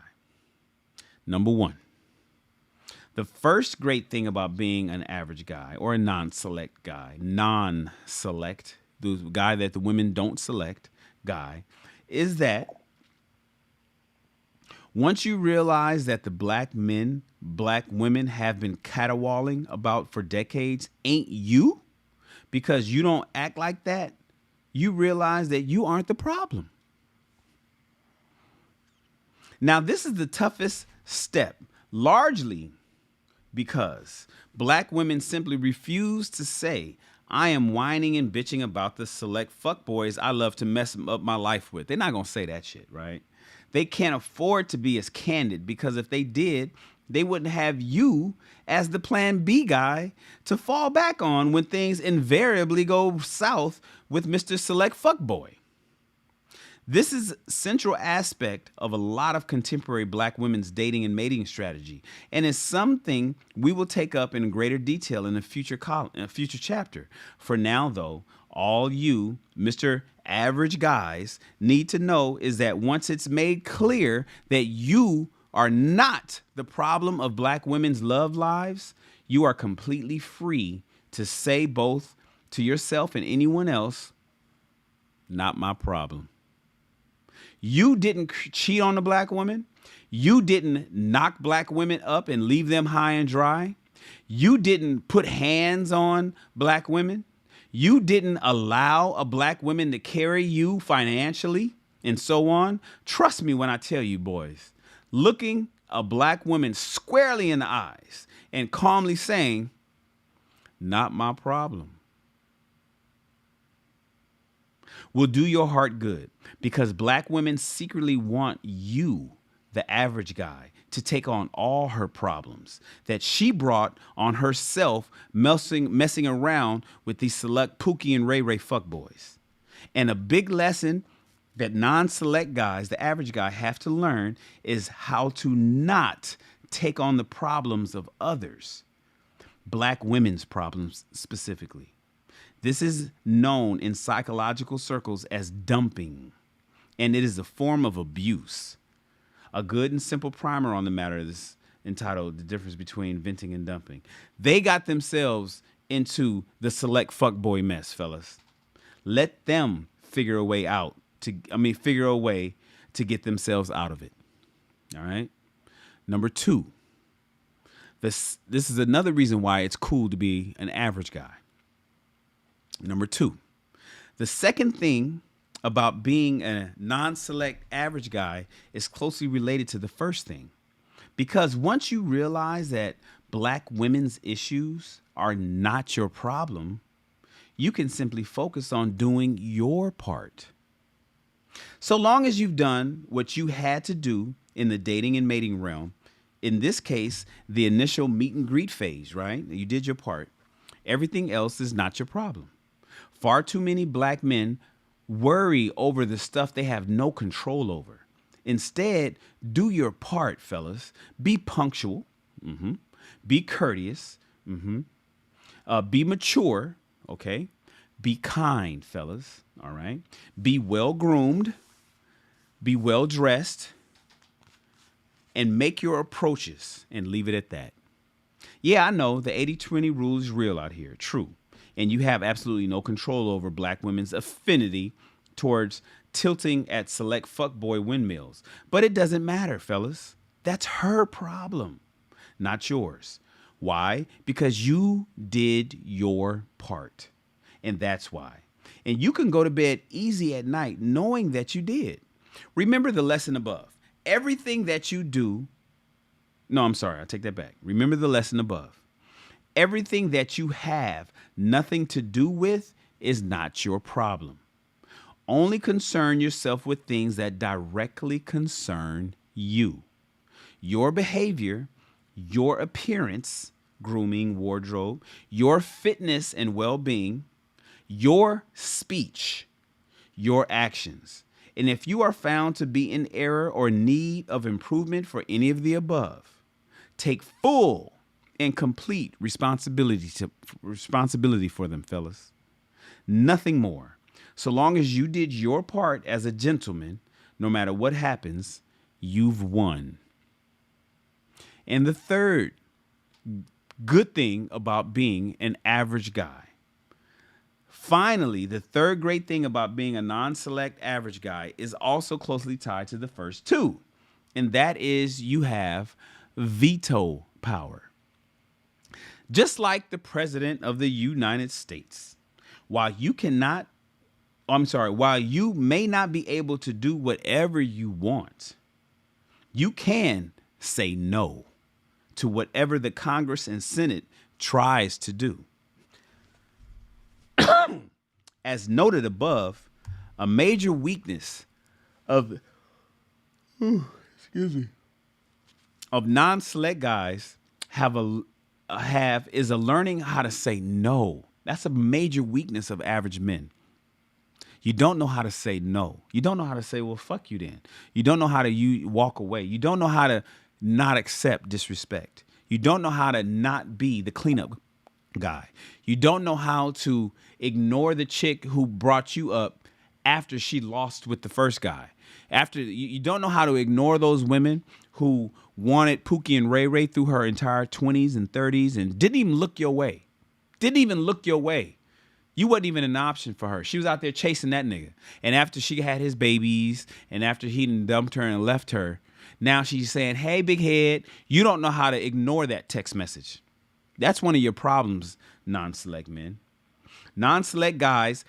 Number 1. The first great thing about being an average guy or a non-select guy, the guy that the women don't select guy, is that once you realize that the black women have been caterwauling about for decades ain't you, because you don't act like that, you realize that you aren't the problem. Now, this is the toughest step, largely because black women simply refuse to say, I am whining and bitching about the select fuckboys I love to mess up my life with. They're not going to say that shit, right? They can't afford to be as candid, because if they did, they wouldn't have you as the plan B guy to fall back on when things invariably go south with Mr. Select Fuckboy. This is a central aspect of a lot of contemporary black women's dating and mating strategy, and is something we will take up in greater detail in a future chapter. For now, though, all you, Mr. Average guys, need to know is that once it's made clear that you are not the problem of black women's love lives, you are completely free to say both to yourself and anyone else, not my problem. You didn't cheat on a black woman. You didn't knock black women up and leave them high and dry. You didn't put hands on black women. You didn't allow a black woman to carry you financially and so on. Trust me when I tell you, boys, looking a black woman squarely in the eyes and calmly saying, not my problem, will do your heart good, because black women secretly want you, the average guy, to take on all her problems that she brought on herself messing around with these select Pookie and Ray Ray fuckboys. And a big lesson that non-select guys, the average guy, have to learn is how to not take on the problems of others, black women's problems specifically. This is known in psychological circles as dumping, and it is a form of abuse. A good and simple primer on the matter is entitled The Difference Between Venting and Dumping. They got themselves into the select fuckboy mess, fellas. Let them figure a way to get themselves out of it. All right? Number 2, This is another reason why it's cool to be an average guy. Number 2, the second thing about being a non-select average guy is closely related to the first thing. Because once you realize that black women's issues are not your problem, you can simply focus on doing your part. So long as you've done what you had to do in the dating and mating realm, in this case, the initial meet and greet phase, right? You did your part. Everything else is not your problem. Far too many black men worry over the stuff they have no control over. Instead, do your part, fellas. Be punctual. Be courteous. Be mature. Okay. Be kind, fellas. All right. Be well groomed. Be well dressed. And make your approaches and leave it at that. Yeah, I know the 80-20 rule is real out here. True. And you have absolutely no control over black women's affinity towards tilting at select fuckboy windmills. But it doesn't matter, fellas. That's her problem, not yours. Why? Because you did your part. And that's why. And you can go to bed easy at night knowing that you did. Remember the lesson above. Everything that you do. No, I'm sorry. I take that back. Remember the lesson above. Everything that you have nothing to do with is not your problem. Only concern yourself with things that directly concern you. Your behavior, your appearance, grooming, wardrobe, your fitness and well-being, your speech, your actions. And if you are found to be in error or need of improvement for any of the above, take full and complete responsibility for them, fellas. Nothing more. So long as you did your part as a gentleman, no matter what happens, you've won. And the third good thing about being an average guy. Finally, the third great thing about being a non-select average guy is also closely tied to the first two. And that is you have veto power. Just like the president of the United States, while you may not be able to do whatever you want, you can say no to whatever the Congress and Senate tries to do. As noted above, a major weakness of non-select guys is a learning how to say no. That's a major weakness of average men. You don't know how to say no. You don't know how to say, well, fuck you then. You don't know how to walk away. You don't know how to not accept disrespect. You don't know how to not be the cleanup guy. You don't know how to ignore the chick who brought you up after she lost with the first guy. You don't know how to ignore those women who wanted Pookie and Ray Ray through her entire 20s and 30s and didn't even look your way. You wasn't even an option for her. She was out there chasing that nigga. And after she had his babies and after he dumped her and left her, now she's saying, hey, big head, you don't know how to ignore that text message. That's one of your problems, non-select men. Non-select guys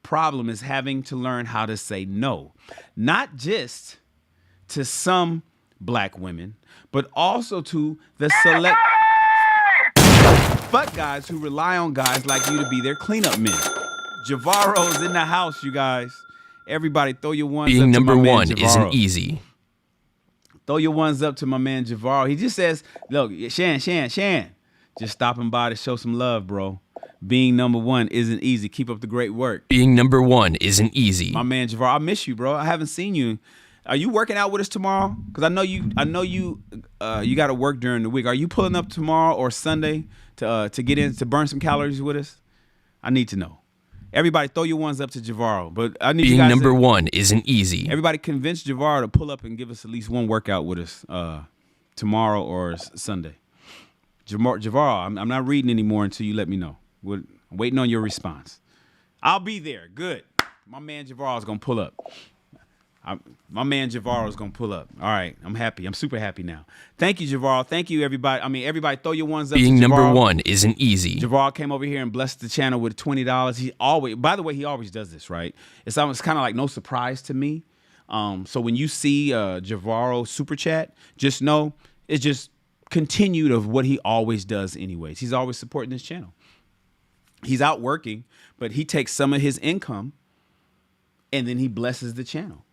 problem is having to learn how to say no. Not just to some black women, but also to the select fuck guys who rely on guys like you to be their cleanup men. Javaro's in the house, you guys. Everybody throw your ones Being up to number my man one Javaro. isn't easy. Throw your ones up to my man Javaro. He just says, look, Shan, just stopping by to show some love, bro. Being number one isn't easy. Keep up the great work. Being number one isn't easy. My man Javaro, I miss you, bro. I haven't seen you. Are you working out with us tomorrow? Because I know you got to work during the week. Are you pulling up tomorrow or Sunday to get in to burn some calories with us? I need to know. Everybody throw your ones up to Javaro. But I need Being you guys number one isn't easy. Everybody convince Javaro to pull up and give us at least one workout with us tomorrow or Sunday. Javaro, I'm not reading anymore until you let me know. I'm waiting on your response. I'll be there. Good. My man Javaro is going to pull up. My man Javaro is gonna pull up. All right, I'm happy. I'm super happy now. Thank you, Javaro. Thank you, everybody. I mean, everybody, throw your ones up. Being to number Javaro. one isn't easy. Javaro came over here and blessed the channel with $20. He always, by the way, he always does this, right? It's almost kind of like no surprise to me. So when you see Javaro super chat, just know it's just continued of what he always does anyways. He's always supporting this channel. He's out working, but he takes some of his income and then he blesses the channel.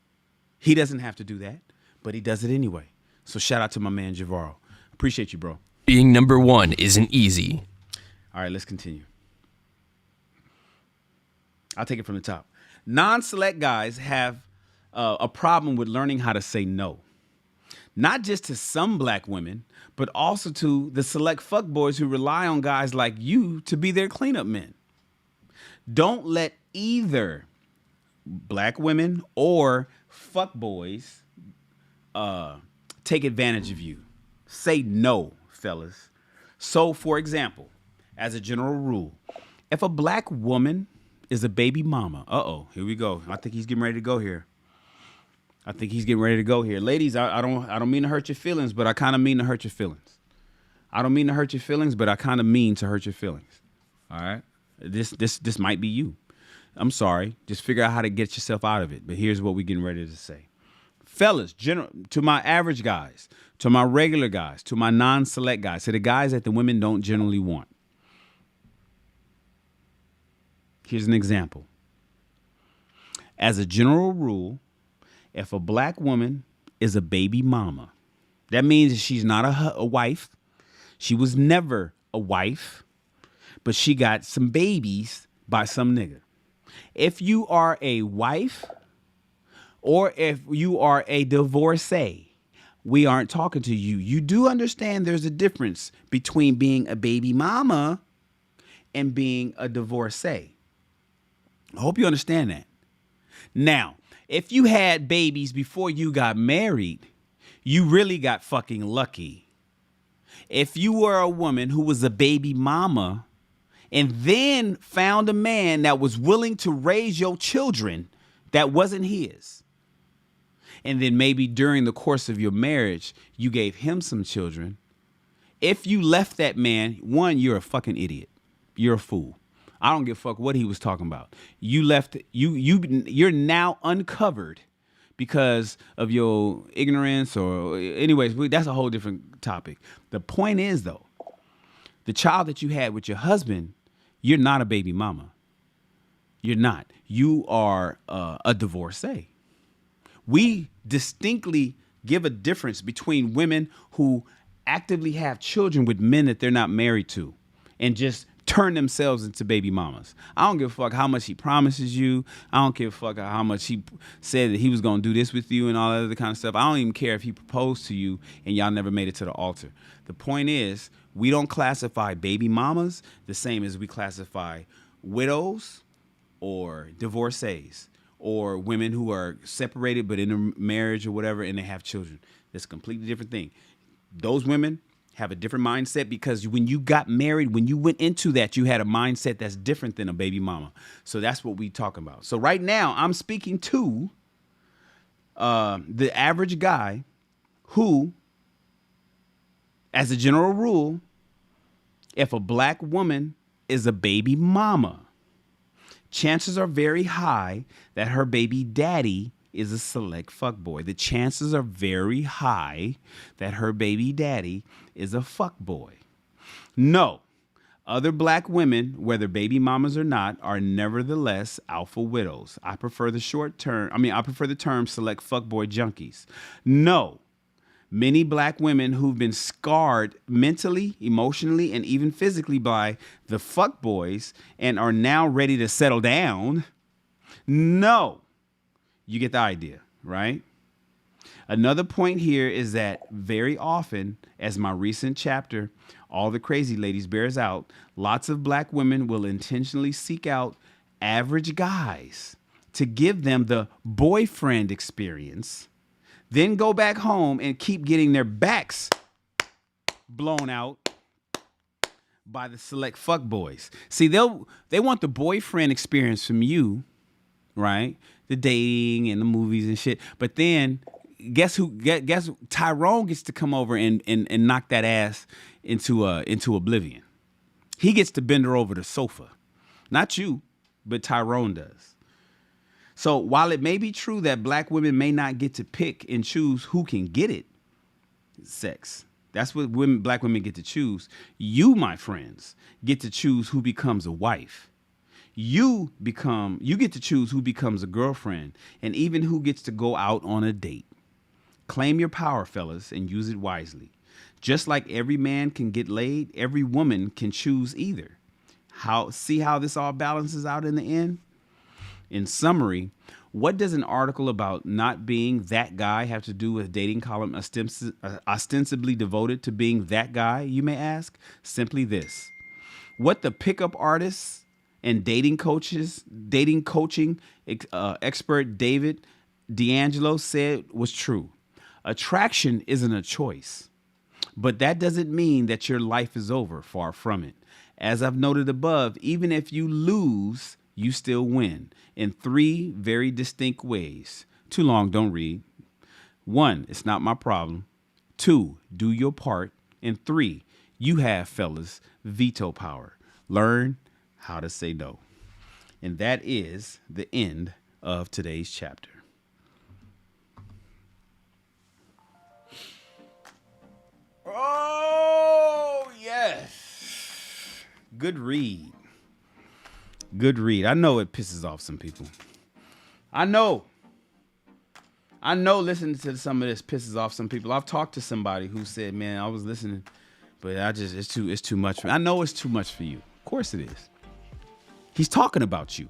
He doesn't have to do that, but he does it anyway. So shout out to my man Javaro. Appreciate you, bro. Being number one isn't easy. All right, let's continue. I'll take it from the top. Non-select guys have a problem with learning how to say no. Not just to some black women, but also to the select fuckboys who rely on guys like you to be their cleanup men. Don't let either black women or fuckboys take advantage of you. Say no, fellas. So, for example, as a general rule, if a black woman is a baby mama, here we go. I think he's getting ready to go here. Ladies, I don't mean to hurt your feelings, but I kind of mean to hurt your feelings. I don't mean to hurt your feelings, but I kind of mean to hurt your feelings. All right? This might be you. I'm sorry. Just figure out how to get yourself out of it. But here's what we're getting ready to say. Fellas, to my average guys, to my regular guys, to my non-select guys, to the guys that the women don't generally want. Here's an example. As a general rule, if a black woman is a baby mama, that means she's not a wife. She was never a wife, but she got some babies by some nigga. If you are a wife or if you are a divorcee, we aren't talking to you. You do understand there's a difference between being a baby mama and being a divorcee. I hope you understand that. Now, if you had babies before you got married, you really got fucking lucky. If you were a woman who was a baby mama and then found a man that was willing to raise your children that wasn't his, and then maybe during the course of your marriage, you gave him some children, if you left that man, one, you're a fucking idiot. You're a fool. I don't give a fuck what he was talking about. You left, you're now uncovered because of your ignorance or anyways, that's a whole different topic. The point is though, the child that you had with your husband, you're not a baby mama. You're not. You are a divorcee. We distinctly give a difference between women who actively have children with men that they're not married to and just turn themselves into baby mamas. I don't give a fuck how much he promises you. I don't give a fuck how much he said that he was going to do this with you and all that other kind of stuff. I don't even care if he proposed to you and y'all never made it to the altar. The point is, we don't classify baby mamas the same as we classify widows or divorcees or women who are separated but in a marriage or whatever and they have children. That's a completely different thing. Those women have a different mindset because when you got married, when you went into that, you had a mindset that's different than a baby mama. So that's what we talking about. So right now I'm speaking to the average guy who, as a general rule, if a black woman is a baby mama, chances are very high that her baby daddy is a select fuckboy. The chances are very high that her baby daddy is a fuckboy. No, other black women, whether baby mamas or not, are nevertheless alpha widows. I prefer the term select fuckboy junkies. No, many black women who've been scarred mentally, emotionally, and even physically by the fuckboys and are now ready to settle down. No. You get the idea, right? Another point here is that very often, as my recent chapter, All the Crazy Ladies bears out, lots of black women will intentionally seek out average guys to give them the boyfriend experience, then go back home and keep getting their backs blown out by the select fuckboys. See, they want the boyfriend experience from you, right? The dating and the movies and shit. But then guess Tyrone gets to come over and knock that ass into oblivion. He gets to bend her over the sofa. Not you, but Tyrone does. So while it may be true that black women may not get to pick and choose who can get it, sex. That's what black women get to choose. You, my friends, get to choose who becomes a wife. You get to choose who becomes a girlfriend and even who gets to go out on a date. Claim your power, fellas, and use it wisely. Just like every man can get laid, every woman can choose either. See how this all balances out in the end? In summary, what does an article about not being that guy have to do with a dating column ostensibly devoted to being that guy, you may ask? Simply this. What the pickup artists and dating coaching expert David D'Angelo said was true. Attraction isn't a choice, but that doesn't mean that your life is over. Far from it. As I've noted above, even if you lose, you still win in 3 very distinct ways. Too long, don't read. 1, it's not my problem. 2, do your part. And 3, you have, fellas, veto power. Learn how to say no. And that is the end of today's chapter. Oh, yes. Good read. Good read. I know it pisses off some people. I know listening to some of this pisses off some people. I've talked to somebody who said, man, I was listening, but it's too much for me. I know it's too much for you. Of course it is. He's talking about you.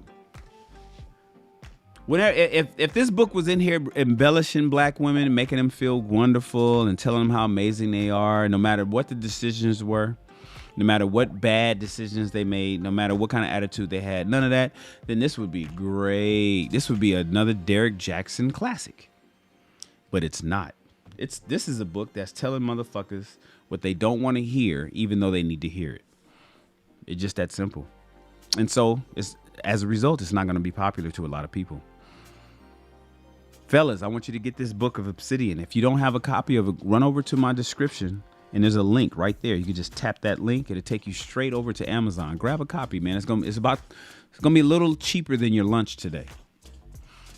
If this book was in here embellishing black women and making them feel wonderful and telling them how amazing they are, no matter what the decisions were, no matter what bad decisions they made, no matter what kind of attitude they had, none of that, then this would be great. This would be another Derek Jackson classic. But it's not. This is a book that's telling motherfuckers what they don't want to hear, even though they need to hear it. It's just that simple. And so, as a result, it's not going to be popular to a lot of people. Fellas, I want you to get this Book of Obsidian. If you don't have a copy of it, run over to my description. And there's a link right there. You can just tap that link. It'll take you straight over to Amazon. Grab a copy, man. It's gonna be a little cheaper than your lunch today.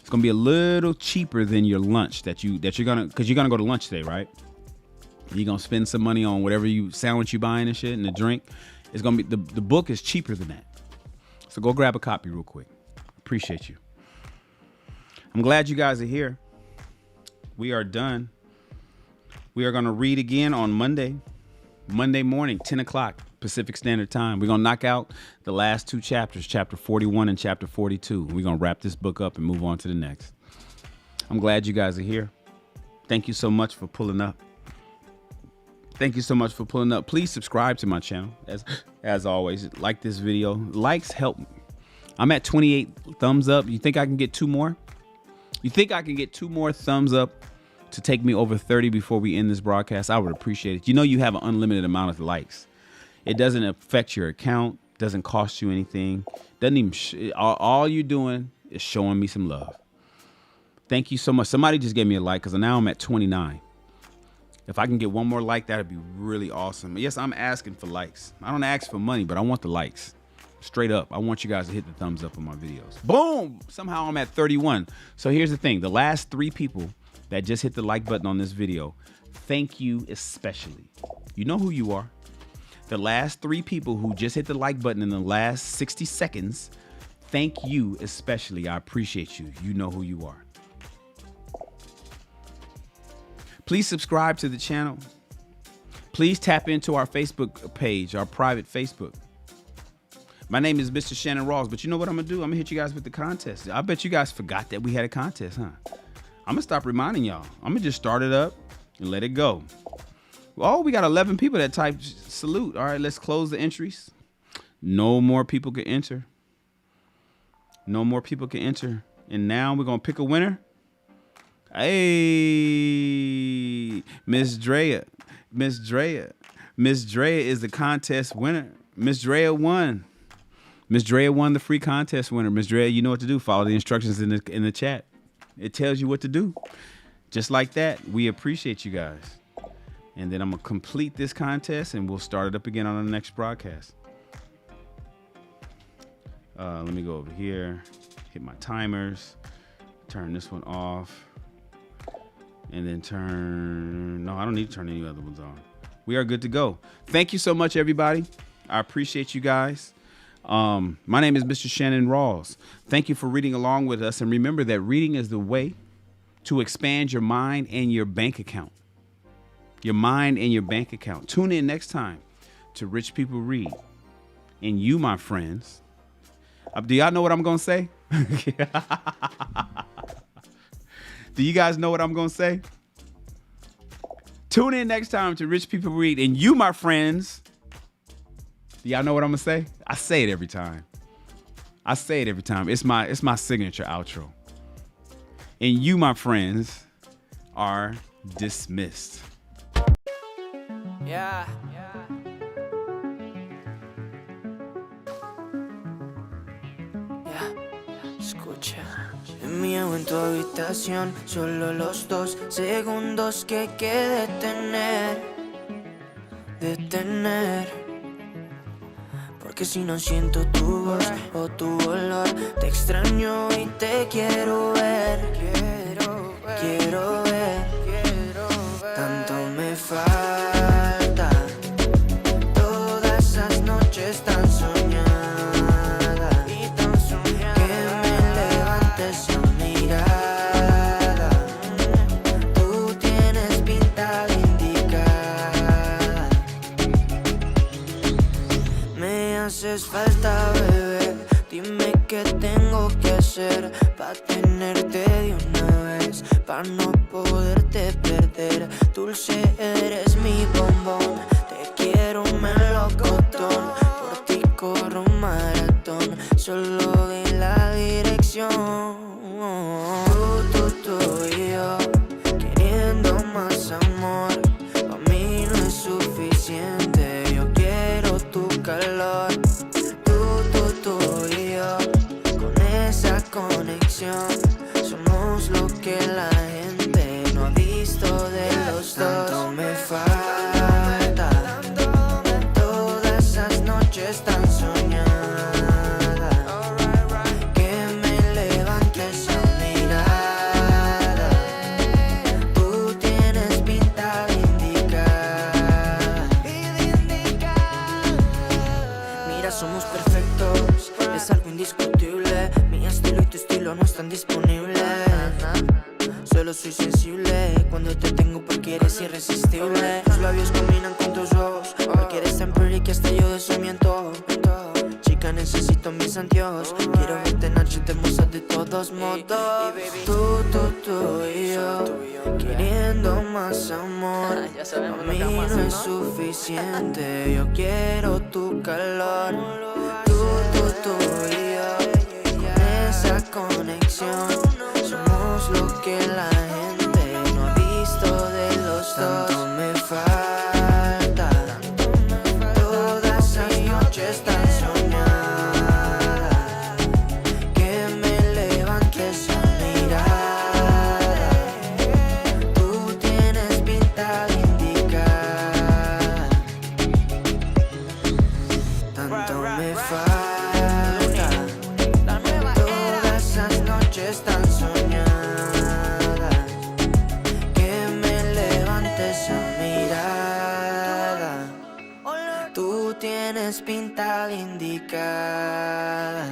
It's gonna be a little cheaper than your lunch because you're gonna go to lunch today, right? You're gonna spend some money on whatever sandwich you buying and shit and the drink. It's gonna be the book is cheaper than that. So go grab a copy real quick. Appreciate you. I'm glad you guys are here. We are done. We are going to read again on Monday morning, 10 o'clock Pacific Standard Time. We're going to knock out the last 2 chapters, chapter 41 and chapter 42. We're going to wrap this book up and move on to the next. I'm glad you guys are here. Thank you so much for pulling up. Please subscribe to my channel. As always, like this video. Likes help me. I'm at 28 thumbs up. You think I can get 2 more? You think I can get 2 more thumbs up to take me over 30 before we end this broadcast? I would appreciate it. You know you have an unlimited amount of likes. It doesn't affect your account. Doesn't cost you anything. Doesn't even all you're doing is showing me some love. Thank you so much. Somebody just gave me a like because now I'm at 29. If I can get 1 more like, that'd be really awesome. Yes, I'm asking for likes. I don't ask for money, but I want the likes. Straight up. I want you guys to hit the thumbs up on my videos. Boom! Somehow I'm at 31. So here's the thing. The last 3 people that just hit the like button on this video, thank you especially. You know who you are. The last 3 people who just hit the like button in the last 60 seconds, thank you especially. I appreciate you. You know who you are. Please subscribe to the channel. Please tap into our Facebook page, our private Facebook. My name is Mr. Shannon Rawls, but you know what I'm going to do? I'm going to hit you guys with the contest. I bet you guys forgot that we had a contest, huh? I'm going to stop reminding y'all. I'm going to just start it up and let it go. Oh, we got 11 people that typed salute. All right, let's close the entries. No more people can enter. No more people can enter. And now we're going to pick a winner. Hey, Miss Drea. Miss Drea is the contest winner. Miss Drea won. Miss Drea won the free contest winner. Miss Drea, you know what to do. Follow the instructions in the chat. It tells you what to do. Just like that, we appreciate you guys. And then I'm going to complete this contest and we'll start it up again on the next broadcast. Let me go over here, hit my timers, turn this one off, and then no, I don't need to turn any other ones on. We are good to go. Thank you so much, everybody. I appreciate you guys. My name is Mr. Shannon Rawls. Thank you for reading along with us. And remember that reading is the way to expand your mind and your bank account. Your mind and your bank account. Tune in next time to Rich People Read. And you, my friends, do y'all know what I'm going to say? Do you guys know what I'm going to say? Tune in next time to Rich People Read. And you, my friends, do y'all know what I'm going to say? I say it every time. It's my signature outro. And you, my friends, are dismissed. Yeah. Escucha. Miedo en tu habitación, solo los 2 segundos que hay que detener. Porque si no siento tu voz o tu olor, te extraño y te quiero ver. Tanto me falta. Todas esas noches tan soñadas. Que me levantes la mirada. Tú tienes pinta de indicada. Me haces falta, bebé. Dime qué tengo que hacer pa' tenerte de una vez, pa' no poderte perder. Dulce, eres mi bombón. Te quiero melocotón. Por ti corro un maratón. Solo de la dirección. Tú y yo, queriendo más amor. Pa' mí no es suficiente. Yo quiero tu calor. Tú y yo, con esa conexión. Somos lo que la gente no ha visto de los dos. Tanto me falta. Todas esas noches tan soñadas. Que me levantes la mirada. Tú tienes pinta de indicada. Mira, somos perfectos. Es algo indiscutible. Mi estilo y tu estilo no están disponibles. Solo soy sensible cuando te tengo porque eres irresistible. Tus labios combinan con tus ojos. Porque eres tan pretty que hasta yo de eso me antojo. Chica, necesito mis anteojos. Quiero verte en noche hermosa de todos modos. Tú y yo, queriendo más amor. A mí no es suficiente. Yo quiero tu calor. Tú y yo, con esa conexión. Somos lo que la gente no ha visto de los dos. Tanto me falta. Todas esas noches tan soñadas. Que me levantes la mirada. Tú tienes pinta de indicada. Tanto me falta. Tan soñada, que me levantes la mirada. Tú tienes pinta de indicada.